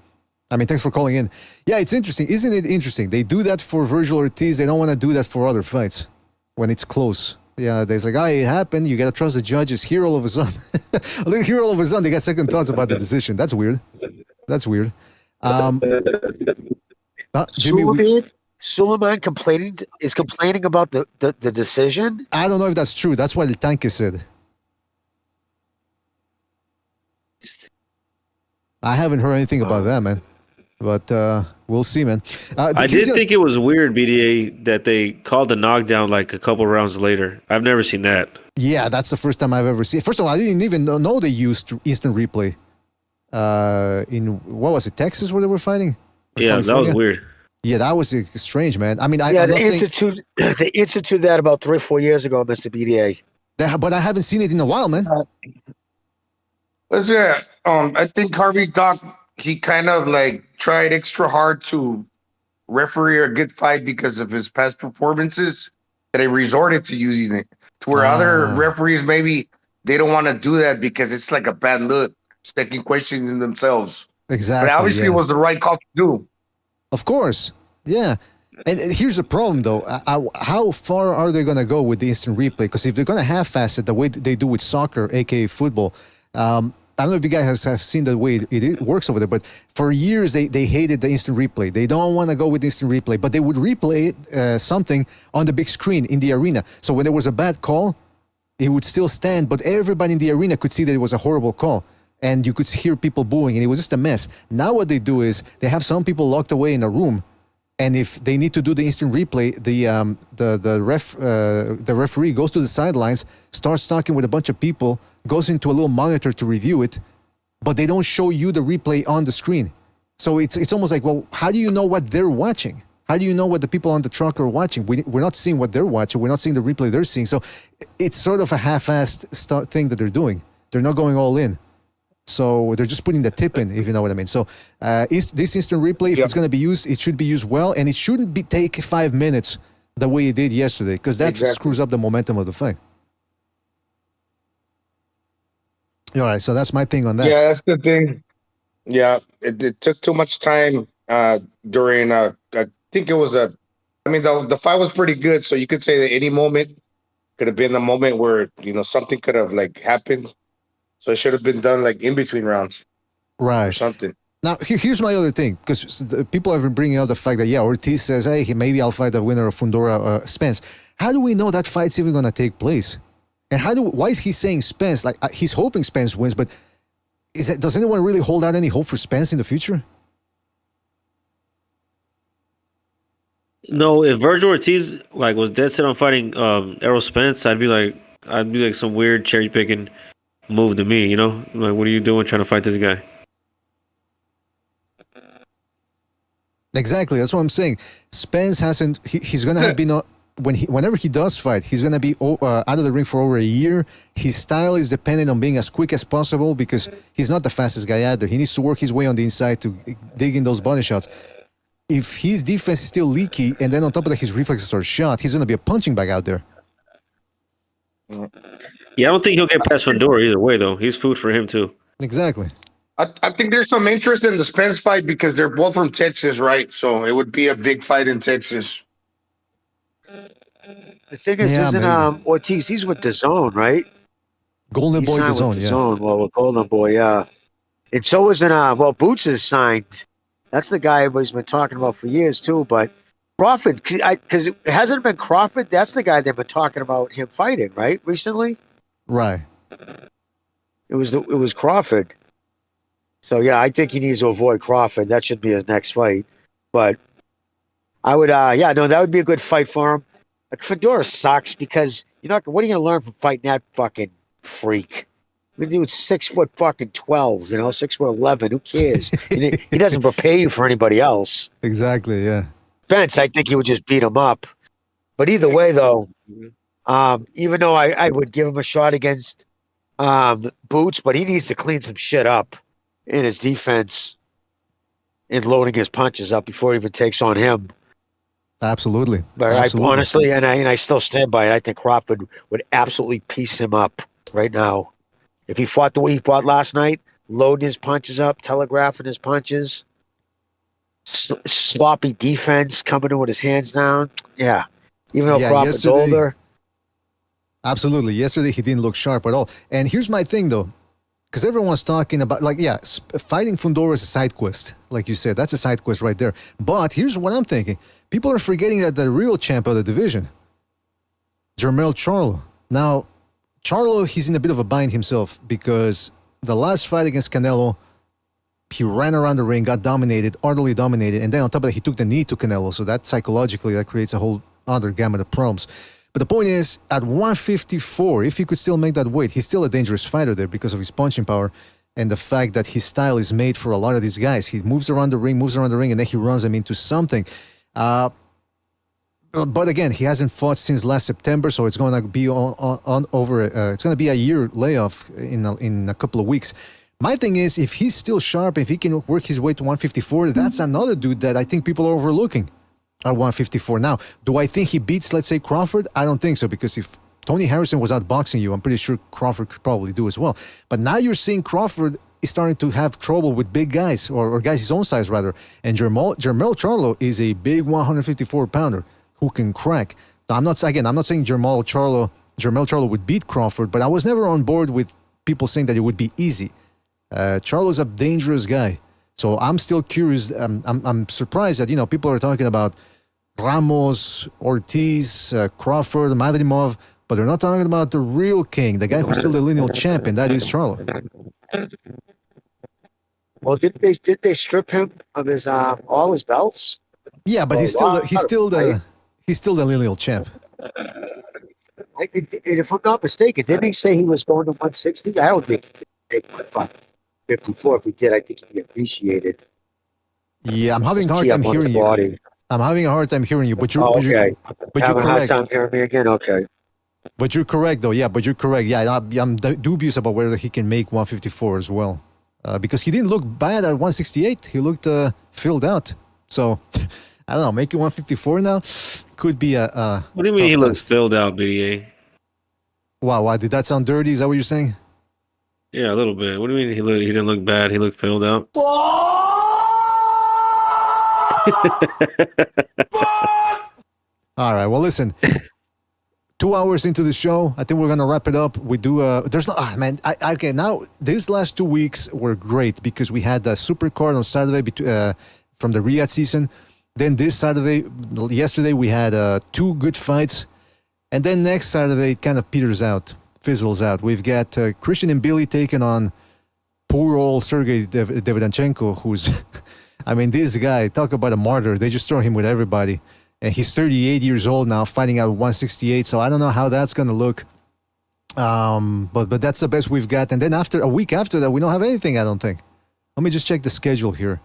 Thanks for calling in. Yeah, it's interesting. Isn't it interesting? They do that for Virgil Ortiz. They don't want to do that for other fights when it's close. Yeah, there's like, it happened. You got to trust the judges. Here all of a sudden. Look, here all of a sudden, they got second thoughts about the decision. That's weird. Jimmy, Suleiman is complaining about the decision? I don't know if that's true. That's what El Tanque said. I haven't heard anything about that, man. But we'll see, man. I did think it was weird, BDA, that they called the knockdown like a couple rounds later. I've never seen that. Yeah, that's the first time I've ever seen it. First of all, I didn't even know they used instant replay. In, what was it, Texas where they were fighting? Yeah, California? That was weird. Yeah, that was strange, man. I mean, they instituted that about 3 or 4 years ago, Mr. BDA. But I haven't seen it in a while, man. I think Harvey Doc, he kind of like tried extra hard to referee a good fight because of his past performances that he resorted to using it. To where other referees maybe they don't want to do that because it's like a bad look, second questioning themselves. Exactly. But obviously, it was the right call to do. Of course, yeah. And here's the problem, though. How far are they going to go with the instant replay? Because if they're going to half-ass it the way they do with soccer, aka football, I don't know if you guys have seen the way it works over there, but for years they hated the instant replay. They don't want to go with instant replay, but they would replay something on the big screen in the arena. So when there was a bad call, it would still stand, but everybody in the arena could see that it was a horrible call. And you could hear people booing, and it was just a mess. Now what they do is they have some people locked away in a room, and if they need to do the instant replay, the referee goes to the sidelines, starts talking with a bunch of people, goes into a little monitor to review it, but they don't show you the replay on the screen. So it's almost like, well, how do you know what they're watching? How do you know what the people on the truck are watching? We're not seeing what they're watching. We're not seeing the replay they're seeing. So it's sort of a half-assed thing that they're doing. They're not going all in. So they're just putting the tip in, if you know what I mean. So this instant replay, if it's going to be used, it should be used well, and it shouldn't take 5 minutes the way it did yesterday, because that screws up the momentum of the fight. All right, so that's my thing on that. Yeah, that's the thing. Yeah, it took too much time during. I think it was the fight was pretty good, so you could say that any moment could have been the moment where something could have like happened. So it should have been done like in between rounds, right? Or something. Now here's my other thing, because people have been bringing up the fact that Ortiz says, "Hey, maybe I'll fight the winner of Fundora Spence." How do we know that fight's even going to take place? And why is he saying Spence? Like he's hoping Spence wins, but does anyone really hold out any hope for Spence in the future? No, if Virgil Ortiz was dead set on fighting Errol Spence, I'd be like some weird cherry picking move to me, Like, what are you doing trying to fight this guy? Exactly, that's what I'm saying. Spence hasn't. He's gonna have been whenever he does fight, he's gonna be out of the ring for over a year. His style is dependent on being as quick as possible because he's not the fastest guy out there. He needs to work his way on the inside to dig in those body shots. If his defense is still leaky, and then on top of that his reflexes are shot, he's gonna be a punching bag out there. Yeah, I don't think he'll get past Fundora either way, though. He's food for him, too. Exactly. I think there's some interest in the Spence fight because they're both from Texas, right? So it would be a big fight in Texas. The thing is, isn't Ortiz, he's with DAZN, right? Golden Boy DAZN, yeah. Well, with Golden Boy, yeah. And so isn't, Boots is signed. That's the guy everybody's been talking about for years, too. But Crawford, because it hasn't been Crawford, that's the guy they've been talking about him fighting, right, recently? Right. It was Crawford. So yeah, I think he needs to avoid Crawford. That should be his next fight. But I would, that would be a good fight for him. Like Fedora sucks because what are you gonna learn from fighting that fucking freak? The dude's 6'12", 6'11". Who cares? He doesn't prepare you for anybody else. Exactly. Yeah. Spence, I think he would just beat him up. But either way, though. Even though I would give him a shot against Boots, but he needs to clean some shit up in his defense and loading his punches up before he even takes on him. Absolutely. But Absolutely. Honestly, and I still stand by it, I think Crawford would absolutely piece him up right now. If he fought the way he fought last night, loading his punches up, telegraphing his punches, sloppy defense, coming in with his hands down. Yeah. Even though Crawford's older. Absolutely. Yesterday, he didn't look sharp at all. And here's my thing, though. Because everyone's talking about, fighting Fundora is a side quest. Like you said, that's a side quest right there. But here's what I'm thinking. People are forgetting that the real champ of the division, Jermell Charlo. Now, Charlo, he's in a bit of a bind himself because the last fight against Canelo, he ran around the ring, got dominated, utterly dominated. And then on top of that, he took the knee to Canelo. So that psychologically, that creates a whole other gamut of problems. But the point is, at 154, if he could still make that weight, he's still a dangerous fighter there because of his punching power and the fact that his style is made for a lot of these guys. He moves around the ring, and then he runs them into something. But again, he hasn't fought since last September, so it's going to be it's going to be a year layoff in a couple of weeks. My thing is, if he's still sharp, if he can work his way to 154, that's another dude that I think people are overlooking at 154. Now, do I think he beats, let's say, Crawford? I don't think so, because if Tony Harrison was outboxing you, I'm pretty sure Crawford could probably do as well. But now you're seeing Crawford is starting to have trouble with big guys, or guys his own size, rather. And Jermell Charlo is a big 154-pounder who can crack. Now, I'm not saying Jermell Charlo would beat Crawford, but I was never on board with people saying that it would be easy. Charlo's a dangerous guy. So I'm still curious. I'm surprised that, people are talking about Ramos, Ortiz, Crawford, Madrimov, but they're not talking about the real king, the guy who's still the lineal champion. That is Charlo. Well, did they strip him of his all his belts? Yeah, but he's still the lineal champ. If I'm not mistaken, didn't he say he was going to 160? I don't think he would take 154. If he did, I think he'd be appreciated. Yeah, I'm having a hard time hearing you. I'm having a hard time hearing you, but you're okay. But you're correct. Having a hard time hearing me again. Okay. But you're correct, though. Yeah, but you're correct. Yeah, I'm dubious about whether he can make 154 as well, because he didn't look bad at 168. He looked filled out. So I don't know. Making 154 now could be a. What do you mean he looks filled out, BDA? Wow, did that sound dirty? Is that what you're saying? Yeah, a little bit. What do you mean he didn't look bad? He looked filled out. All right. Well, listen. 2 hours into the show, I think we're gonna wrap it up. We do. There's no. Man. Okay. Now these last 2 weeks were great because we had the super card on Saturday from the Riyadh season. Then this yesterday we had 2 good fights, and then next Saturday it kind of peters out, fizzles out. We've got Christian and Billy taking on poor old Sergey Davidenchenko, who's, I mean, this guy, talk about a martyr. They just throw him with everybody. And he's 38 years old now, fighting at 168. So I don't know how that's going to look. But that's the best we've got. And then a week after that, we don't have anything, I don't think. Let me just check the schedule here.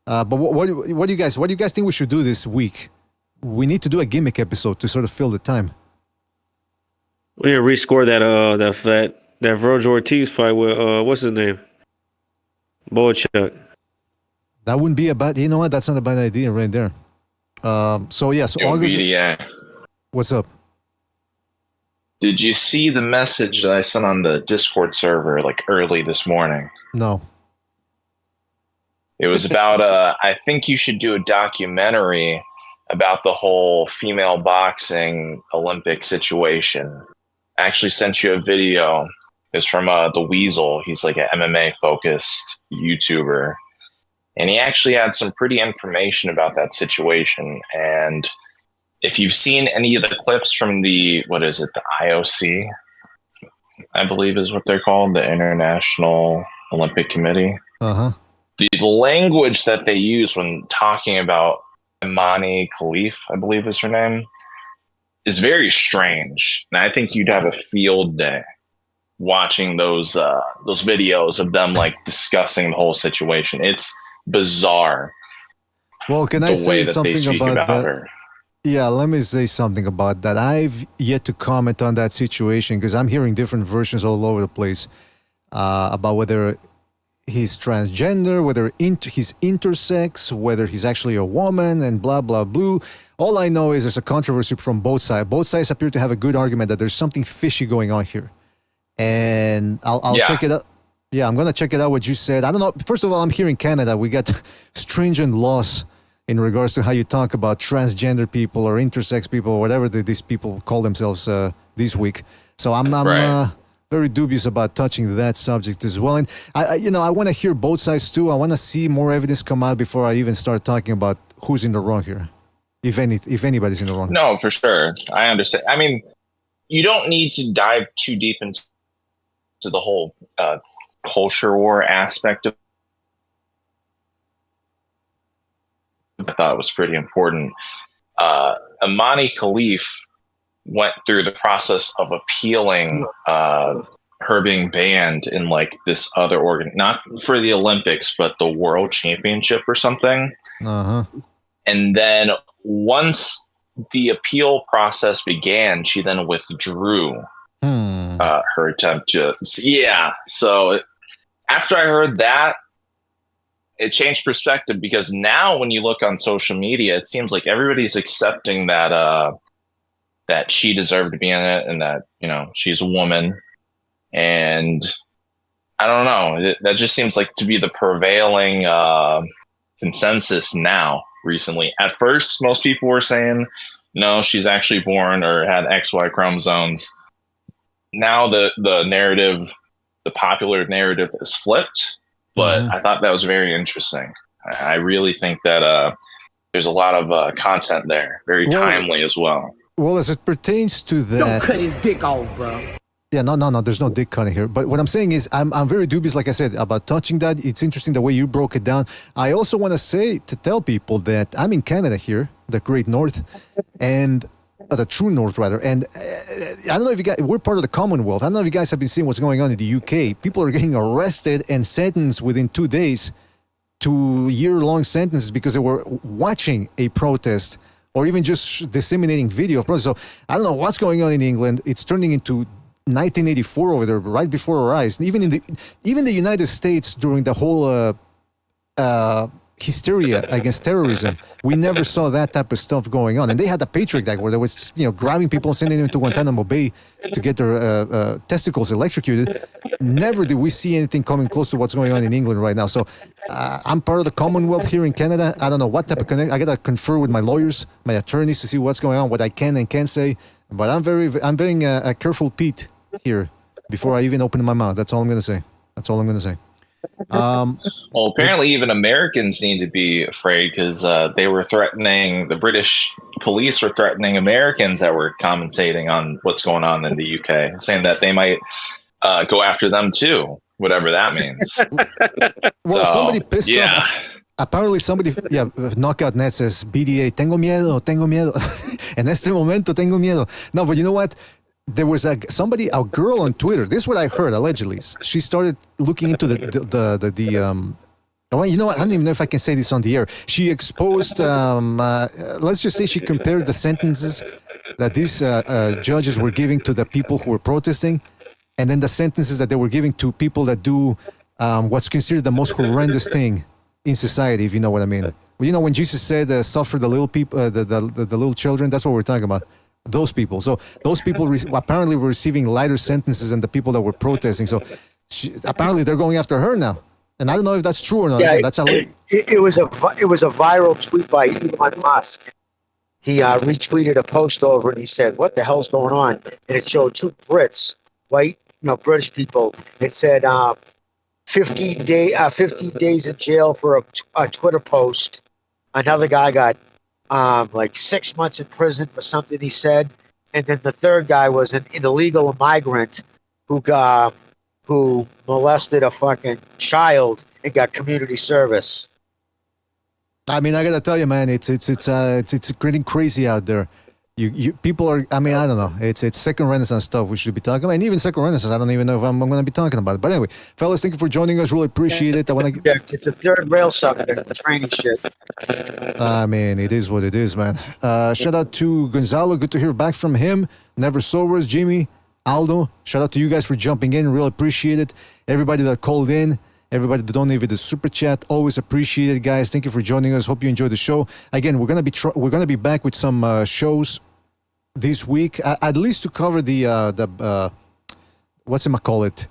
But what do you guys think we should do this week? We need to do a gimmick episode to sort of fill the time. We need to rescore that Virgil Ortiz fight with what's his name? Bohachuk. That wouldn't be a bad. You know what? That's not a bad idea right there. So August. Yeah. What's up? Did you see the message that I sent on the Discord server early this morning? No. It was about I think you should do a documentary about the whole female boxing Olympic situation. I actually sent you a video. It's from the Weasel. He's like an MMA focused YouTuber. And he actually had some pretty information about that situation. And if you've seen any of the clips from the IOC, I believe is what they're called, the International Olympic Committee. Uh-huh. The language that they use when talking about Imani Khalif, I believe is her name, is very strange. And I think you'd have a field day watching those videos of them discussing the whole situation. It's bizarre. Well, can I say something about that? Her. Yeah, let me say something about that. I've yet to comment on that situation because I'm hearing different versions all over the place about whether he's transgender, whether he's intersex, whether he's actually a woman, and blah, blah, blah. All I know is there's a controversy from both sides. Both sides appear to have a good argument that there's something fishy going on here. And I'll check it out. Yeah, I'm going to check it out what you said. I don't know. First of all, I'm here in Canada. We got stringent laws in regards to how you talk about transgender people or intersex people or whatever these people call themselves this week. So I'm very dubious about touching that subject as well. And I want to hear both sides too. I want to see more evidence come out before I even start talking about who's in the wrong here, if anybody's in the wrong. No, for sure. I understand. I mean, you don't need to dive too deep into the whole culture war aspect of it. I thought it was pretty important. Imani Khalif went through the process of appealing her being banned in this other organ, not for the Olympics, but the World Championship or something. Uh-huh. And then once the appeal process began, she then withdrew her attempt to. Yeah. So after I heard that, it changed perspective, because now when you look on social media, it seems like everybody's accepting that that she deserved to be in it, and that, you know, she's a woman. And I don't know, that just seems like to be the prevailing consensus now recently. At first, most people were saying, no, she's actually born or had XY chromosomes. Now the narrative, the popular narrative is flipped, but I thought that was very interesting. I really think that there's a lot of content there, very timely as well. Well, as it pertains to that, Don't cut his dick off, bro. yeah, no, there's no dick cutting here. But what I'm saying is, I'm very dubious, like I said, about touching that. It's interesting the way you broke it down. I also want to tell people that I'm in Canada here, the Great North, and the True North rather. And I don't know if you guys, we're part of the Commonwealth. I don't know if you guys have been seeing what's going on in the UK. People are getting arrested and sentenced within 2 days to year-long sentences because they were watching a protest or even just disseminating video of protest. So I don't know what's going on in England. It's turning into 1984 over there, right before our eyes. And even the United States, during the whole hysteria against terrorism, we never saw that type of stuff going on. And they had the Patriot Act where they was, grabbing people and sending them to Guantanamo Bay to get their testicles electrocuted. Never did we see anything coming close to what's going on in England right now. So I'm part of the Commonwealth here in Canada. I don't know what type of connect. I got to confer with my lawyers, my attorneys, to see what's going on, what I can and can't say. But I'm very a careful Pete here before I even open my mouth. That's all I'm going to say. Well, apparently even Americans need to be afraid, because they were threatening, the British police were threatening Americans that were commentating on what's going on in the UK, saying that they might go after them too, whatever that means. Well, so, somebody pissed off. Apparently somebody, Knockout Net says, BDA, tengo miedo. En este momento tengo miedo. No, but you know what? There was a girl on Twitter. This is what I heard, allegedly. She started looking into well, you know what? I don't even know if I can say this on the air. She exposed, let's just say she compared the sentences that these judges were giving to the people who were protesting, and then the sentences that they were giving to people that do what's considered the most horrendous thing in society, if you know what I mean. Well, you know, when Jesus said, suffer the little people, the little children, that's what we're talking about. Those people. So those people apparently were receiving lighter sentences than the people that were protesting. So apparently they're going after her now. And I don't know if that's true or not. Yeah, Again, that's it was a viral tweet by Elon Musk. He retweeted a post over and he said, "What the hell's going on?" And it showed two Brits, white, British people. It said 50 days in jail for a Twitter post. Another guy got like 6 months in prison for something he said, and then the third guy was an illegal migrant who molested a fucking child and got community service. I mean, I gotta tell you, man, it's getting crazy out there. You people are. I mean, I don't know. It's second Renaissance stuff we should be talking about, and even second Renaissance. I don't even know if I'm going to be talking about it. But anyway, fellas, thank you for joining us. Really appreciate it. It's a third rail sucker. The training shit. I mean, it is what it is, man. Shout out to Gonzalo. Good to hear back from him. Never Sobers, Jimmy, Aldo. Shout out to you guys for jumping in. Really appreciate it. Everybody that called in. Everybody that donated the super chat, always appreciate it, guys. Thank you for joining us. Hope you enjoyed the show. Again, we're gonna be back with some shows this week, at least to cover the what's it call it,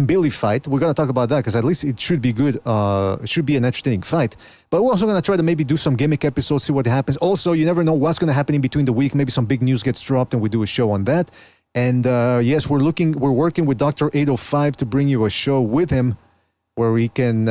Billy fight. We're gonna talk about that because at least it should be good. It should be an entertaining fight. But we're also gonna try to maybe do some gimmick episodes, see what happens. Also, you never know what's gonna happen in between the week. Maybe some big news gets dropped and we do a show on that. And yes, we're working with Dr. 805 to bring you a show with him where he can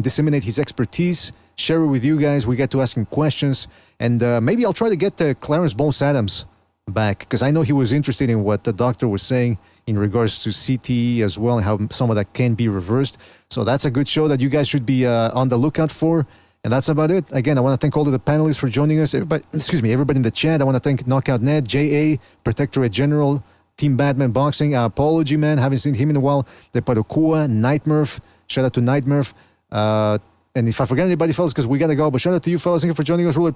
disseminate his expertise, share it with you guys. We get to ask him questions, and maybe I'll try to get Clarence Bones Adams back because I know he was interested in what the doctor was saying in regards to CTE as well and how some of that can be reversed. So that's a good show that you guys should be on the lookout for. And that's about it. Again, I want to thank all of the panelists for joining us. Everybody in the chat. I want to thank Knockout Net, JA, Protectorate General, Team Batman Boxing. Apology, man. Haven't seen him in a while. The Parukua, Nightmurph. Shout out to Nightmurph. And if I forget anybody, fellas, because we got to go. But shout out to you, fellas. Thank you for joining us. Really